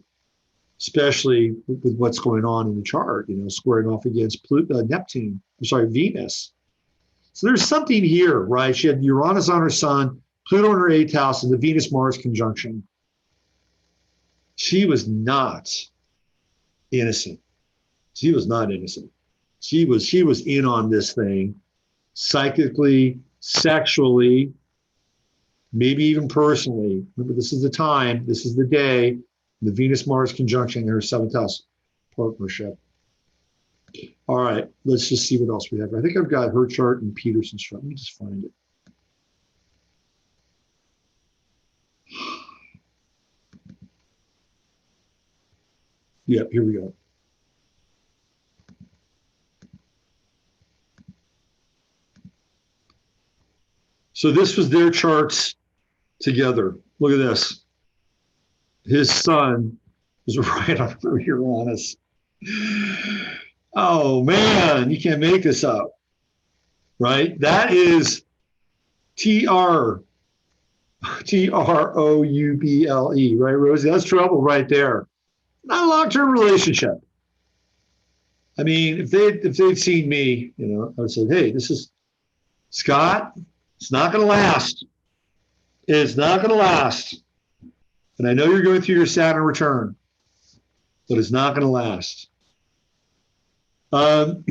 especially with what's going on in the chart, squaring off against Neptune, Venus. So there's something here, right? She had Uranus on her sun, Pluto in her 8th house, and the Venus-Mars conjunction. She was not innocent. She was not innocent. She was in on this thing, psychically, sexually, maybe even personally. Remember, this is the time, this is the day, the Venus-Mars conjunction in her 7th house partnership. All right, let's just see what else we have. I think I've got her chart and Peterson's chart. Let me just find it. Yep, here we go. So this was their charts together. Look at this. His sun was right on Uranus. Oh man, you can't make this up, right? That is Trouble, right, Rosie? That's trouble right there. Not a long-term relationship. I mean, if they'd seen me, I would say, hey, this is Scott. It's not going to last. It's not going to last. And I know you're going through your Saturn return, but it's not going to last. So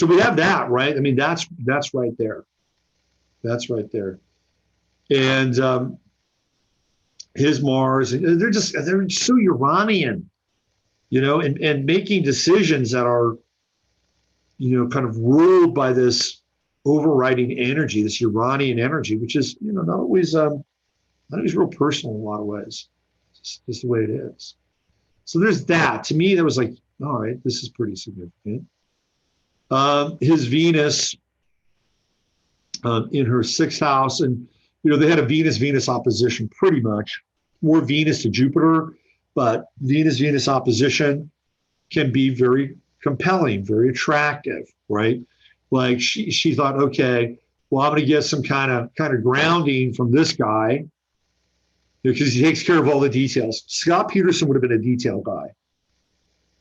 we have that, right? I mean, that's right there. That's right there. And his Mars, they're so Uranian, and making decisions that are, kind of ruled by this overriding energy, this Uranian energy, which is, not always real personal in a lot of ways. It's just the way it is. So there's that. To me, that was like, all right, this is pretty significant. His Venus in her 6th house, and they had a Venus-Venus opposition pretty much, more Venus to Jupiter, but Venus-Venus opposition can be very compelling, very attractive, right? Like she thought, okay, well, I'm going to get some kind of grounding from this guy because he takes care of all the details. Scott Peterson would have been a detail guy,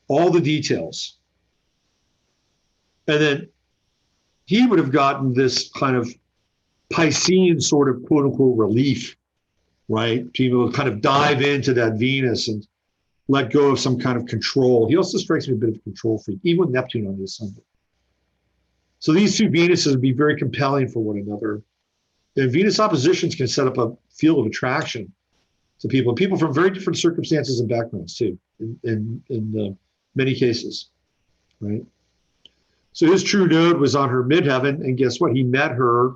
all the details. And then he would have gotten this kind of Piscean sort of quote unquote relief, right? To be able to kind of dive into that Venus and let go of some kind of control. He also strikes me a bit of a control freak, even with Neptune on the ascendant. So these two Venuses would be very compelling for one another. And Venus oppositions can set up a field of attraction to people from very different circumstances and backgrounds too, in many cases, right? So his true node was on her midheaven, and guess what? He met her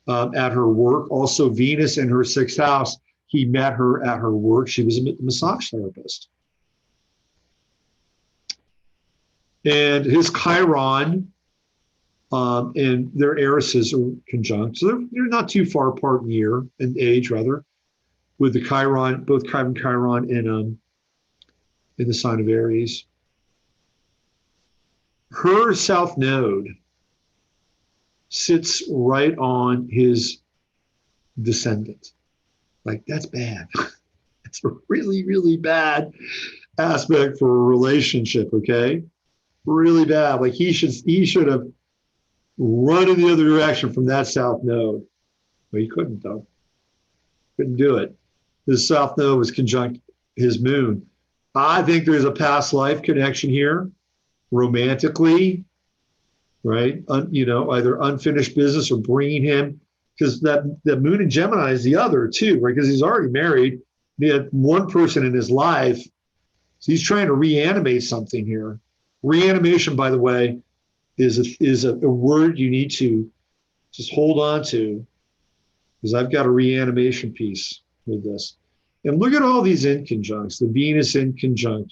at her work. Also Venus in her 6th house, he met her at her work. She was a massage therapist. And his Chiron and their Erises are conjunct. So they're not too far apart in age, rather, with the Chiron, both Chiron and Chiron in the sign of Aries. Her South Node sits right on his descendant. Like, that's bad. It's a really, really bad aspect for a relationship, okay? Really bad. Like, he should have run in the other direction from that South Node. But he couldn't, though. Couldn't do it. His South Node was conjunct his moon. I think there's a past life connection here, romantically, right? Either unfinished business or bringing him, because that moon in Gemini is the other too, right? Because he's already married. He had one person in his life. So he's trying to reanimate something here. Reanimation, by the way, is a word you need to just hold on to, because I've got a reanimation piece with this. And look at all these inconjuncts. The Venus inconjunct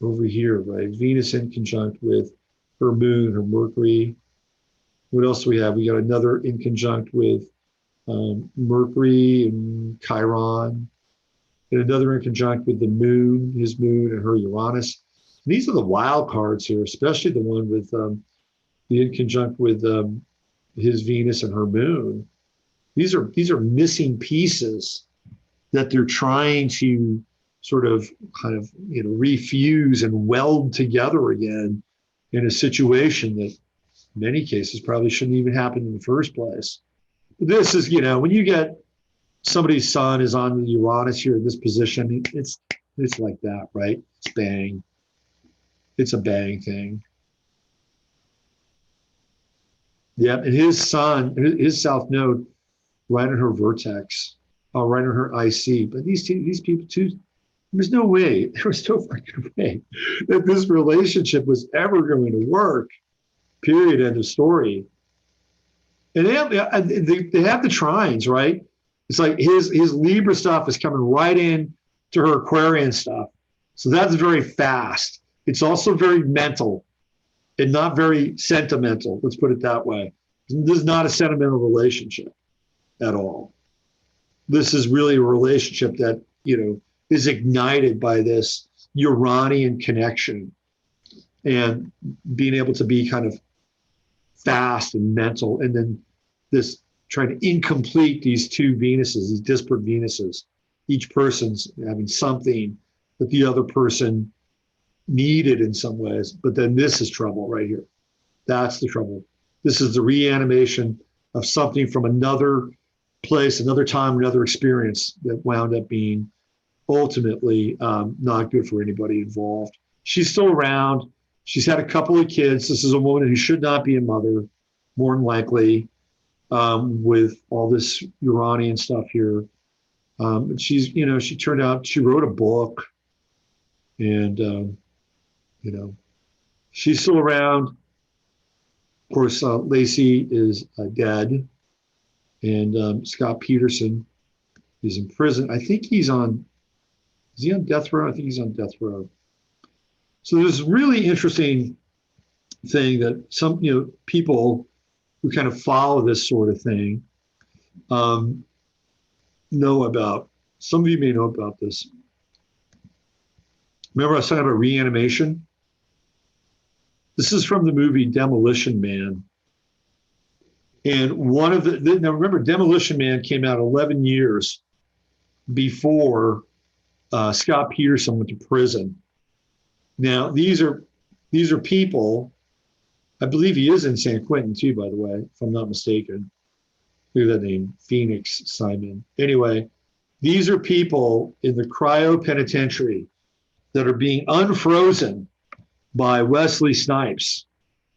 over here, right? Venus inconjunct with her moon, her Mercury. What else do we have? We got another inconjunct with Mercury and Chiron. and another in conjunct with the moon, his moon, and her Uranus. And these are the wild cards here, especially the one with the in conjunct with his Venus and her moon. These are missing pieces that they're trying to sort of kind of refuse and weld together again in a situation that in many cases probably shouldn't even happen in the first place. This is, when you get somebody's sun is on Uranus here in this position, it's like that, right? It's bang. It's a bang thing. Yeah, and his sun, his south node, right in her vertex, right in her IC. But these people too, there's no way, there was no fucking way that this relationship was ever going to work. Period. End of story. And they have the trines, right? It's like his Libra stuff is coming right in to her Aquarian stuff. So that's very fast. It's also very mental and not very sentimental. Let's put it that way. This is not a sentimental relationship at all. This is really a relationship that, is ignited by this Uranian connection and being able to be kind of fast and mental. And then this trying to incomplete these two Venuses, these disparate Venuses, each person's having something that the other person needed in some ways. But then this is trouble right here. That's the trouble. This is the reanimation of something from another place, another time, another experience that wound up being ultimately not good for anybody involved. She's still around. She's had a couple of kids. This is a woman who should not be a mother, more than likely, with all this Uranian stuff here. She's, she turned out, she wrote a book, and, she's still around. Of course, Lacey is dead, and Scott Peterson is in prison. I think is he on death row? I think he's on death row. So there's a really interesting thing that some, people who kind of follow this sort of thing know about. Some of you may know about this. Remember I was talking about reanimation? This is from the movie Demolition Man. And one of now remember, Demolition Man came out 11 years before Scott Peterson went to prison. Now, these are people, I believe he is in San Quentin too, by the way, if I'm not mistaken. Look at that name, Phoenix Simon. Anyway, these are people in the cryo penitentiary that are being unfrozen by Wesley Snipes,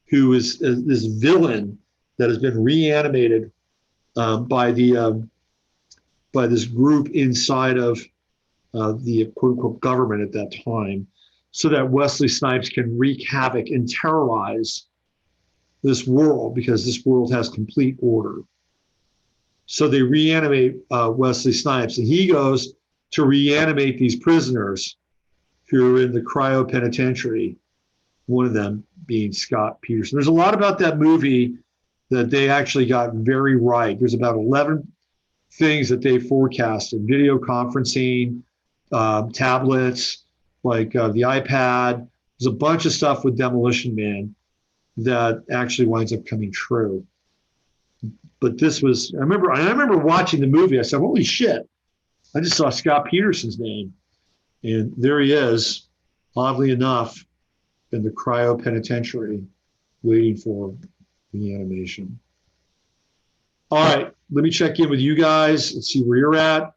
who is this villain that has been reanimated by this group inside of the quote unquote government at that time, so that Wesley Snipes can wreak havoc and terrorize this world, because this world has complete order. So they reanimate Wesley Snipes, and he goes to reanimate these prisoners who are in the cryo penitentiary, one of them being Scott Peterson. There's a lot about that movie that they actually got very right. There's about 11 things that they forecasted: video conferencing, tablets, like the iPad. There's a bunch of stuff with Demolition Man that actually winds up coming true. But this was, I remember watching the movie. I said, holy shit, I just saw Scott Peterson's name. And there he is, oddly enough, in the cryo penitentiary, waiting for reanimation. All right, let me check in with you guys and see where you're at.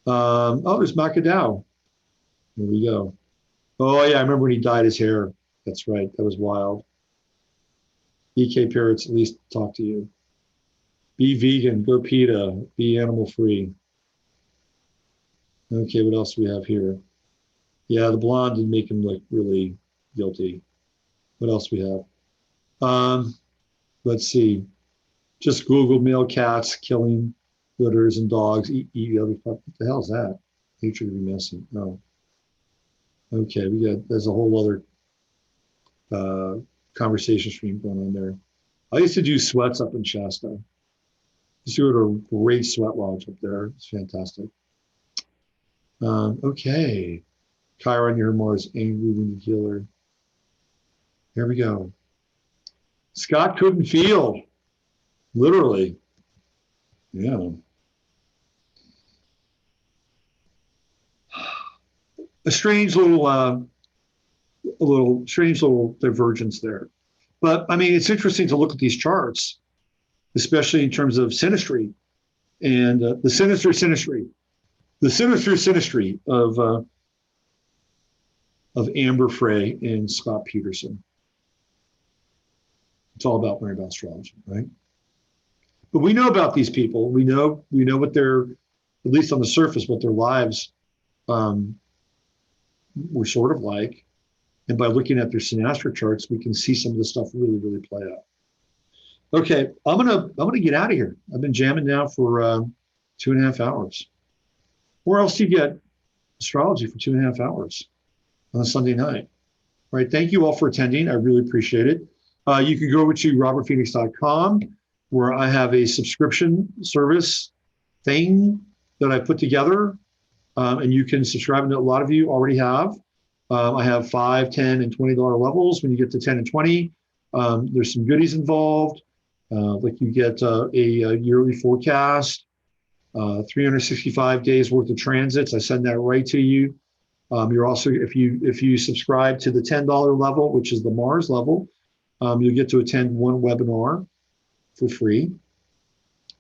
Oh, there's Macadao. There we go. Oh, yeah, I remember when he dyed his hair. That's right, that was wild. EK Parrots, at least talk to you. Be vegan, go PETA, be animal free. Okay, what else do we have here? Yeah, the blonde didn't make him look really guilty. What else do we have? Let's see. Just Google male cats killing litters and dogs, eat other stuff. What the hell is that? Nature to be messy. No. Okay, there's a whole other conversation stream going on there. I used to do sweats up in Shasta. Just go to a great sweat lodge up there. It's fantastic. Okay. Chiron, your Mars, angry wounded healer. Here we go. Scott couldn't feel, literally. Yeah. A strange little strange little divergence there. But I mean, it's interesting to look at these charts, especially in terms of synastry and the sinister synastry, the sinister synastry of Amber Frey and Scott Peterson. It's all about learning about astrology, right? But we know about these people. We know what their, at least on the surface, what their lives were sort of like. And by looking at their synastry charts, we can see some of the stuff really, really play out. Okay, I'm gonna get out of here. I've been jamming now for 2.5 hours. Where else do you get astrology for 2.5 hours on a Sunday night? All right, thank you all for attending. I really appreciate it. You can go over to robertphoenix.com, where I have a subscription service thing that I put together, and you can subscribe. And a lot of you already have. I have $5, $10, and $20 levels. When you get to 10 and 20, there's some goodies involved. Like you get a yearly forecast, 365 days worth of transits. I send that right to you. You're also, if you subscribe to the $10 level, which is the Mars level, you'll get to attend one webinar for free.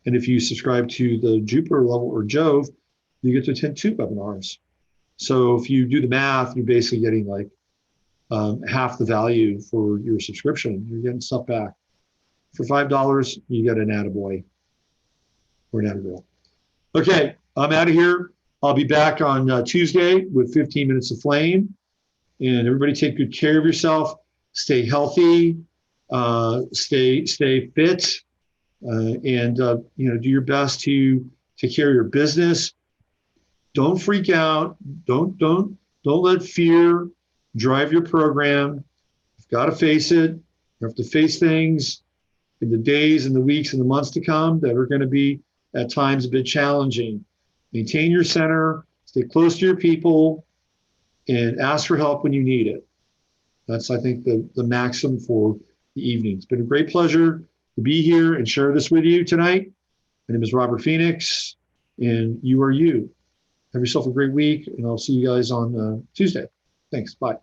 And if you subscribe to the Jupiter level or Jove, you get to attend 2 webinars. So if you do the math, you're basically getting like half the value for your subscription. You're getting stuff back. For $5, you get an attaboy or an attagirl. Okay, I'm out of here. I'll be back on Tuesday with 15 Minutes of Flame. And everybody take good care of yourself. Stay healthy. Stay fit. And do your best to take care of your business. Don't freak out. Don't let fear drive your program. You've got to face it. You have to face things in the days and the weeks and the months to come that are going to be at times a bit challenging. Maintain your center, stay close to your people, and ask for help when you need it. That's, I think, the maxim for the evening. It's been a great pleasure to be here and share this with you tonight. My name is Robert Phoenix, and you are you. Have yourself a great week, and I'll see you guys on Tuesday. Thanks. Bye.